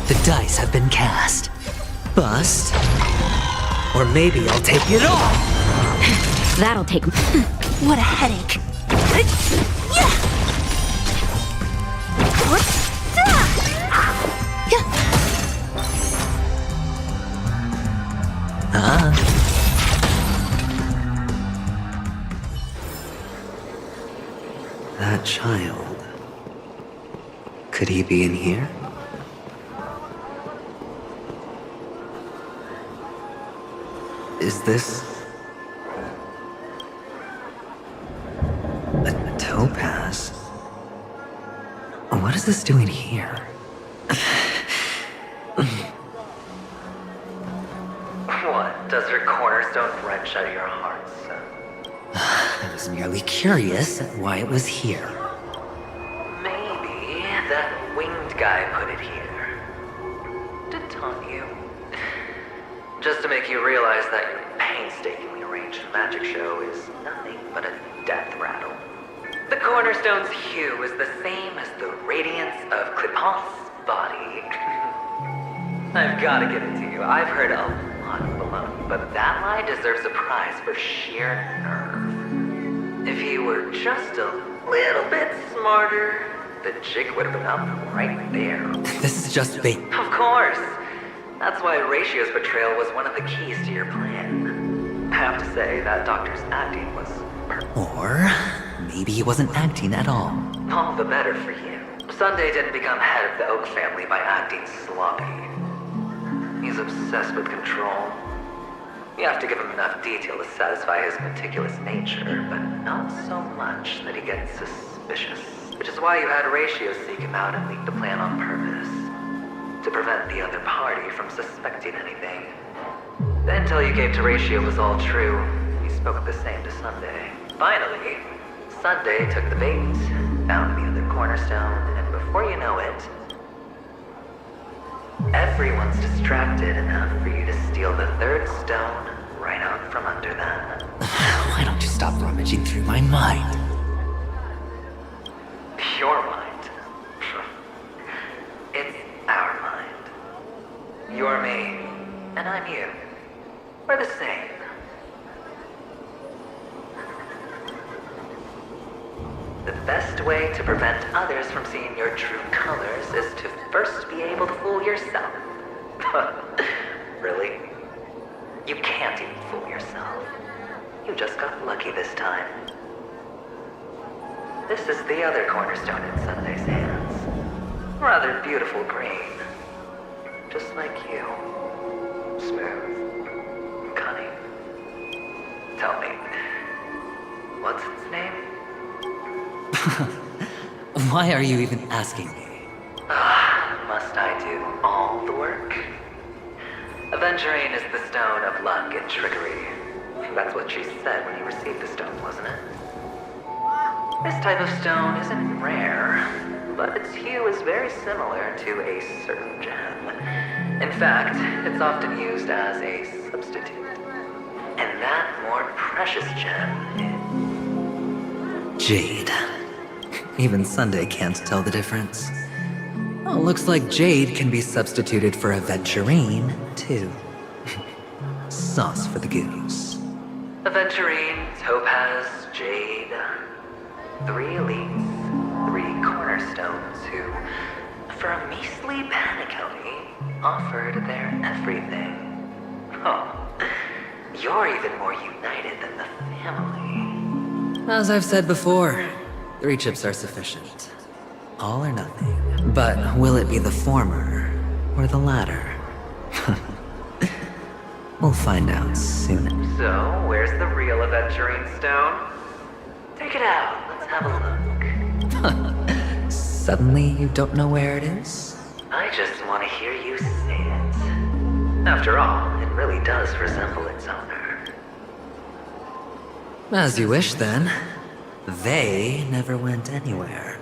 D: The dice have been cast. Bust. Or maybe I'll take it all.
L: That'll take.
H: What a headache.
D: That child. Could he be in here? Is this... a topaz? What is this doing here?
N: What? Does her cornerstone wrench at your heart, son?
D: I was merely curious at why it was here.
N: Maybe that winged guy put it here. To taunt you. Just to make you realize that your painstakingly arranged magic show is nothing but a death rattle. The cornerstone's hue is the same as the radiance of Clipant's body. I've gotta give it to you. I've heard a lot of baloney, but that lie deserves a prize for sheer nerve. If he were just a little bit smarter, the jig would have been up right there.
D: This is just bait.
N: Of course. That's why Ratio's betrayal was one of the keys to your plan. I have to say, that doctor's acting was perfect.
D: Or maybe he wasn't acting at all.
N: All the better for you. Sunday didn't become head of the Oak family by acting sloppy. He's obsessed with control. You have to give him enough detail to satisfy his meticulous nature, but not so much that he gets suspicious. Which is why you had Ratio seek him out and leak the plan on purpose. To prevent the other party from suspecting anything. The intel you gave to Ratio was all true. He spoke the same to Sunday. Finally, Sunday took the bait, found the other cornerstone, and before you know it, everyone's distracted enough for you to steal the third stone right out from under them.
D: Why don't you stop rummaging through my mind?
N: Your mind. It's our mind. You're me, and I'm you. We're the same. The best way to prevent others from seeing your true colors is to first be able to fool yourself. Really? You can't even fool yourself. You just got lucky this time. This is the other cornerstone in Sunday's hands. Rather beautiful green. Just like you. Smooth. Cunning. Tell me, what's its name?
D: Why are you even asking me?
N: Must I do all the work? Aventurine is the stone of luck and trickery. That's what she said when you received the stone, wasn't it? This type of stone isn't rare, but its hue is very similar to a certain gem. In fact, it's often used as a substitute. And that more precious gem is...
D: Jade. Even Sunday can't tell the difference. Oh, looks like Jade can be substituted for Aventurine, too. Sauce for the goose.
N: Aventurine, Topaz, Jade. 3 elites, 3 cornerstones who, for a measly penny, offered their everything. Oh, you're even more united than the family.
D: As I've said before, 3 chips are sufficient. All or nothing. But will it be the former or the latter? We'll find out soon.
N: So, where's the real Aventurine stone? Take it out. Let's have a look.
D: Suddenly you don't know where it is?
N: I just want to hear you say it. After all, it really does resemble its owner.
D: As you wish, then. They never went anywhere.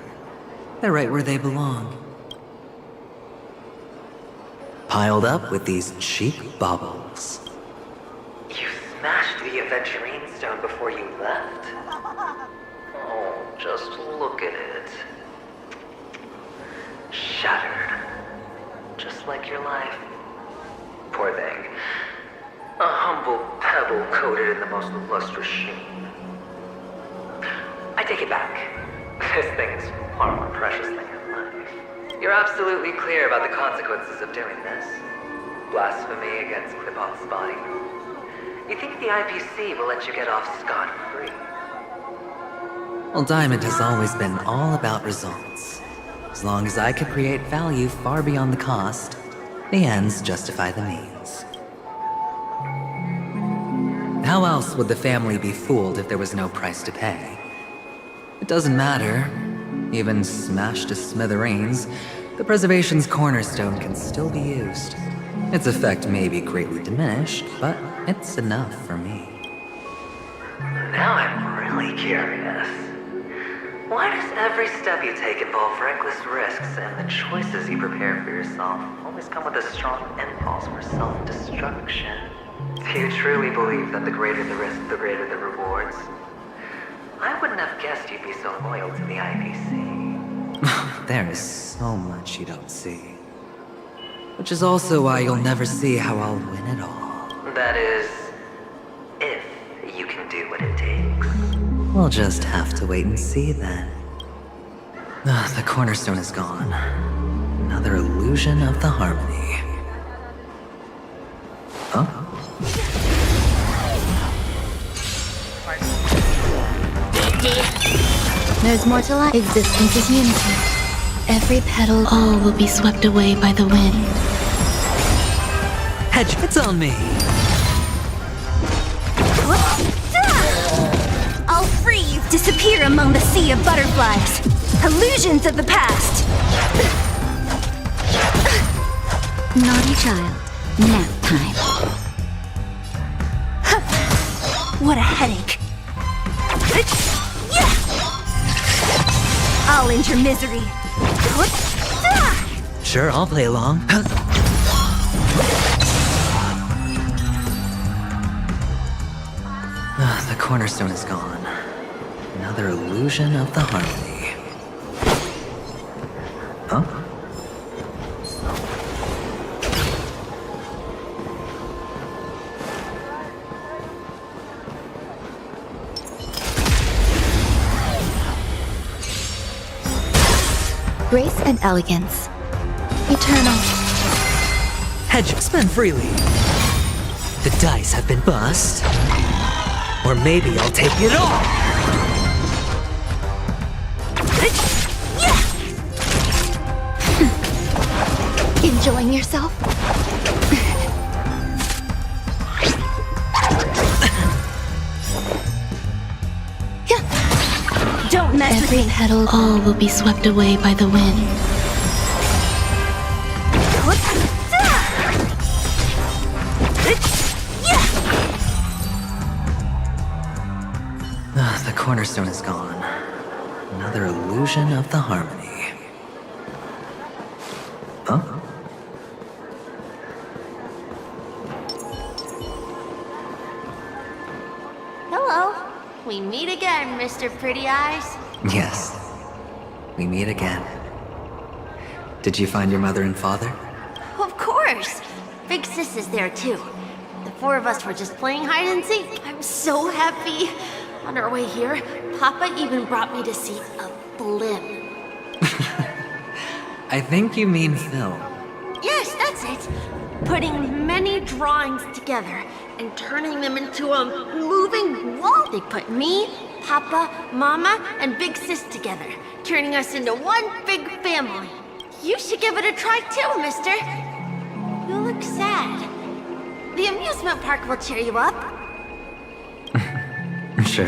D: They're right where they belong. Piled up with these cheap baubles.
N: You smashed the Aventurine stone before you left? Oh, just look at it. Shattered. Just like your life. Poor thing. A humble pebble coated in the most lustrous sheen. I take it back. This thing is far more precious than your life. You're absolutely clear about the consequences of doing this. Blasphemy against Clipant's body. You think the IPC will let you get off scot-free?
D: Well, Diamond has always been all about results. As long as I could create value far beyond the cost, the ends justify the means. How else would the family be fooled if there was no price to pay? It doesn't matter. Even smashed to smithereens, the preservation's cornerstone can still be used. Its effect may be greatly diminished, but it's enough for me.
S: Now I'm really curious. Why does every step you take involve reckless risks, and the choices you prepare for yourself always come with a strong impulse for self-destruction? Do you truly believe that the greater the risk, the greater the rewards? I wouldn't have guessed you'd be so loyal to the IPC.
D: There is so much you don't see. Which is also why you'll never see how I'll win it all.
S: That is, if you can do what it takes.
D: We'll just have to wait and see then. The cornerstone is gone. Another illusion of the harmony. Huh?
U: There's more to life. Existence is unity. Every petal, all will be swept away by the wind.
D: Hedge, it's on me!
H: I'll free you! Disappear among the sea of butterflies! Illusions of the past!
U: Naughty child. Nap time.
H: What a headache! I'll end your misery!
D: Sure, I'll play along. The cornerstone is gone. Another illusion of the harmony. Huh?
U: Grace and elegance. Eternal.
D: Hedge, spend freely. The dice have been bust. Or maybe I'll take it all!
U: Enjoying yourself?
H: Don't mess with me!
U: Every petal, all will be swept away by the wind.
D: The cornerstone is gone. Another illusion of the harmony. Huh?
V: Hello. We meet again, Mr. Pretty Eyes.
D: Yes. We meet again. Did you find your mother and father?
V: Of course. Big Sis is there too. The four of us were just playing hide and seek. I'm so happy. On our way here, Papa even brought me to see a blimp.
D: I think you mean Phil.
V: Yes, that's it. Putting many drawings together and turning them into a moving wall. They put me, Papa, Mama, and Big Sis together, turning us into one big family. You should give it a try too, mister. You look sad. The amusement park will cheer you up.
D: Sure.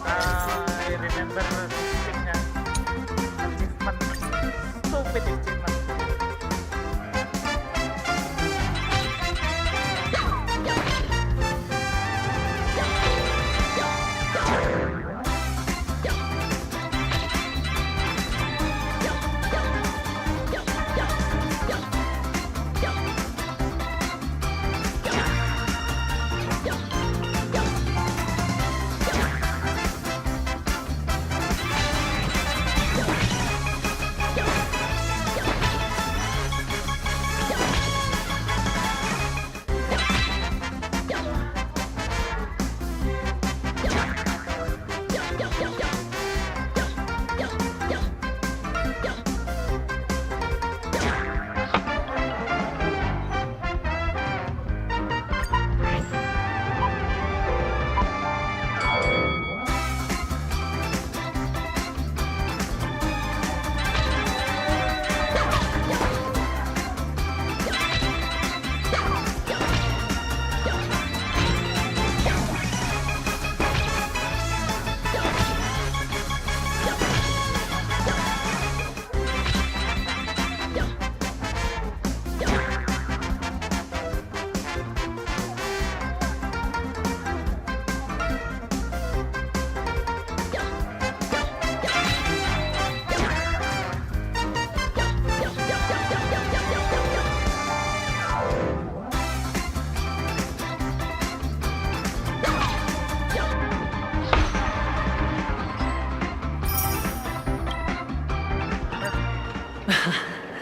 F: I remember this thing, achievement, stupid achievement.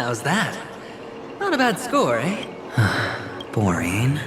D: How's that? Not a bad score, eh? Boring.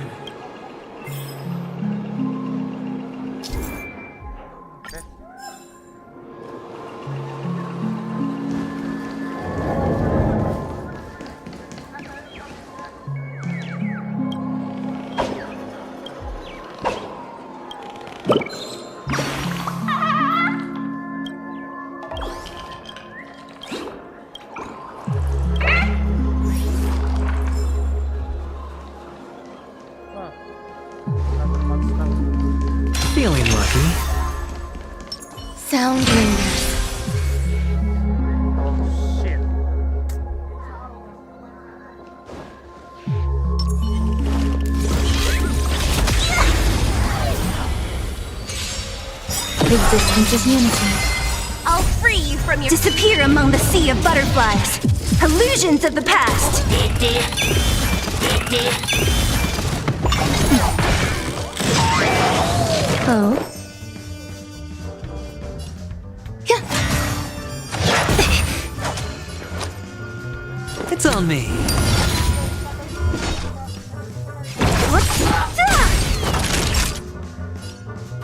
D: Feeling lucky.
U: Sound lingers. Existence is unity.
H: I'll free you from your... Disappear among the sea of butterflies. Illusions of the past.
U: Oh?
D: It's on me.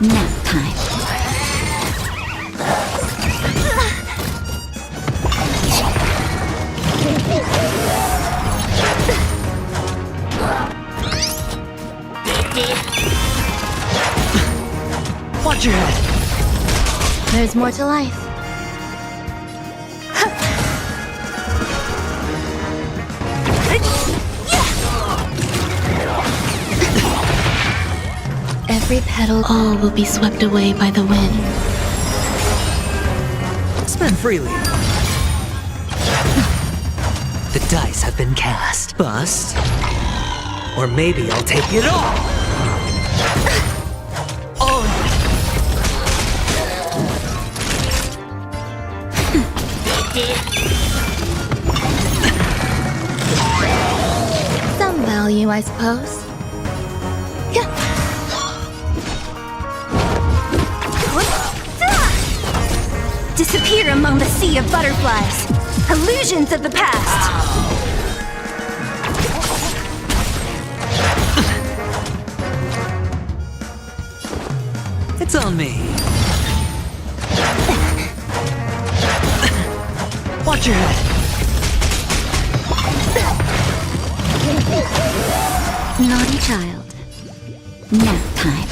U: Nap time.
D: Watch your head.
U: There's more to life. Every petal, all will be swept away by the wind.
D: Spend freely. The dice have been cast. Bust. Or maybe I'll take it all.
U: Some value, I suppose.
H: Disappear among the sea of butterflies. Illusions of the past.
D: It's on me. Watch your head.
U: Naughty child. Nap time.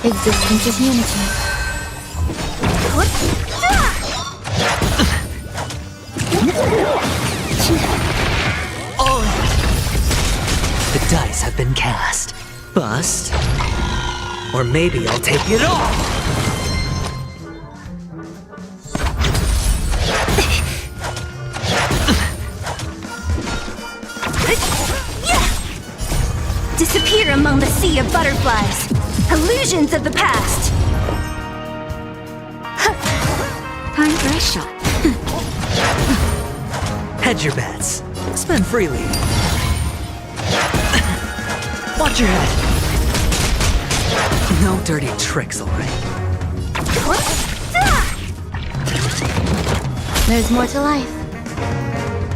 U: Existence is unity.
D: The dice have been cast. Bust. Or maybe I'll take it all.
H: Disappear among the sea of butterflies. Illusions of the past.
U: Time for a shot.
D: Hedge your bets. Spend freely. Watch your head. No dirty tricks, alright?
U: There's more to life.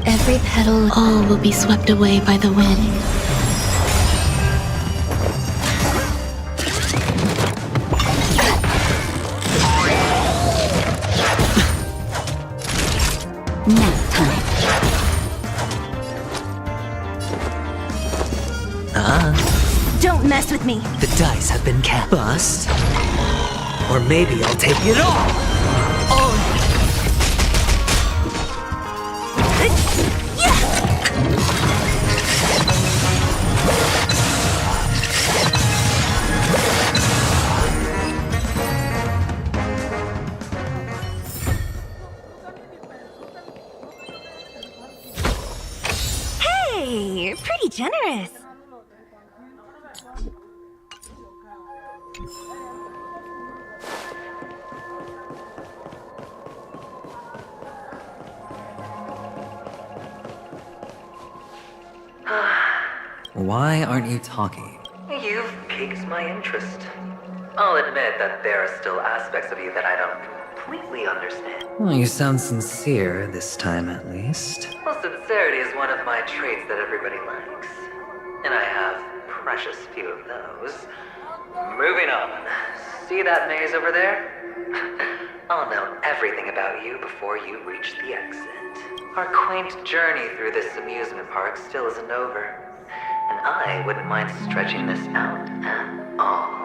U: Every petal, all will be swept away by the wind. Nap time.
H: Don't mess with me.
D: The dice have been cast. Bust. Or maybe I'll take it all.
H: Hey, you're pretty generous.
D: Why aren't you talking?
S: You've piqued my interest. I'll admit that there are still aspects of you that I don't completely understand.
D: Well, you sound sincere this time, at least.
S: Well, since Sincerity is one of my traits that everybody likes. And I have precious few of those. Moving on. See that maze over there? I'll know everything about you before you reach the exit. Our quaint journey through this amusement park still isn't over. And I wouldn't mind stretching this out at all.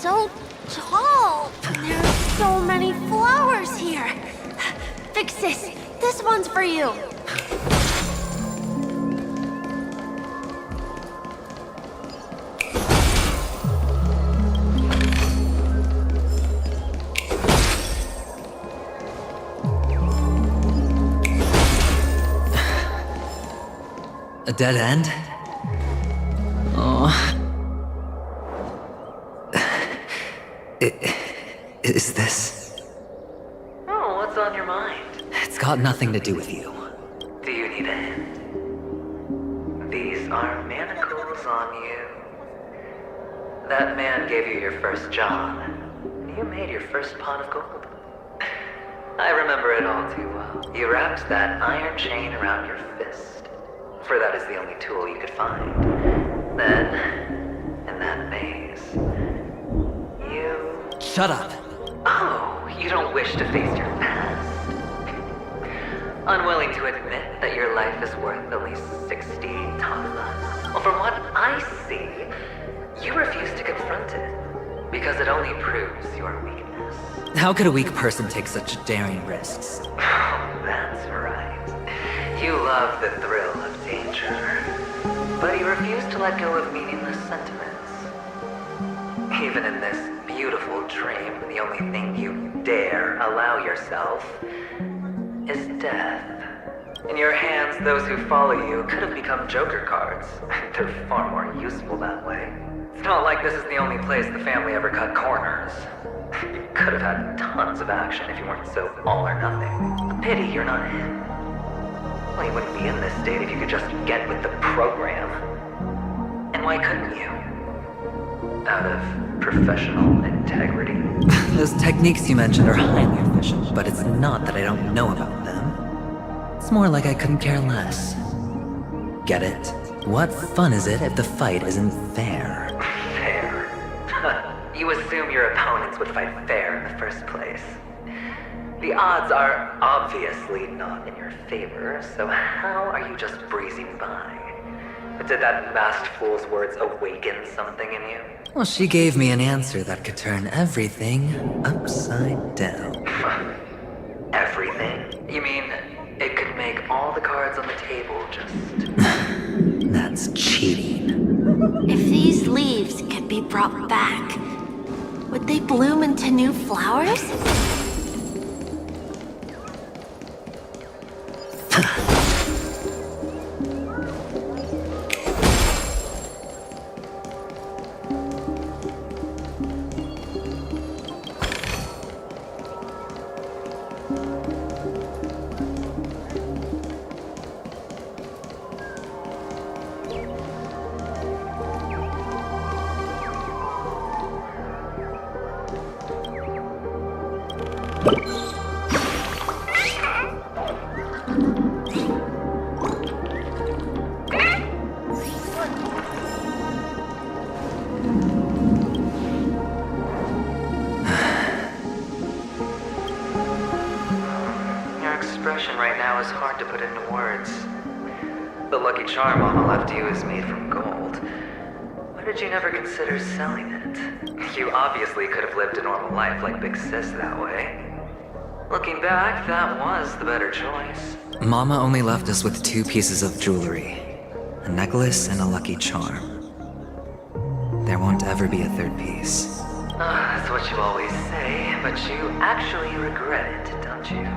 V: So tall! There's so many flowers here! Big sis, this one's for you!
D: A dead end? Oh. Is this...
S: Oh, what's on your mind?
D: It's got nothing to do with you.
S: Do you need a hint? These are manacles on you. That man gave you your first job. You made your first pot of gold. I remember it all too well. You wrapped that iron chain around your fist, for that is the only tool you could find. Then, in that maze, you...
D: Shut up!
S: Oh, you don't wish to face your past? Unwilling to admit that your life is worth at least 60 talas? Well, from what I see, you refuse to confront it, because it only proves your weakness.
D: How could a weak person take such daring risks?
S: Oh, that's right. You love the thrill of danger, but you refuse to let go of meaningless sentiments. Even in this beautiful dream, the only thing you dare allow yourself is death. In your hands, those who follow you could have become Joker cards. They're far more useful that way. It's not like this is the only place the family ever cut corners. You could have had tons of action if you weren't so all or nothing. A pity you're not him. Well, you wouldn't be in this state if you could just get with the program. And why couldn't you? Out of professional integrity.
D: Those techniques you mentioned are highly efficient, but it's not that I don't know about them. It's more like I couldn't care less. Get it? What fun is it if the fight isn't fair?
S: Fair? You assume your opponents would fight fair in the first place. The odds are obviously not in your favor, so how are you just breezing by? Did that masked fool's words awaken something in you?
D: Well, she gave me an answer that could turn everything upside down.
S: Everything? You mean it could make all the cards on the table just...
D: That's cheating.
V: If these leaves could be brought back, would they bloom into new flowers?
S: Right now is hard to put into words. The lucky charm Mama left you is made from gold. Why did you never consider selling it? You obviously could have lived a normal life like Big Sis that way. Looking back, that was the better choice.
D: Mama only left us with 2 pieces of jewelry. A necklace and a lucky charm. There won't ever be a 3rd piece.
S: That's what you always say, but you actually regret it, don't you?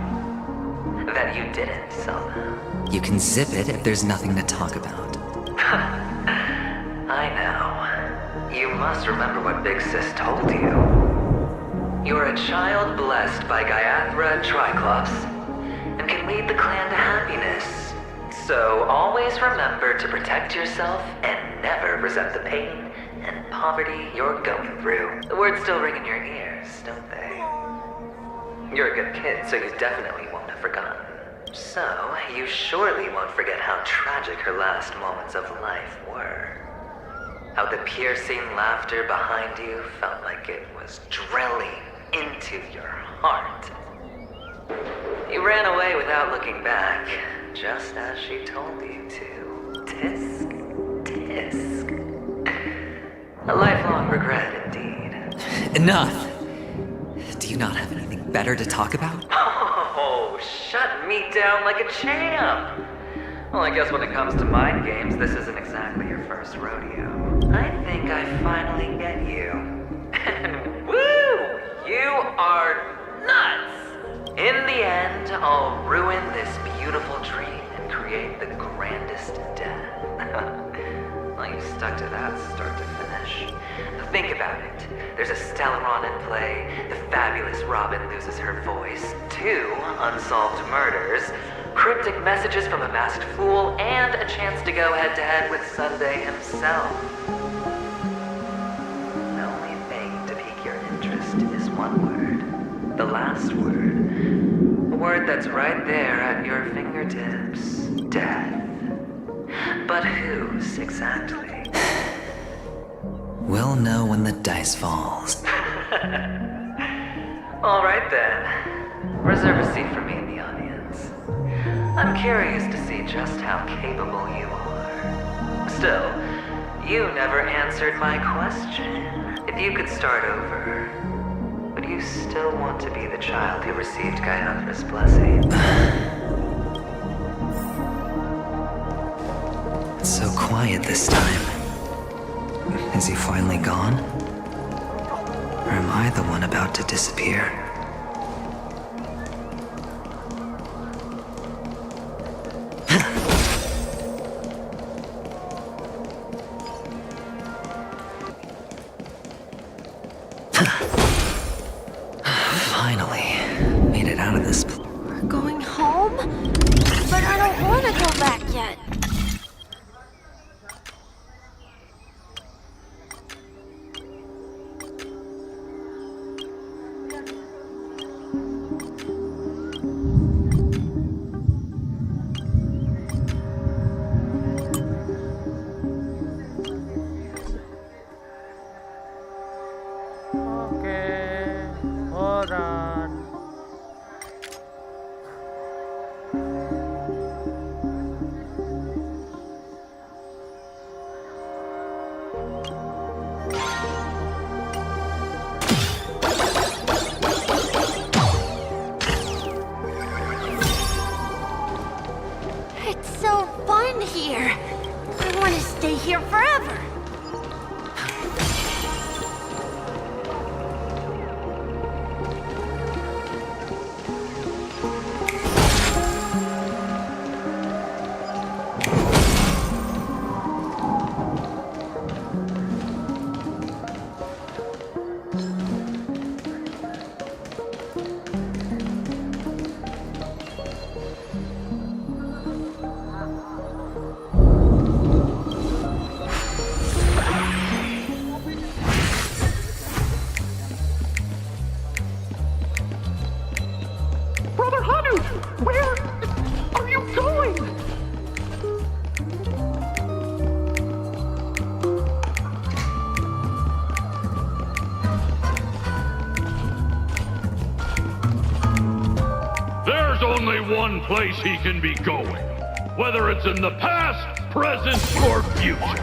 S: that you didn't somehow.
D: You can zip it if there's nothing to talk about.
S: I know. You must remember what Big Sis told you. You are a child blessed by Gaiathra Triclops, and can lead the clan to happiness. So always remember to protect yourself and never resent the pain and poverty you're going through. The words still ring in your ears, don't they? You're a good kid, so you definitely won't have forgotten. So, you surely won't forget how tragic her last moments of life were. How the piercing laughter behind you felt like it was drilling into your heart. You ran away without looking back, just as she told you to. Tisk, tisk. A lifelong regret indeed.
D: Enough! Do you not have anything better to talk about?
S: Oh, shut me down like a champ! Well, I guess when it comes to mind games, this isn't exactly your first rodeo. I think I finally get you. And woo! You are nuts! In the end, I'll ruin this beautiful dream and create the grandest death. Well, you stuck to that start to finish. Think about it. There's a Stellaron in play, the fabulous Robin loses her voice, 2 unsolved murders, cryptic messages from a masked fool, and a chance to go head-to-head with Sunday himself. The only thing to pique your interest is one word. The last word. A word that's right there at your fingertips. Death. But whose exactly?
D: We'll know when the dice falls.
S: All right then. Reserve a seat for me in the audience. I'm curious to see just how capable you are. Still, you never answered my question. If you could start over, would you still want to be the child who received Gaiathra's blessing?
D: It's so quiet this time. Is he finally gone? Or am I the one about to disappear? Finally, made it out of this place.
V: We're going home? But I don't want to go back yet.
F: Okay, hold on.
V: It's so fun here. I want to stay here forever.
A: Brother Hanu, where are you going?
C: There's only one place he can be going, whether it's in the past, present, or future.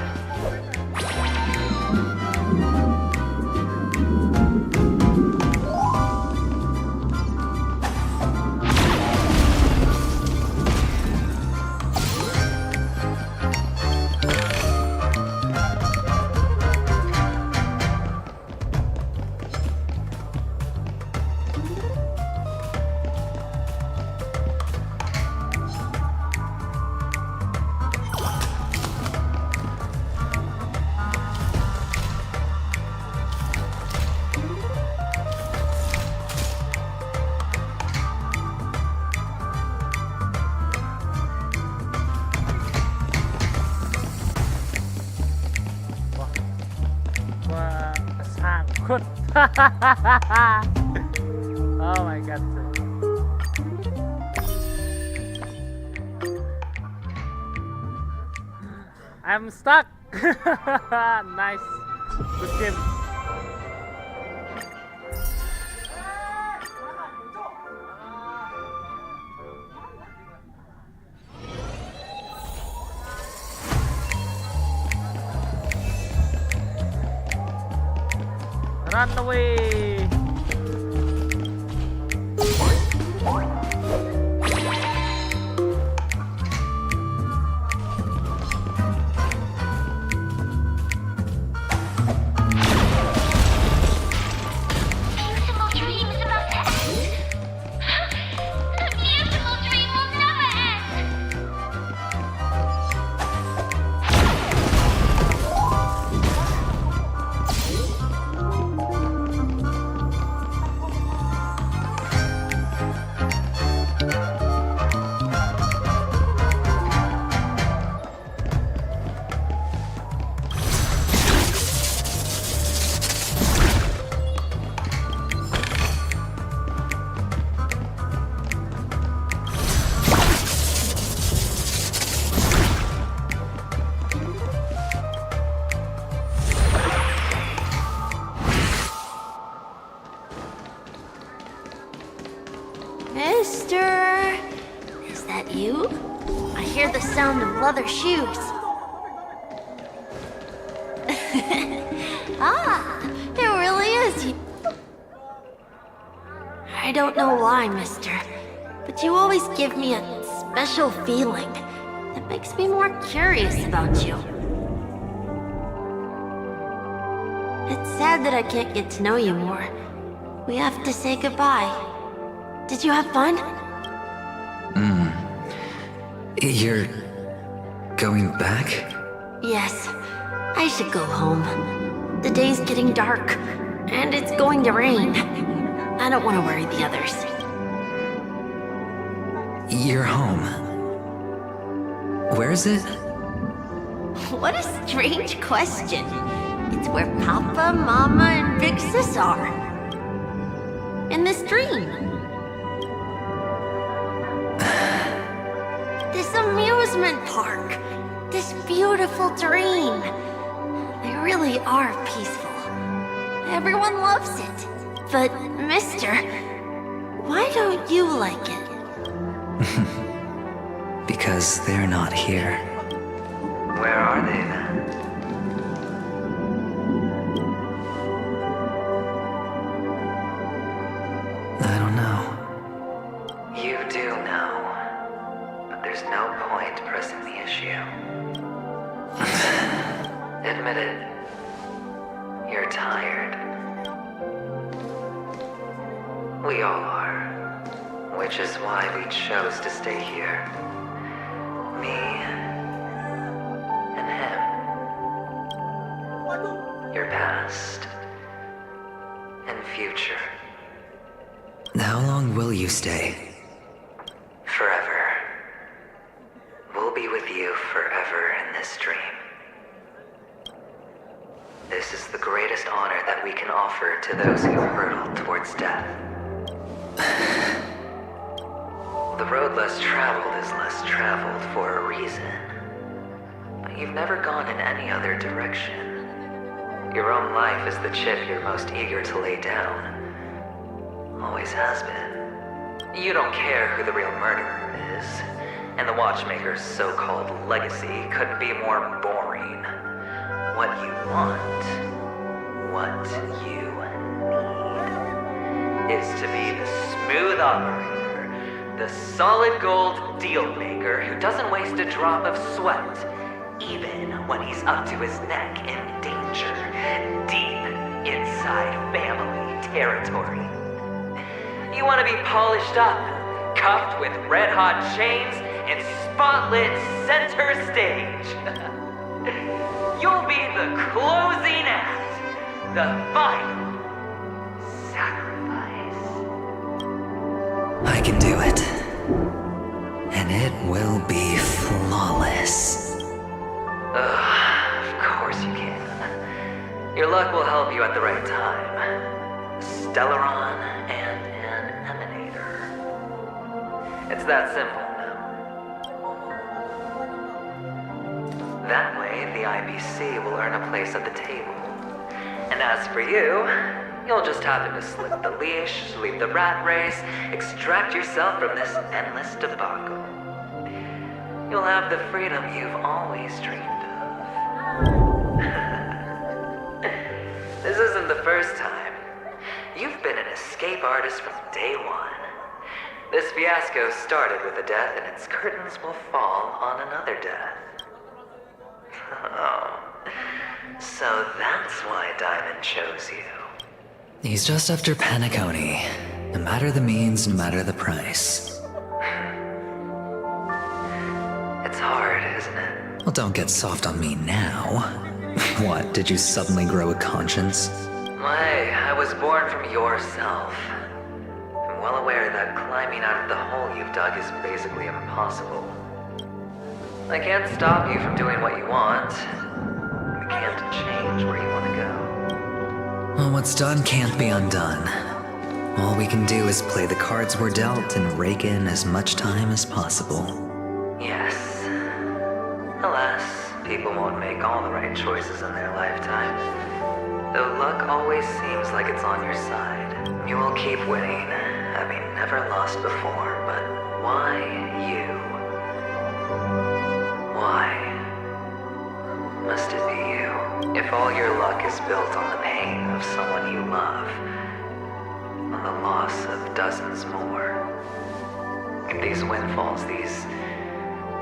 F: Oh my god. I'm stuck. Nice. Good game. Run away.
I: Beautiful dreams about to end. The beautiful dream will never end.
V: Mister, is that you? I hear the sound of leather shoes. Ah, it really is you. I don't know why, mister, but you always give me a special feeling that makes me more curious about you. It's sad that I can't get to know you more. We have to say goodbye. Did you have fun?
D: You're going back?
V: Yes, I should go home. The day's getting dark, and it's going to rain. I don't want to worry the others.
D: You're home. Where is it?
V: What a strange question. It's where Papa, Mama, and Big Sis are. In this dream. This amusement park. This beautiful dream. They really are peaceful. Everyone loves it. But, mister, why don't you like it?
D: Because they're not here.
S: Where are they then?
D: I don't know.
S: You do know. But there's no point pressing the issue. Admit it. You're tired. We all are. Which is why we chose to stay here. Me and him. Your past and future.
D: How long will you stay?
S: Forever. We'll be with you forever in this dream. This is the greatest honor that we can offer to those who hurtle towards death. The road less traveled is less traveled for a reason. But you've never gone in any other direction. Your own life is the chip you're most eager to lay down. Always has been. You don't care who the real murderer is, and the Watchmaker's so-called legacy couldn't be more boring. What you want, what you need, is to be the smooth operator, the solid gold deal maker who doesn't waste a drop of sweat, even when he's up to his neck in danger, deep inside family territory. You want to be polished up, cuffed with red-hot chains, and spotlit center stage. You'll be the closing act, the final sacrifice.
D: I can do it. And it will be flawless.
S: Of course you can. Your luck will help you at the right time. Stellaron and an emanator. It's that simple now. That way, the IBC will earn a place at the table. And as for you, you'll just happen to slip the leash, leave the rat race, extract yourself from this endless debacle. You'll have the freedom you've always dreamed of. This isn't the first time. You've been an escape artist from day one. This fiasco started with a death, and its curtains will fall on another death. Oh. So that's why Diamond chose you.
D: He's just after Penacony. No matter the means, no matter the price.
S: It's hard, isn't it?
D: Well, don't get soft on me now. What, did you suddenly grow a conscience?
S: Hey, I was born from yourself. I'm well aware that climbing out of the hole you've dug is basically impossible. I can't stop you from doing what you want. I can't change where you want to go.
D: Well, what's done can't be undone. All we can do is play the cards we're dealt and rake in as much time as possible.
S: Yes. Alas, people won't make all the right choices in their lifetime. Though luck always seems like it's on your side. You will keep winning, having never lost before, but why you? Why must it be you? If all your luck is built on the pain of someone you love, on the loss of dozens more, if these windfalls, these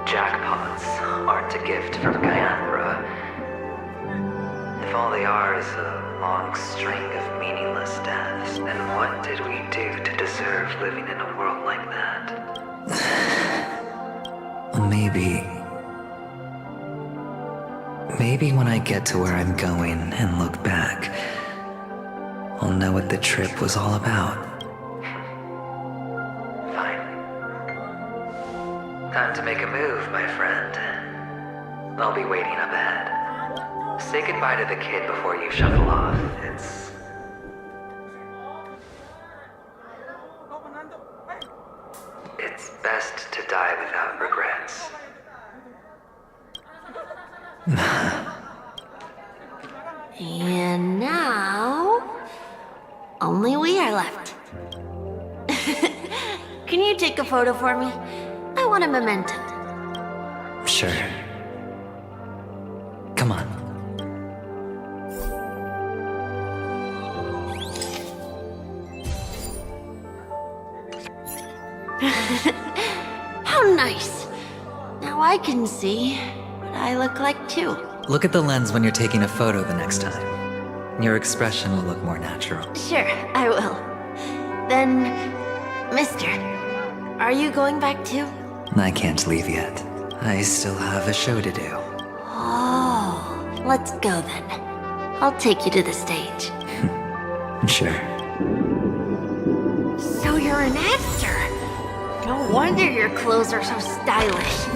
S: jackpots, aren't a gift from Gaianthra, if all they are is a long string of meaningless deaths, then what did we do to deserve living in a world like that?
D: Well, maybe when I get to where I'm going and look back, I'll know what the trip was all about.
S: Finally. Time to make a move, my friend. I'll be waiting up ahead. Say goodbye to the kid before you shuffle off. It's best to die without regrets.
V: And now, only we are left. Can you take a photo for me? I want a memento.
D: Sure. Come on.
V: How nice. Now I can see what I look like too.
D: Look at the lens when you're taking a photo the next time. Your expression will look more natural.
V: Sure, I will. Then, mister, are you going back too?
D: I can't leave yet. I still have a show to do.
V: Oh, let's go then. I'll take you to the stage.
D: Sure.
V: So you're an actor. No wonder your clothes are so stylish.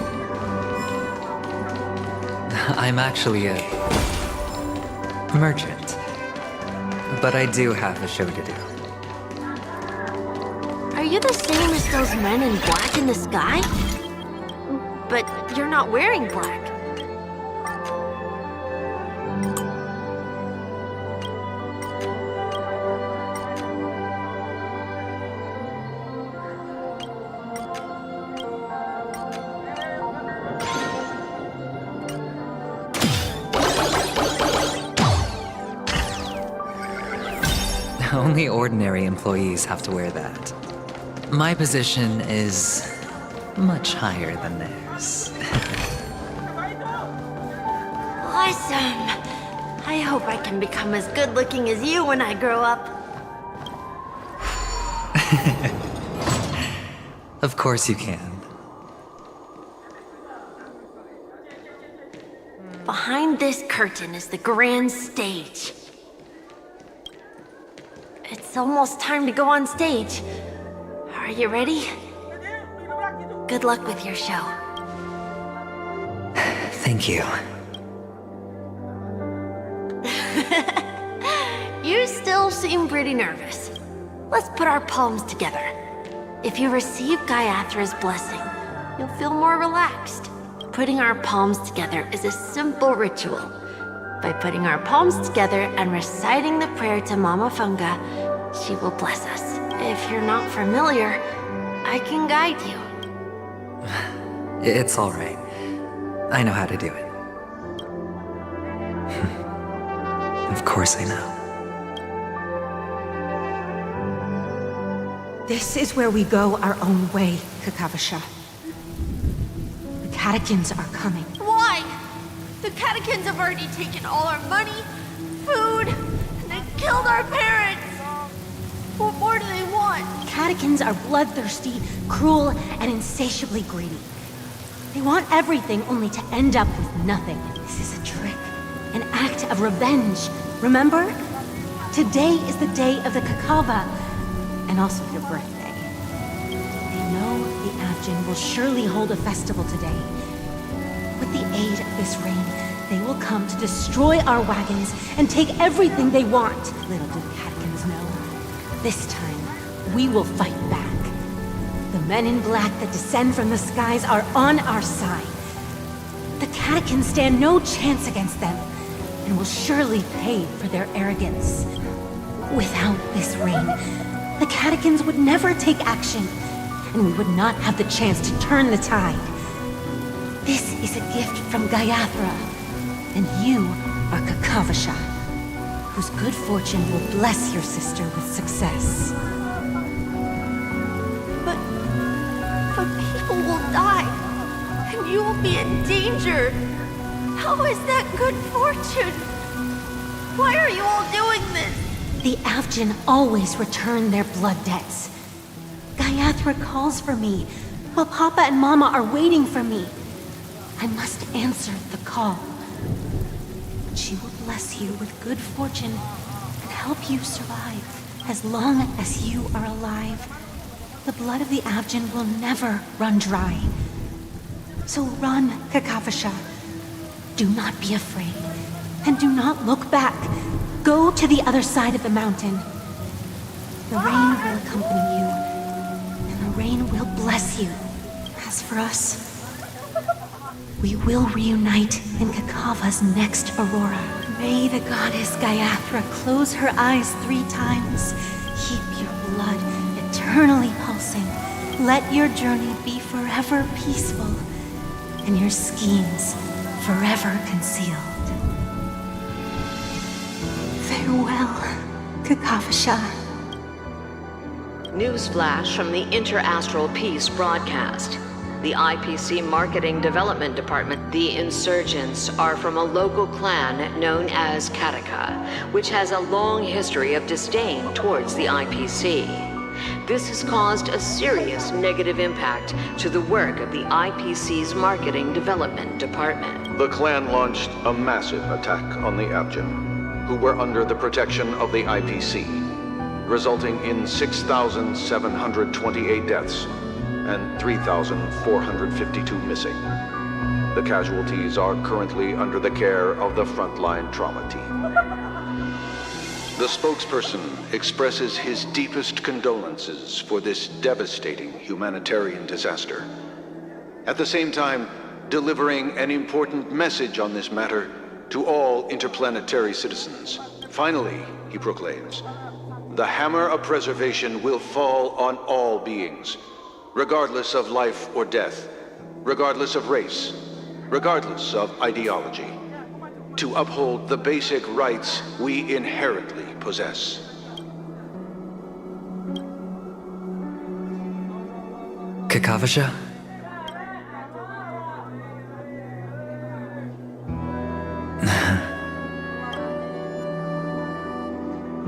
D: I'm actually a merchant. But I do have a show to do.
V: Are you the same as those men in black in the sky? But you're not wearing black.
D: Only ordinary employees have to wear that. My position is much higher than theirs.
V: Awesome! I hope I can become as good looking as you when I grow up.
D: Of course you can.
V: Behind this curtain is the grand stage. It's almost time to go on stage. Are you ready? Good luck with your show.
D: Thank you.
V: You still seem pretty nervous. Let's put our palms together. If you receive Gaiathra's blessing, you'll feel more relaxed. Putting our palms together is a simple ritual. By putting our palms together and reciting the prayer to Mama Funga, she will bless us. If you're not familiar, I can guide you.
D: It's all right. I know how to do it. Of course I know.
E: This is where we go our own way, Kakavasha. The catechins are coming.
V: Why? The catechins have already taken all our money, food, and they killed our parents. What more do they want?
E: Catechins are bloodthirsty, cruel, and insatiably greedy. They want everything only to end up with nothing. This is a trick, an act of revenge. Remember? Today is the day of the Kakava, and also your birthday. They know the Abjin will surely hold a festival today. With the aid of this rain, they will come to destroy our wagons and take everything they want. Little do the Catechins know. This time, we will fight back. The men in black that descend from the skies are on our side. The Catechins stand no chance against them, and will surely pay for their arrogance. Without this rain, the Catechins would never take action, and we would not have the chance to turn the tide. This is a gift from Gaiathra, and you are Kakavasha, whose good fortune will bless your sister with success.
V: But people will die, and you will be in danger. How is that good fortune? Why are you all doing this?
E: The Avgin always return their blood debts. Gaiathra calls for me, while Papa and Mama are waiting for me. I must answer the call. She will bless you with good fortune and help you survive. As long as you are alive, the blood of the Avgin will never run dry. So run, Kakavasha. Do not be afraid, and do not look back. Go to the other side of the mountain. The rain will accompany you, and the rain will bless you. As for us, we will reunite in Kakava's next aurora. May the goddess Gaiathra close her eyes 3 times. Keep your blood eternally pulsing. Let your journey be forever peaceful, and your schemes forever concealed. Farewell, Kakavasha.
W: Newsflash from the Inter-Astral Peace broadcast. The IPC Marketing Development Department. The insurgents are from a local clan known as Kataka, which has a long history of disdain towards the IPC. This has caused a serious negative impact to the work of the IPC's Marketing Development Department.
O: The clan launched a massive attack on the Abjin, who were under the protection of the IPC, resulting in 6,728 deaths and 3,452 missing. The casualties are currently under the care of the frontline trauma team. The spokesperson expresses his deepest condolences for this devastating humanitarian disaster. At the same time, delivering an important message on this matter to all interplanetary citizens. Finally, he proclaims, the hammer of preservation will fall on all beings, regardless of life or death, regardless of race, regardless of ideology, to uphold the basic rights we inherently possess.
D: Kakavasha?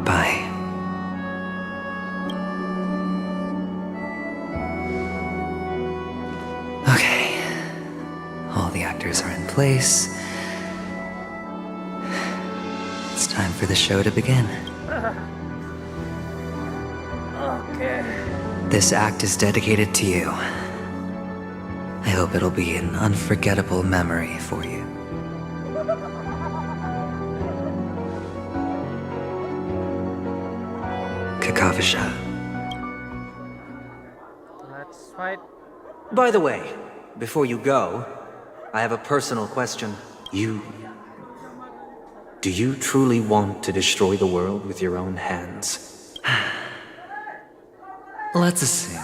D: Bye. Okay. All the actors are in place. It's time for the show to begin.
F: Okay.
D: This act is dedicated to you. I hope it'll be an unforgettable memory for you. Kakavasha.
F: Let's fight.
N: By the way, before you go, I have a personal question. Do you truly want to destroy the world with your own hands?
D: Let's assume,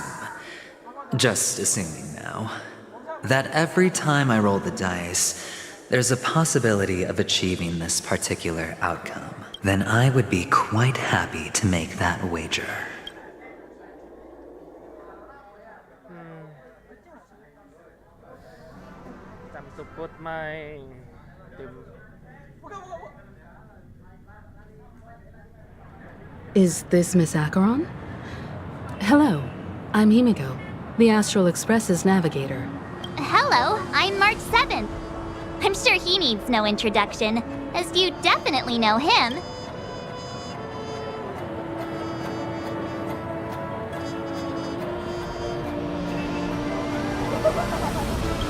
D: just assuming now, that every time I roll the dice, there's a possibility of achieving this particular outcome. Then I would be quite happy to make that wager.
F: Time to put my team.
G: Is this Miss Acheron? Hello, I'm Himiko, the Astral Express's navigator.
I: Hello, I'm March 7th. I'm sure he needs no introduction, as you definitely know him.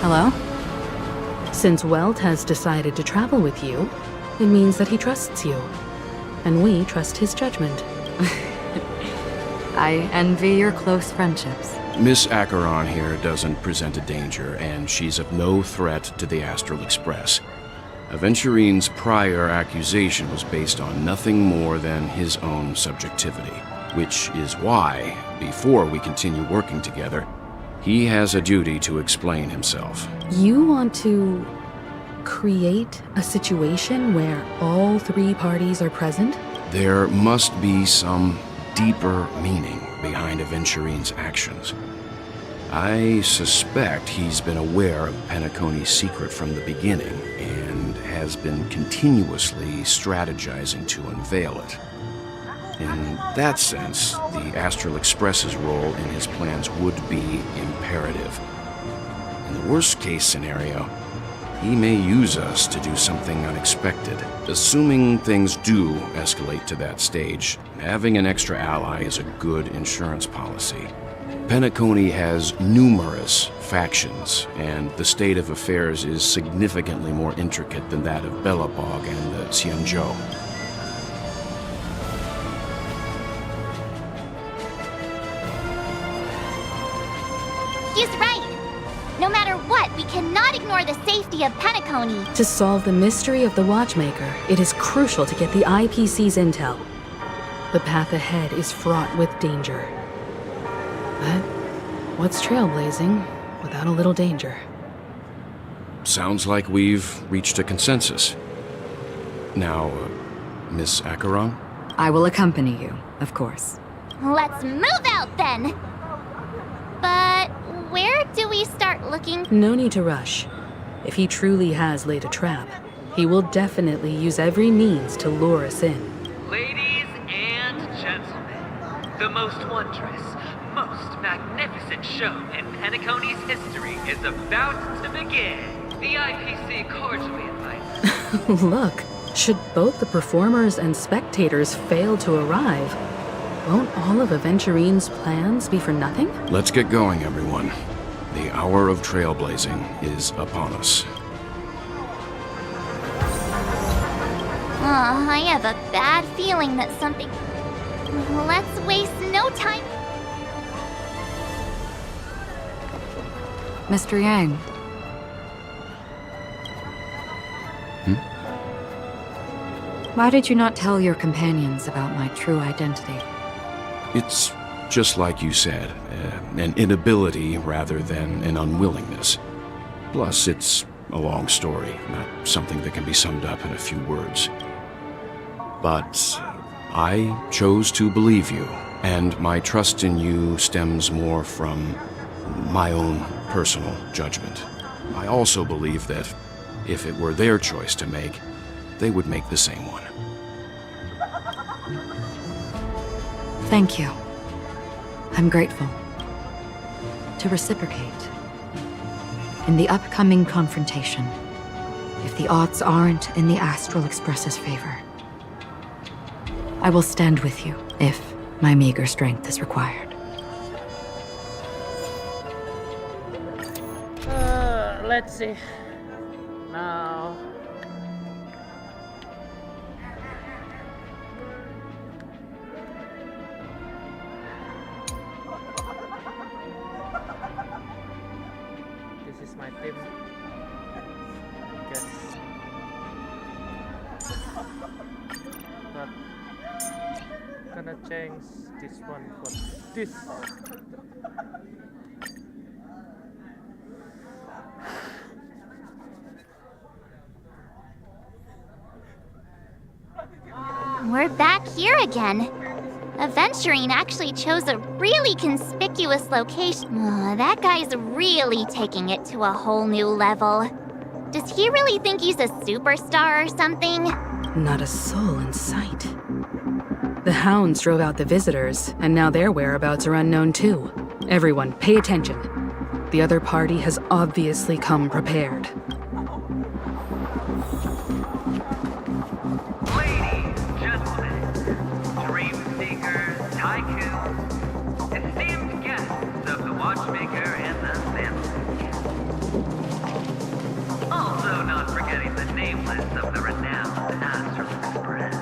G: Hello? Since Welt has decided to travel with you, it means that he trusts you. And we trust his judgment.
Q: I envy your close friendships.
R: Miss Acheron here doesn't present a danger, and she's of no threat to the Astral Express. Aventurine's prior accusation was based on nothing more than his own subjectivity, which is why, before we continue working together, he has a duty to explain himself.
G: You want to create a situation where all three parties are present?
R: There must be some deeper meaning behind Aventurine's actions. I suspect he's been aware of Penacony's secret from the beginning and has been continuously strategizing to unveil it. In that sense, the Astral Express's role in his plans would be imperative. In the worst-case scenario, he may use us to do something unexpected. Assuming things do escalate to that stage, having an extra ally is a good insurance policy. Penacony has numerous factions, and the state of affairs is significantly more intricate than that of Belobog and the Xianzhou.
I: He's right. No matter what, we cannot ignore the safety of Penacony.
G: To solve the mystery of the Watchmaker, it is crucial to get the IPC's intel. The path ahead is fraught with danger. But what's trailblazing without a little danger?
R: Sounds like we've reached a consensus. Now, Miss Acheron?
Q: I will accompany you, of course.
I: Let's move out then. But where do we start looking?
G: No need to rush. If he truly has laid a trap, he will definitely use every means to lure us in.
K: Ladies and gentlemen, the most wondrous, most magnificent show in Penacony's history is about to begin. The IPC cordially invites.
G: Look, should both the performers and spectators fail to arrive, won't all of Aventurine's plans be for nothing?
R: Let's get going, everyone. The hour of trailblazing is upon us.
I: I have a bad feeling that something... Let's waste no time.
Q: Mr. Yang. Why did you not tell your companions about my true identity?
R: It's just like you said, an inability rather than an unwillingness. Plus, it's a long story, not something that can be summed up in a few words. But I chose to believe you, and my trust in you stems more from my own personal judgment. I also believe that if it were their choice to make, they would make the same one.
Q: Thank you. I'm grateful. To reciprocate. In the upcoming confrontation, if the odds aren't in the Astral Express's favor, I will stand with you if my meager strength is required.
F: Let's see. Now... team. Guess. But gonna change this one for this.
I: We're back here again. Aventurine actually chose a really conspicuous location. Oh, that guy's really taking it to a whole new level. Does he really think he's a superstar or something?
G: Not a soul in sight. The hounds drove out the visitors, and now their whereabouts are unknown too. Everyone, pay attention. The other party has obviously come prepared.
K: Ladies, gentlemen, dream seekers, tycoons, esteemed guests of the Watchmaker and the family. Also not forgetting the nameless of the renowned Astral Express.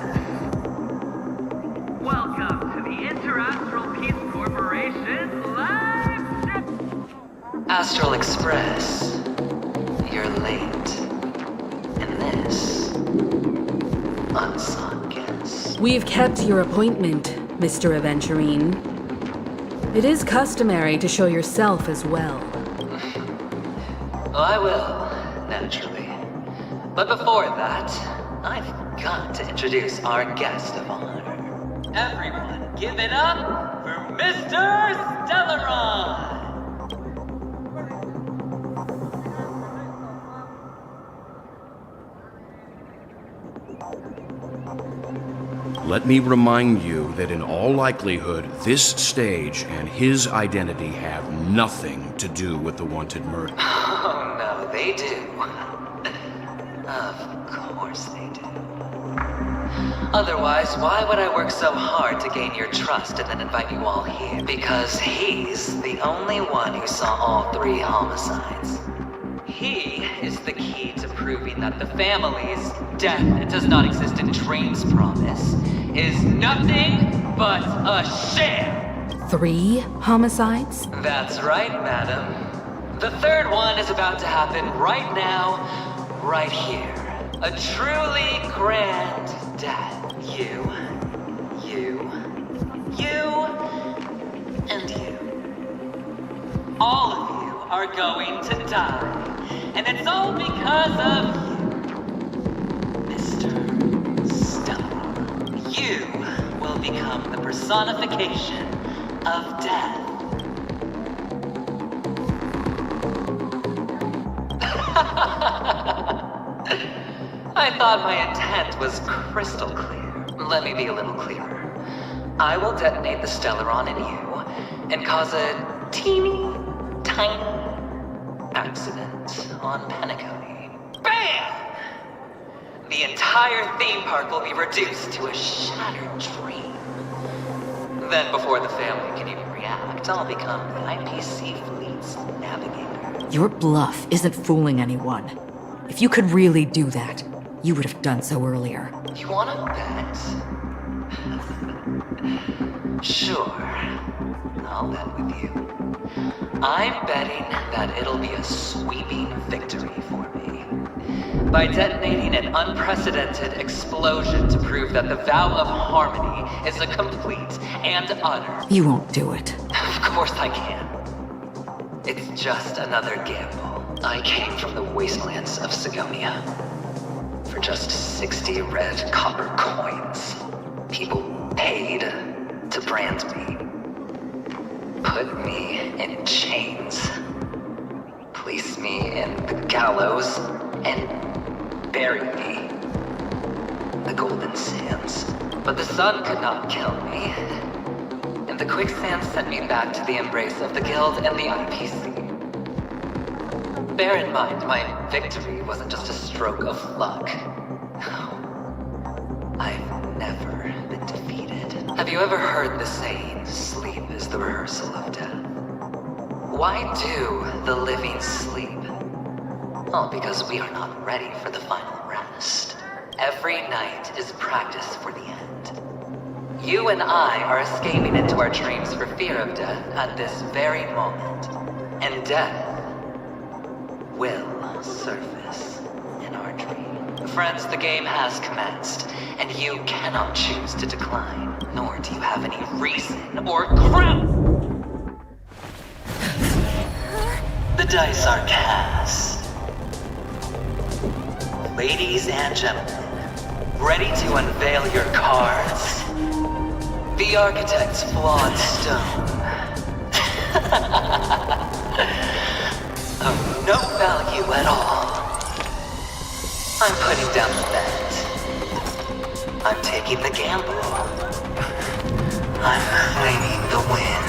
K: Welcome to the Interastral Peace Corporation live ship.
S: Astral Express, you're late. And this, unsung guest.
G: We've kept your appointment, Mr. Aventurine. It is customary to show yourself as well.
S: I will, naturally. But before that, I've got to introduce our guest of honor. Everyone, give it up for Mr. Stellaron!
R: Let me remind you that in all likelihood, this stage and his identity have nothing to do with the wanted murder.
S: Oh no, they do. Of course they do. Otherwise, why would I work so hard to gain your trust and then invite you all here? Because he's the only one who saw all 3 homicides. He is the key to proving that the family's death does not exist in Dream's promise is nothing but a sham!
G: 3 homicides?
S: That's right, madam. The 3rd one is about to happen right now, right here. A truly grand death. You, and you. All of you are going to die. And it's all because of you, Mr. Stella. You will become the personification of death. I thought my intent was crystal clear. Let me be a little clearer. I will detonate the Stellaron in you and cause a teeny, tiny accident on Penacony. BAM! The entire theme park will be reduced to a shattered dream. Then before the family can even react, I'll become the IPC fleet's navigator.
Q: Your bluff isn't fooling anyone. If you could really do that, you would have done so earlier.
S: You wanna bet? Sure. I'll bet with you. I'm betting that it'll be a sweeping victory for me. By detonating an unprecedented explosion to prove that the vow of harmony is a complete and utter...
Q: You won't do it.
S: Of course I can. It's just another gamble. I came from the wastelands of Sigonia. For just 60 red copper coins, people paid to brand me. Put me in chains. Place me in the gallows and bury me. The golden sands. But the sun could not kill me. And the quicksand sent me back to the embrace of the guild and the IPC. Bear in mind, my victory wasn't just a stroke of luck. I've never been defeated. Have you ever heard the saying, sleep is the rehearsal of death? Why do the living sleep? Oh, because we are not ready for the final rest. Every night is practice for the end. You and I are escaping into our dreams for fear of death at this very moment. And death will surface in our dream. Friends, the game has commenced, and you cannot choose to decline, nor do you have any reason or ground. The dice are cast. Ladies and gentlemen, ready to unveil your cards? The architect's flawed stone. Of no value at all. I'm putting down the bet. I'm taking the gamble. I'm claiming the win.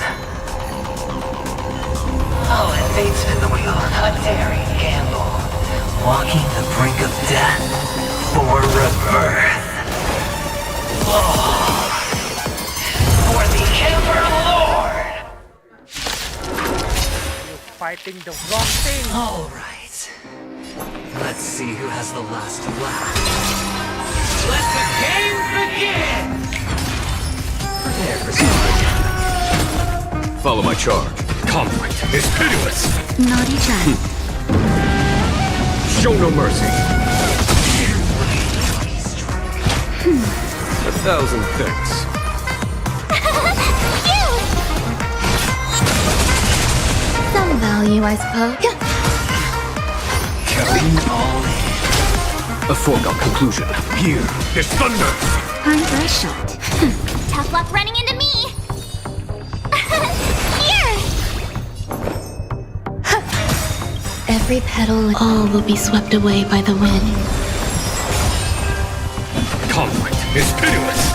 S: I'll invade spin the wheel, a daring gamble. Walking the brink of death for rebirth. Oh, for the Everlord!
F: You're fighting the wrong thing!
D: Alright. Let's see who has the last laugh.
K: Let the game begin!
D: Prepare for some.
R: Follow my charge.
C: Conflict is pitiless!
U: Naughty child.
R: Show no mercy. 1,000 thanks.
U: Some value, I suppose.
R: Coming all in. A foregone conclusion. Here is thunder.
U: Time for a shot.
I: Tough luck running into me! Here!
U: Every petal, all will be swept away by the wind.
C: Conflict is pitiless!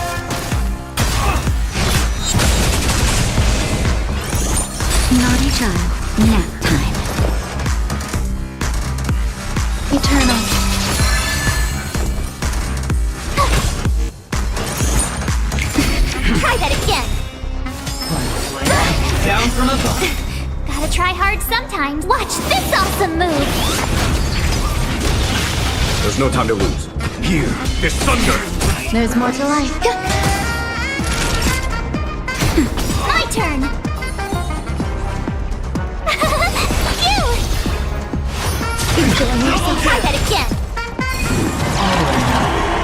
U: Naughty child. Nap time. Eternal.
I: Try that again!
K: Down from above.
I: Gotta try hard sometimes. Watch this awesome move!
R: There's no time to lose.
C: Here is thunder!
U: There's more to life.
I: My turn! Phew!
U: Enjoy yourself.
I: Try that again!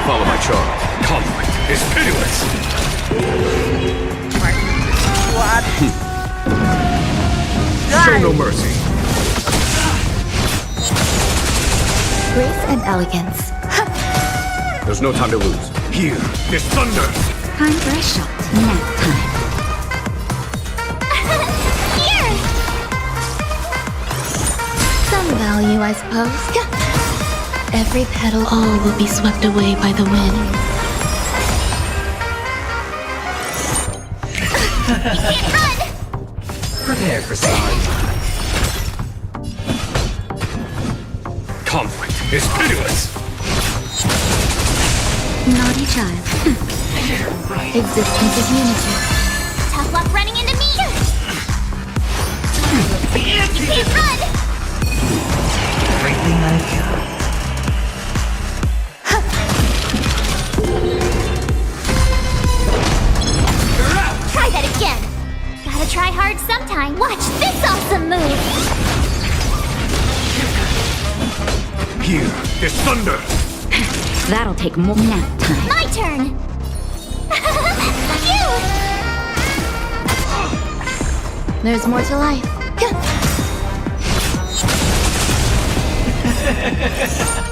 R: Follow my charge.
C: Conflict is pitiless!
F: What?
R: Show no mercy.
U: Grace and elegance.
R: There's no time to lose.
C: Here is thunder!
U: Time for a shot. Nap time.
I: Here!
U: Some value, I suppose. Every petal, all will be swept away by the wind.
I: You can't run!
D: Prepare for some.
C: Conflict is pitiless!
U: Naughty child. Existence is unity.
I: Tough luck running into me! You can't run!
D: Everything I've got.
I: Try that again! Gotta try hard sometime. Watch this awesome move!
C: Here is thunder!
U: That'll take more nap time.
I: My turn! Phew!
U: There's more to life.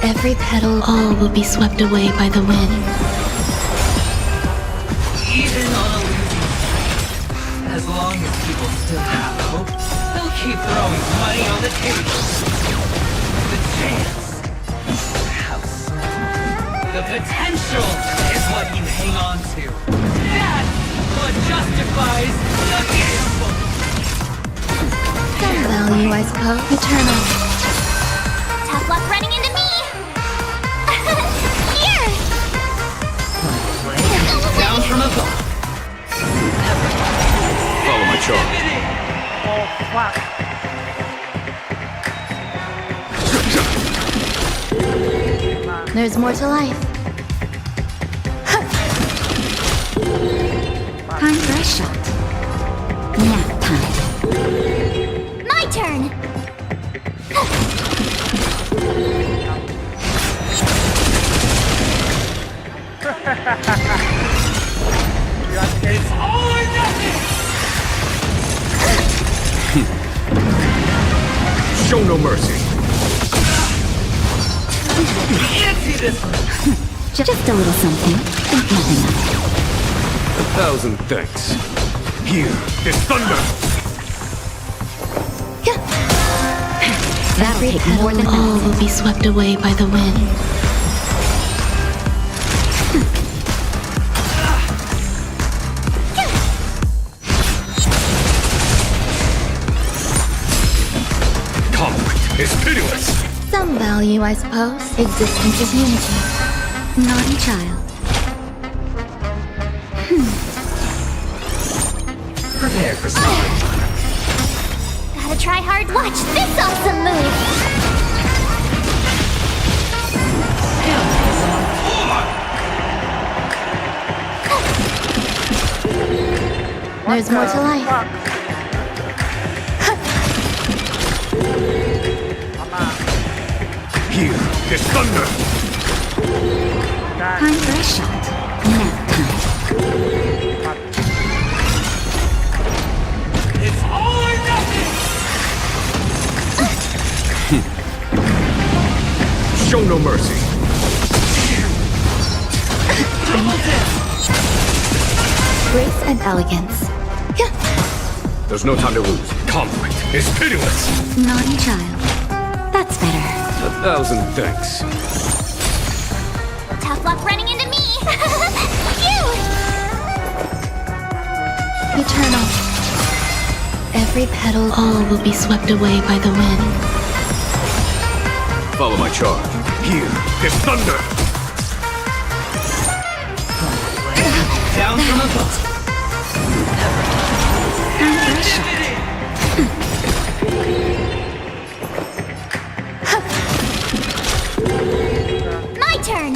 U: Every petal, all will be swept away by the wind.
K: Even on a losing streak, as long as people still have hope, they'll keep throwing money on the table. The chance, how small. The potential is what you hang on to. That's what justifies the gamble.
U: Some value, I suppose. Eternal.
I: Tough luck running into me! Here!
K: Down from above.
R: Follow my charge.
F: Oh, fuck.
U: There's more to life. Time for a shot. Nap time.
I: My turn!
R: Show no mercy.
H: Just a little something. Think nothing of it.
R: 1,000 thanks. Here is thunder.
U: Every petal all will be swept away by the wind.
R: Conflict is pitiless.
U: Some value, I suppose. Existence is unity.
H: Naughty child.
D: Prepare for something.
I: Gotta try hard. Watch this awesome move.
U: There's more to life.
R: Here is thunder.
H: Time for a shot. Nap time.
C: It's all or nothing!
R: Show no mercy.
U: Grace and elegance.
R: There's no time to lose. Conflict is pitiless.
H: Naughty child. That's better.
R: 1,000 thanks.
I: Tough luck running into me. Cute.
U: Eternal. Every petal all will be swept away by the wind.
R: Follow my charge. Here is thunder.
K: Down from above.
I: My turn.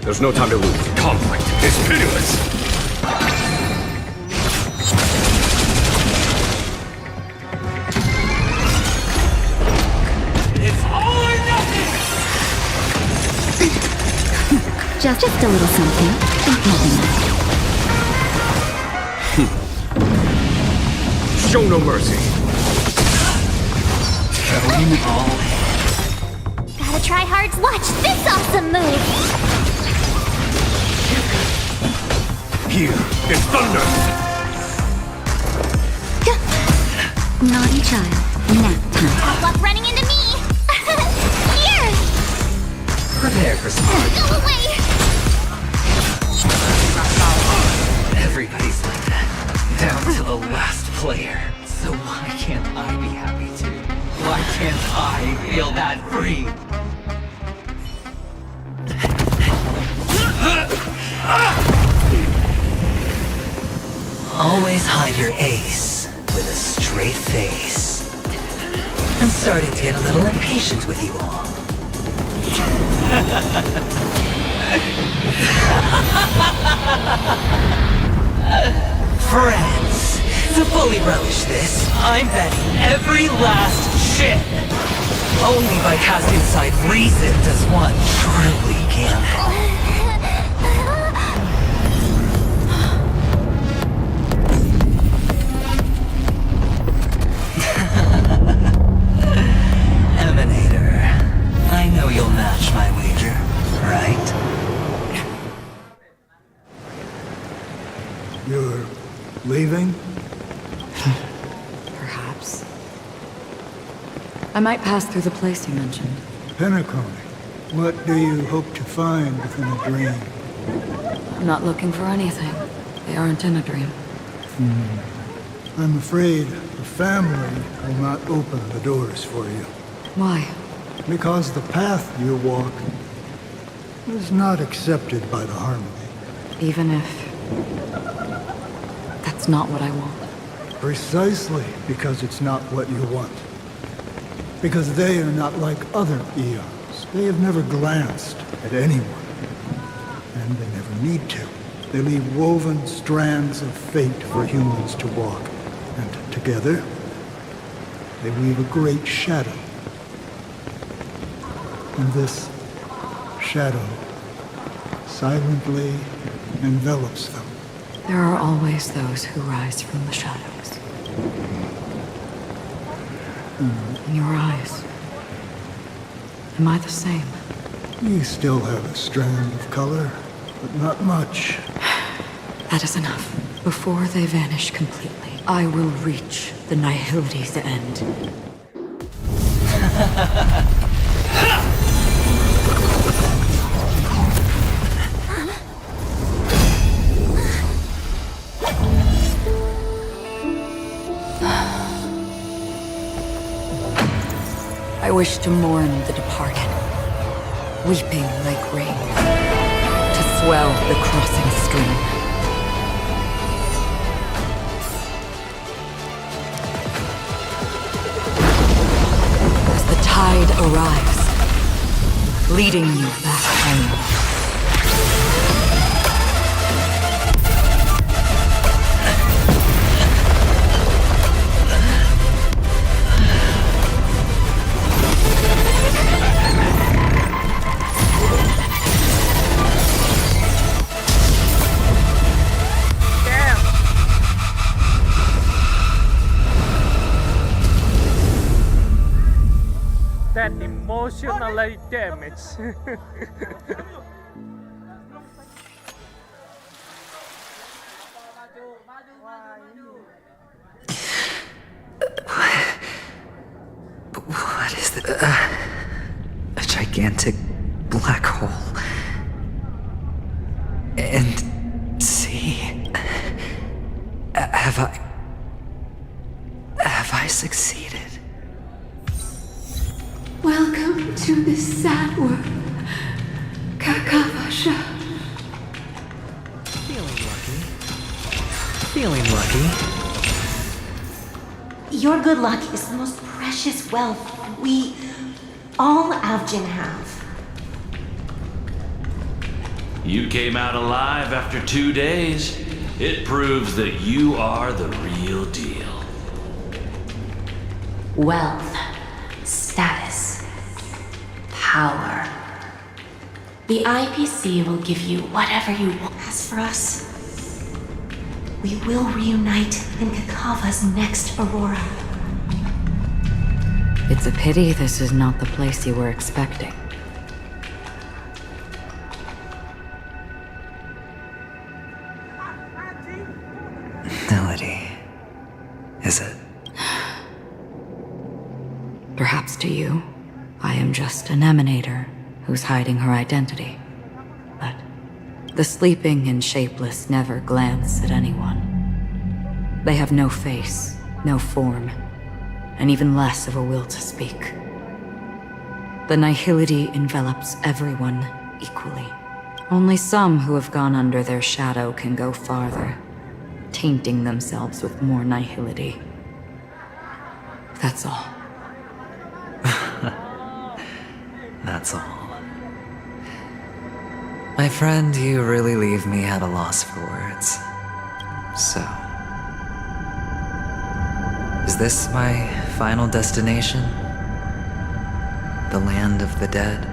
R: There's no time to lose. Conflict is pitiless.
C: It's all or nothing!
H: Just a little something. Think nothing of it.
R: Show no mercy.
K: Going all in.
I: Gotta try hard. Watch this awesome move.
R: Here is thunder.
H: Naughty child. Nap time.
I: Tough luck running into me. Here.
D: Prepare for some.
I: Go away.
K: Everybody's like that. Down to the last player. So why can't I be happy too? Why can't I feel that free?
M: Always hide your ace with a straight face. I'm starting to get a little impatient with you all. Friends, to fully relish this, I'm betting every last chip. Only by casting aside reason does one truly gamble. Emanator, I know you'll match my wager, right?
P: You're leaving?
Q: Perhaps. I might pass through the place you mentioned.
P: Penacony, what do you hope to find within a dream?
Q: I'm not looking for anything. They aren't in a dream.
P: I'm afraid the family will not open the doors for you.
Q: Why?
P: Because the path you walk is not accepted by the Harmony.
Q: Even if... that's not what I want.
P: Precisely because it's not what you want. Because they are not like other eons. They have never glanced at anyone. And they never need to. They leave woven strands of fate for humans to walk. And together, they weave a great shadow. And this shadow silently envelops them.
Q: There are always those who rise from the shadows. In your eyes, am I the same?
P: You still have a strand of color, but not much.
Q: That is enough. Before they vanish completely, I will reach the Nihility's end. I wish to mourn the departed, weeping like rain, to swell the crossing stream. As the tide arrives, leading you back home.
F: That emotionally damaged.
D: What is this? A gigantic black hole. And see, have I succeeded?
U: Welcome to this sad world, Kakavasha.
D: Feeling lucky.
E: Your good luck is the most precious wealth we all Avgin have.
B: You came out alive after 2 days. It proves that you are the real deal.
U: Wealth, status, power. The IPC will give you whatever you want.
E: As for us, we will reunite in Kakava's next Aurora.
Q: It's a pity this is not the place you were expecting.
D: Melody, is it?
Q: Perhaps to you, I am just an emanator who's hiding her identity. But the sleeping and shapeless never glance at anyone. They have no face, no form, and even less of a will to speak. The nihility envelops everyone equally. Only some who have gone under their shadow can go farther, tainting themselves with more nihility. That's all.
D: That's all. My friend, you really leave me at a loss for words. So, is this my final destination? The land of the dead?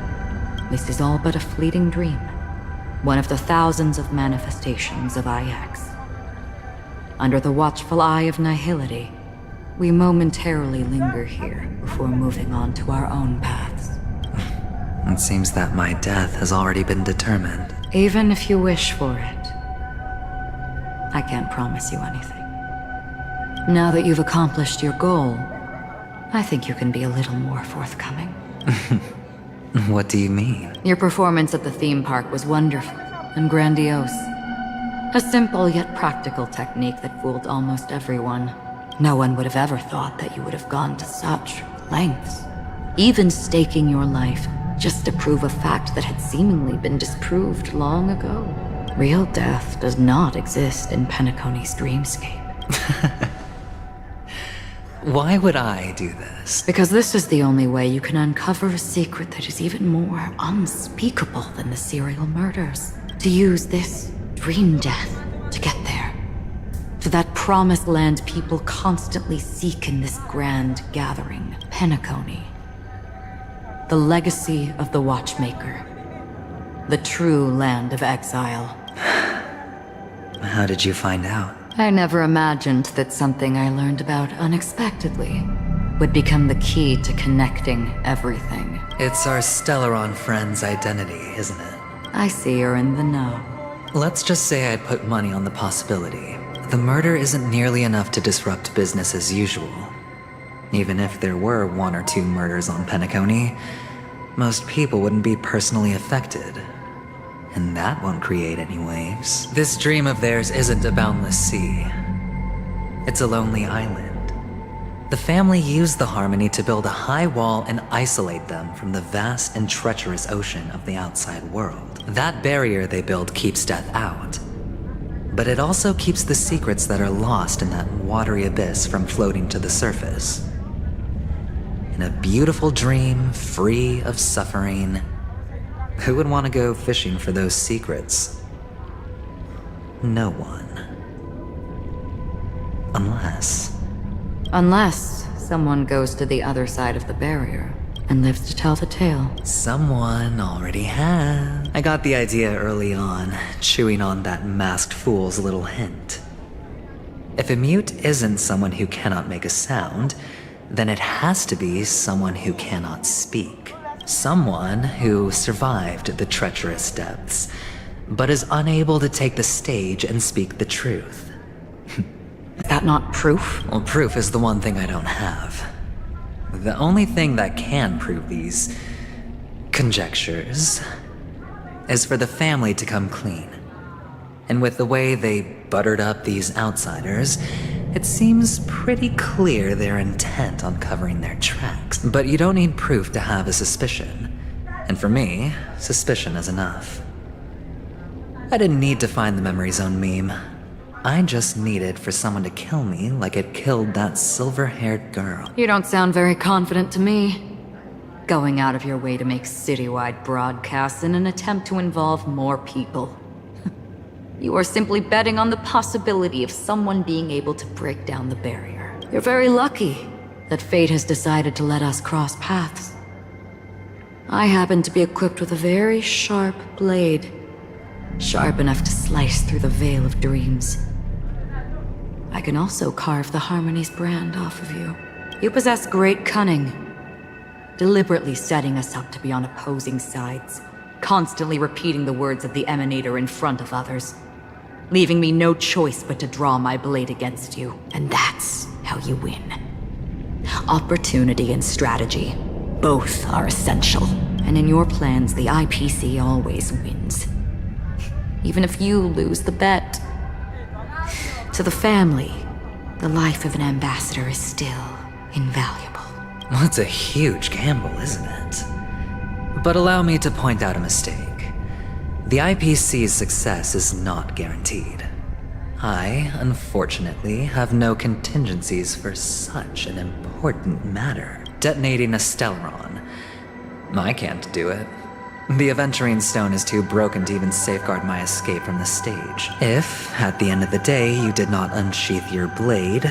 Q: This is all but a fleeting dream. One of the thousands of manifestations of IX. Under the watchful eye of nihility, we momentarily linger here before moving on to our own paths.
D: It seems that my death has already been determined.
Q: Even if you wish for it, I can't promise you anything. Now that you've accomplished your goal, I think you can be a little more forthcoming.
D: What do you mean?
Q: Your performance at the theme park was wonderful and grandiose. A simple yet practical technique that fooled almost everyone. No one would have ever thought that you would have gone to such lengths. Even staking your life just to prove a fact that had seemingly been disproved long ago. Real death does not exist in Penacony's dreamscape.
D: Why would I do this?
Q: Because this is the only way you can uncover a secret that is even more unspeakable than the serial murders. To use this dream death to get there. To that promised land people constantly seek in this grand gathering, Penacony. The legacy of the Watchmaker. The true land of exile.
D: How did you find out?
Q: I never imagined that something I learned about unexpectedly would become the key to connecting everything.
D: It's our Stellaron friend's identity, isn't it?
Q: I see you're in the know.
D: Let's just say I'd put money on the possibility. The murder isn't nearly enough to disrupt business as usual. Even if there were 1 or 2 murders on Penacony, most people wouldn't be personally affected. And that won't create any waves. This dream of theirs isn't a boundless sea. It's a lonely island. The family used the Harmony to build a high wall and isolate them from the vast and treacherous ocean of the outside world. That barrier they build keeps death out. But it also keeps the secrets that are lost in that watery abyss from floating to the surface. In a beautiful dream, free of suffering, who would want to go fishing for those secrets? No one.
Q: Unless someone goes to the other side of the barrier and lives to tell the tale.
D: Someone already has. I got the idea early on, chewing on that masked fool's little hint. If a mute isn't someone who cannot make a sound, then it has to be someone who cannot speak. Someone who survived the treacherous depths, but is unable to take the stage and speak the truth.
Q: Is that not proof?
D: Well, proof is the one thing I don't have. The only thing that can prove these conjectures is for the family to come clean. And with the way they buttered up these outsiders, it seems pretty clear they're intent on covering their tracks. But you don't need proof to have a suspicion. And for me, suspicion is enough. I didn't need to find the memory zone meme. I just needed for someone to kill me like it killed that silver-haired girl.
Q: You don't sound very confident to me. Going out of your way to make citywide broadcasts in an attempt to involve more people. You are simply betting on the possibility of someone being able to break down the barrier. You're very lucky that fate has decided to let us cross paths. I happen to be equipped with a very sharp blade, sharp enough to slice through the veil of dreams. I can also carve the Harmony's brand off of you. You possess great cunning, deliberately setting us up to be on opposing sides, constantly repeating the words of the Emanator in front of others, leaving me no choice but to draw my blade against you. And that's how you win. Opportunity and strategy, both are essential. And in your plans, the IPC always wins. Even if you lose the bet. To the family, the life of an ambassador is still invaluable.
D: Well, it's a huge gamble, isn't it? But allow me to point out a mistake. The IPC's success is not guaranteed. I, unfortunately, have no contingencies for such an important matter. Detonating a Stellaron. I can't do it. The Aventurine Stone is too broken to even safeguard my escape from the stage. If, at the end of the day, you did not unsheath your blade,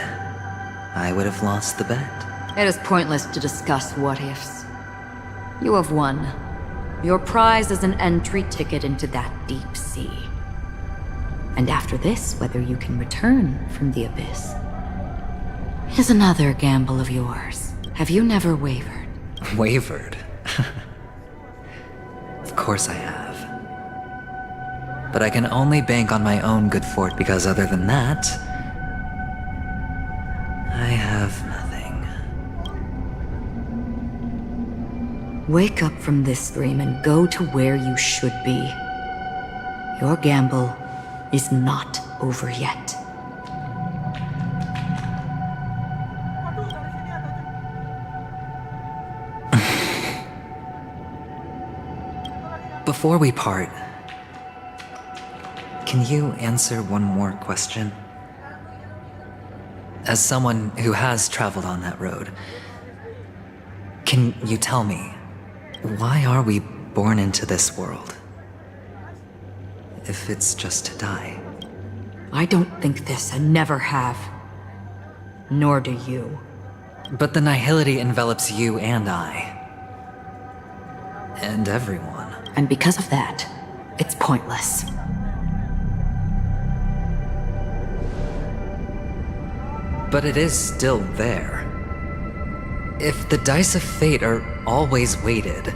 D: I would have lost the bet.
Q: It is pointless to discuss what-ifs. You have won. Your prize is an entry ticket into that deep sea. And after this, whether you can return from the abyss is another gamble of yours. Have you never wavered?
D: Wavered? Of course I have. But I can only bank on my own good fortune, because other than that, I have nothing.
Q: Wake up from this dream and go to where you should be. Your gamble is not over yet.
D: Before we part, can you answer one more question? As someone who has traveled on that road, can you tell me, why are we born into this world? If it's just to die.
Q: I don't think this and never have. Nor do you.
D: But the nihility envelops you and I. And everyone.
Q: And because of that, it's pointless.
D: but it is still there. If the dice of fate are always weighted,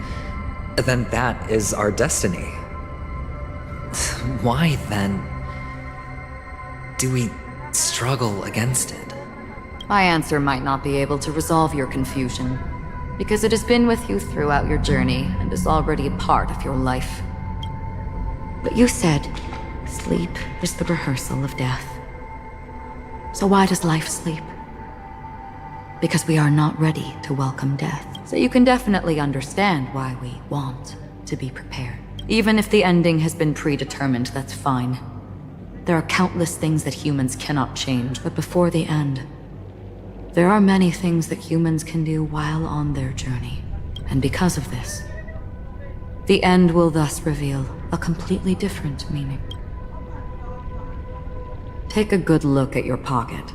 D: then that is our destiny. Why, then, do we struggle against it?
Q: My answer might not be able to resolve your confusion, because it has been with you throughout your journey and is already a part of your life. But you said, sleep is the rehearsal of death. So why does life sleep? Because we are not ready to welcome death. So you can definitely understand why we want to be prepared. Even if the ending has been predetermined, that's fine. There are countless things that humans cannot change, but before the end, there are many things that humans can do while on their journey. And because of this, the end will thus reveal a completely different meaning. Take a good look at your pocket.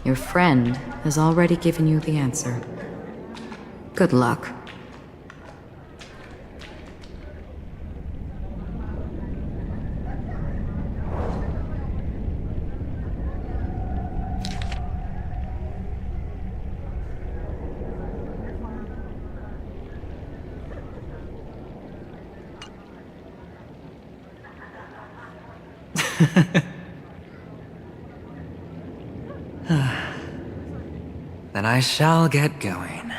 Q: Your friend has already given you the answer. Good luck.
D: Then I shall get going.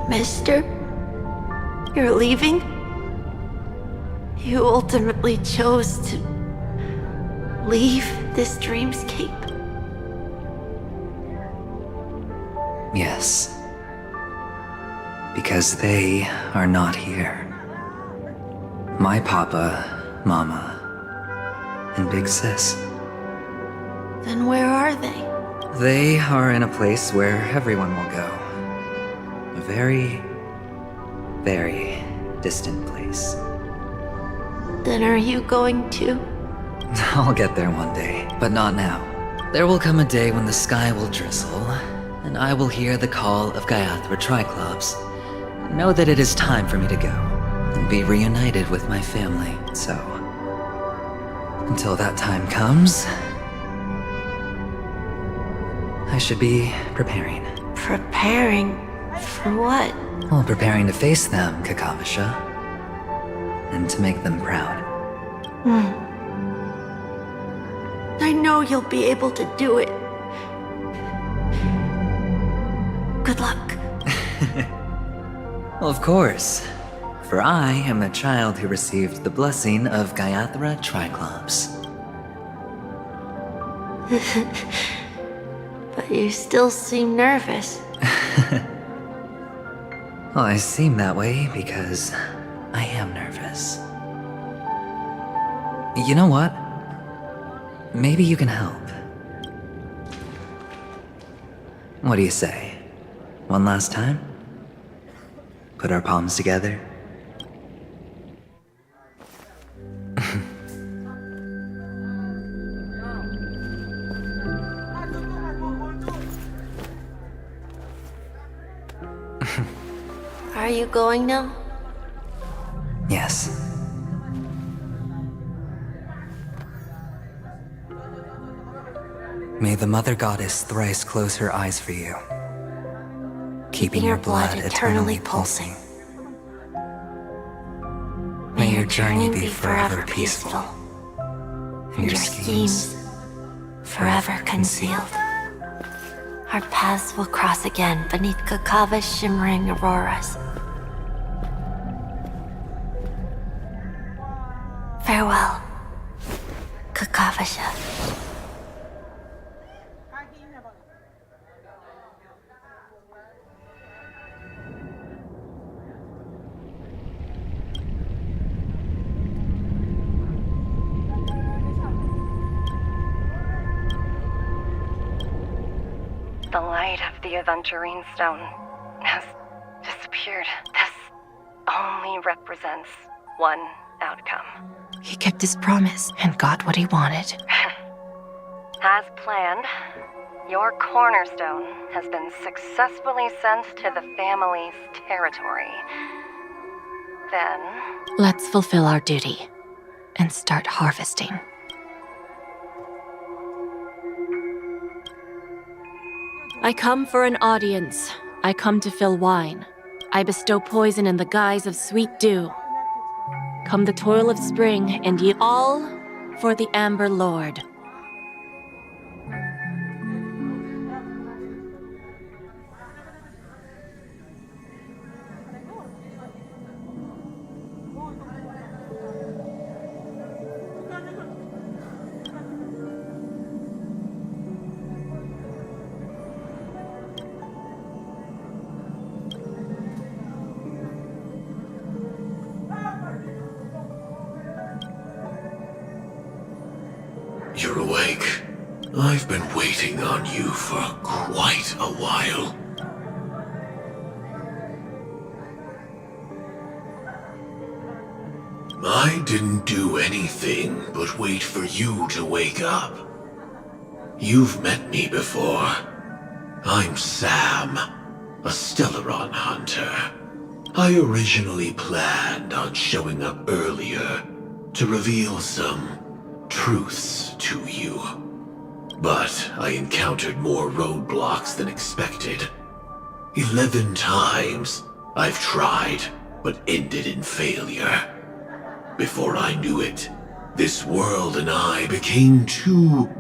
V: Mister? You're leaving? You ultimately chose to leave this dreamscape?
D: Yes. Because they are not here. My papa, mama, and big sis.
V: Then where are they?
D: They are in a place where everyone will go. A very, very distant place.
V: Then are you going too?
D: I'll get there one day, but not now. There will come a day when the sky will drizzle, and I will hear the call of Gaiathra Triclops. Know that it is time for me to go, and be reunited with my family, so... until that time comes... I should be preparing.
V: Preparing? For what?
D: Well, preparing to face them, Kakavasha. And to make them proud.
V: I know you'll be able to do it. Good luck.
D: Well, of course. For I am the child who received the blessing of Gaiathra Triclops.
V: But you still seem nervous.
D: Well, I seem that way because I am nervous. You know what? Maybe you can help. What do you say? One last time? Put our palms together?
V: Are you going now?
D: Yes. May the Mother Goddess thrice close her eyes for you, keeping your blood eternally pulsing. May your journey be forever peaceful, and your schemes
V: forever concealed. Our paths will cross again beneath Kakava's shimmering auroras. Farewell, Kakavasha.
J: The light of the Aventurine Stone has disappeared. This only represents one outcome.
U: He kept his promise and got what he wanted.
J: As planned, your cornerstone has been successfully sent to the family's territory. Then...
U: Let's fulfill our duty. and start harvesting.
A: I come for an audience. I come to fill wine. I bestow poison in the guise of sweet dew. Come the toil of spring, and ye all for the Amber Lord.
L: You're awake. I've been waiting on you for quite a while. I didn't do anything but wait for you to wake up. You've met me before. I'm Sam, a Stellaron hunter. I originally planned on showing up earlier to reveal some truths to you. But I encountered more roadblocks than expected. 11 times I've tried, but ended in failure. Before I knew it, this world and I became too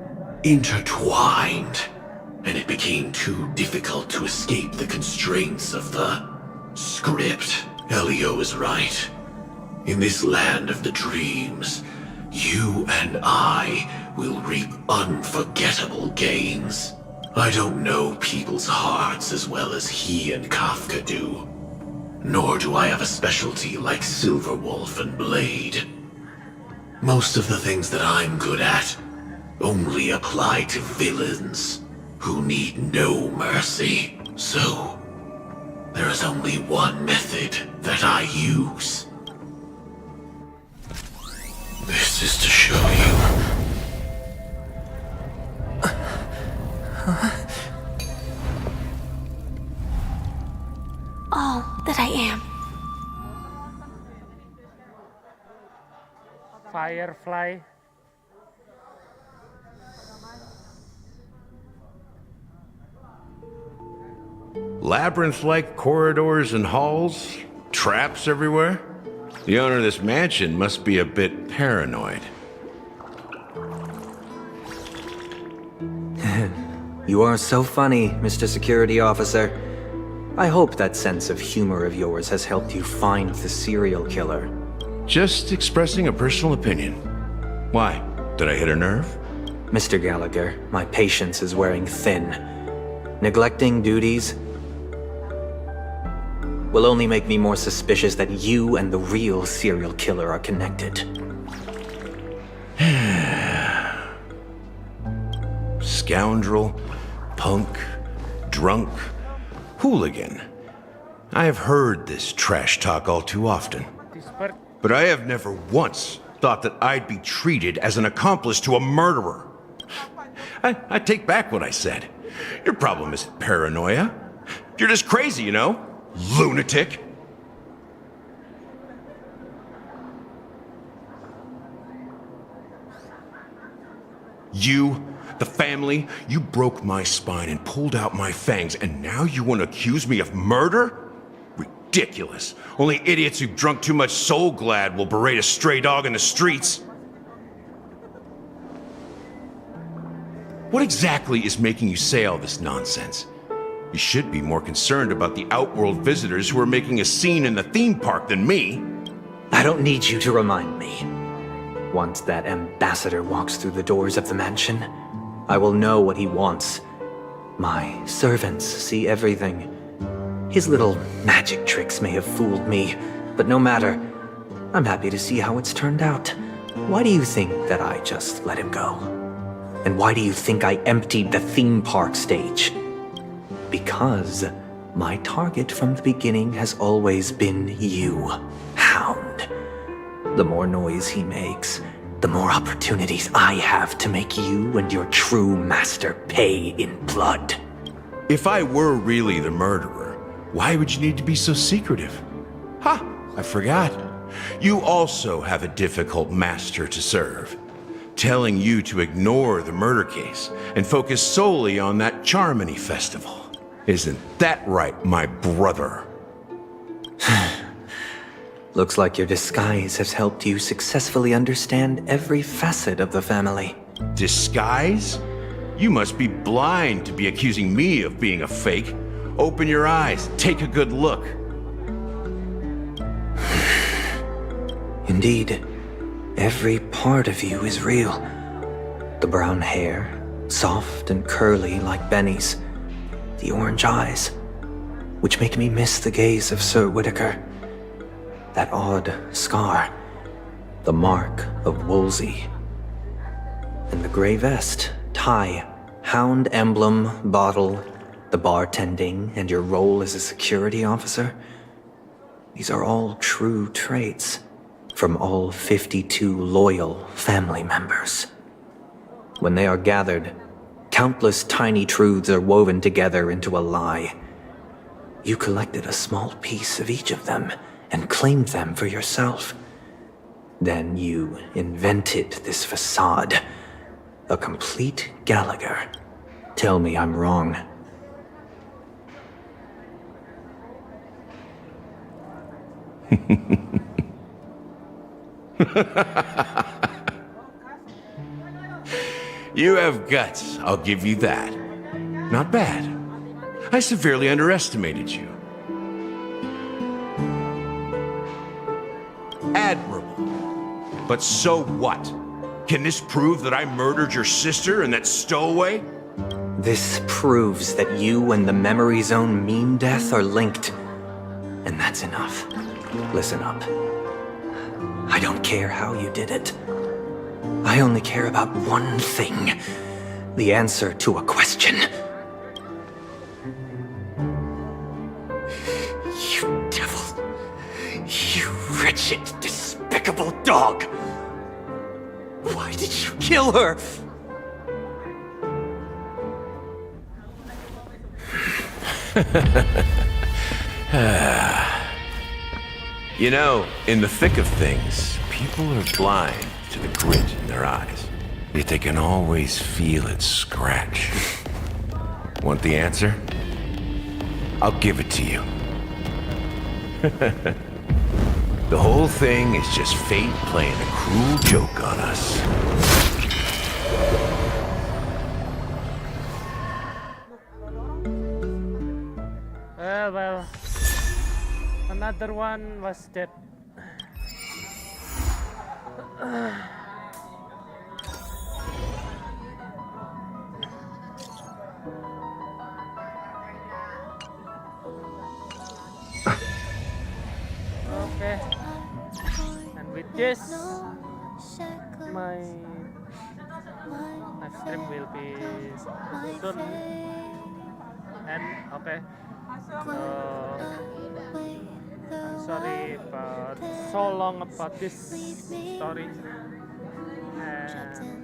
L: intertwined, and it became too difficult to escape the constraints of the script. Elio is right. In this land of the dreams, you and I will reap unforgettable gains. I don't know people's hearts as well as he and Kafka do. Nor do I have a specialty like Silverwolf and Blade. Most of the things that I'm good at only apply to villains who need no mercy. So, there is only one method that I use. This is to show you.
U: All that I am.
F: Firefly.
T: Labyrinth-like corridors and halls? Traps everywhere? The owner of this mansion must be a bit paranoid.
N: You are so funny, Mr. Security Officer. I hope that sense of humor of yours has helped you find the serial killer.
T: Just expressing a personal opinion. Why? Did I hit a nerve?
N: Mr. Gallagher, my patience is wearing thin. Neglecting duties will only make me more suspicious that you and the real serial killer are connected.
T: Scoundrel, punk, drunk, hooligan. I have heard this trash talk all too often. But I have never once thought that I'd be treated as an accomplice to a murderer. I take back what I said. Your problem isn't paranoia. You're just crazy, you know? Lunatic. You, the family, you broke my spine and pulled out my fangs, and now you want to accuse me of murder? Ridiculous. Only idiots who've drunk too much Soul Glad will berate a stray dog in the streets. What exactly is making you say all this nonsense? You should be more concerned about the Outworld visitors who are making a scene in the theme park than me.
N: I don't need you to remind me. Once that ambassador walks through the doors of the mansion, I will know what he wants. My servants see everything. His little magic tricks may have fooled me, but no matter. I'm happy to see how it's turned out. Why do you think that I just let him go? And why do you think I emptied the theme park stage? Because my target from the beginning has always been you, Hound. The more noise he makes, the more opportunities I have to make you and your true master pay in blood.
T: If I were really the murderer, why would you need to be so secretive? Ha! I forgot. You also have a difficult master to serve, telling you to ignore the murder case and focus solely on that Charmony festival. Isn't that right, my brother?
N: Looks like your disguise has helped you successfully understand every facet of the family.
T: Disguise? You must be blind to be accusing me of being a fake. Open your eyes, take a good look.
N: Indeed, every part of you is real. The brown hair, soft and curly like Benny's. The orange eyes, which make me miss the gaze of Sir Whitaker. That odd scar, the mark of Wolsey. And the gray vest, tie, hound emblem, bottle, the bartending, and your role as a security officer. These are all true traits from all 52 loyal family members. When they are gathered, countless tiny truths are woven together into a lie. You collected a small piece of each of them and claimed them for yourself. Then you invented this facade, a complete Gallagher. Tell me I'm wrong.
T: You have guts, I'll give you that. Not bad. I severely underestimated you. Admirable. But so what? Can this prove that I murdered your sister and that stowaway?
N: This proves that you and the Memory Zone meme death are linked. And that's enough. Listen up. I don't care how you did it. I only care about one thing. The answer to a question. You devil. You wretched, despicable dog. Why did you kill her?
T: You know, in the thick of things, people are blind to the grit in their eyes. Yet they can always feel it scratch. Want the answer? I'll give it to you. The whole thing is just fate playing a cruel joke on us.
F: Well, another one was dead. Okay, and with this, my live stream will be soon. And okay, I'm sorry about so long about this story. And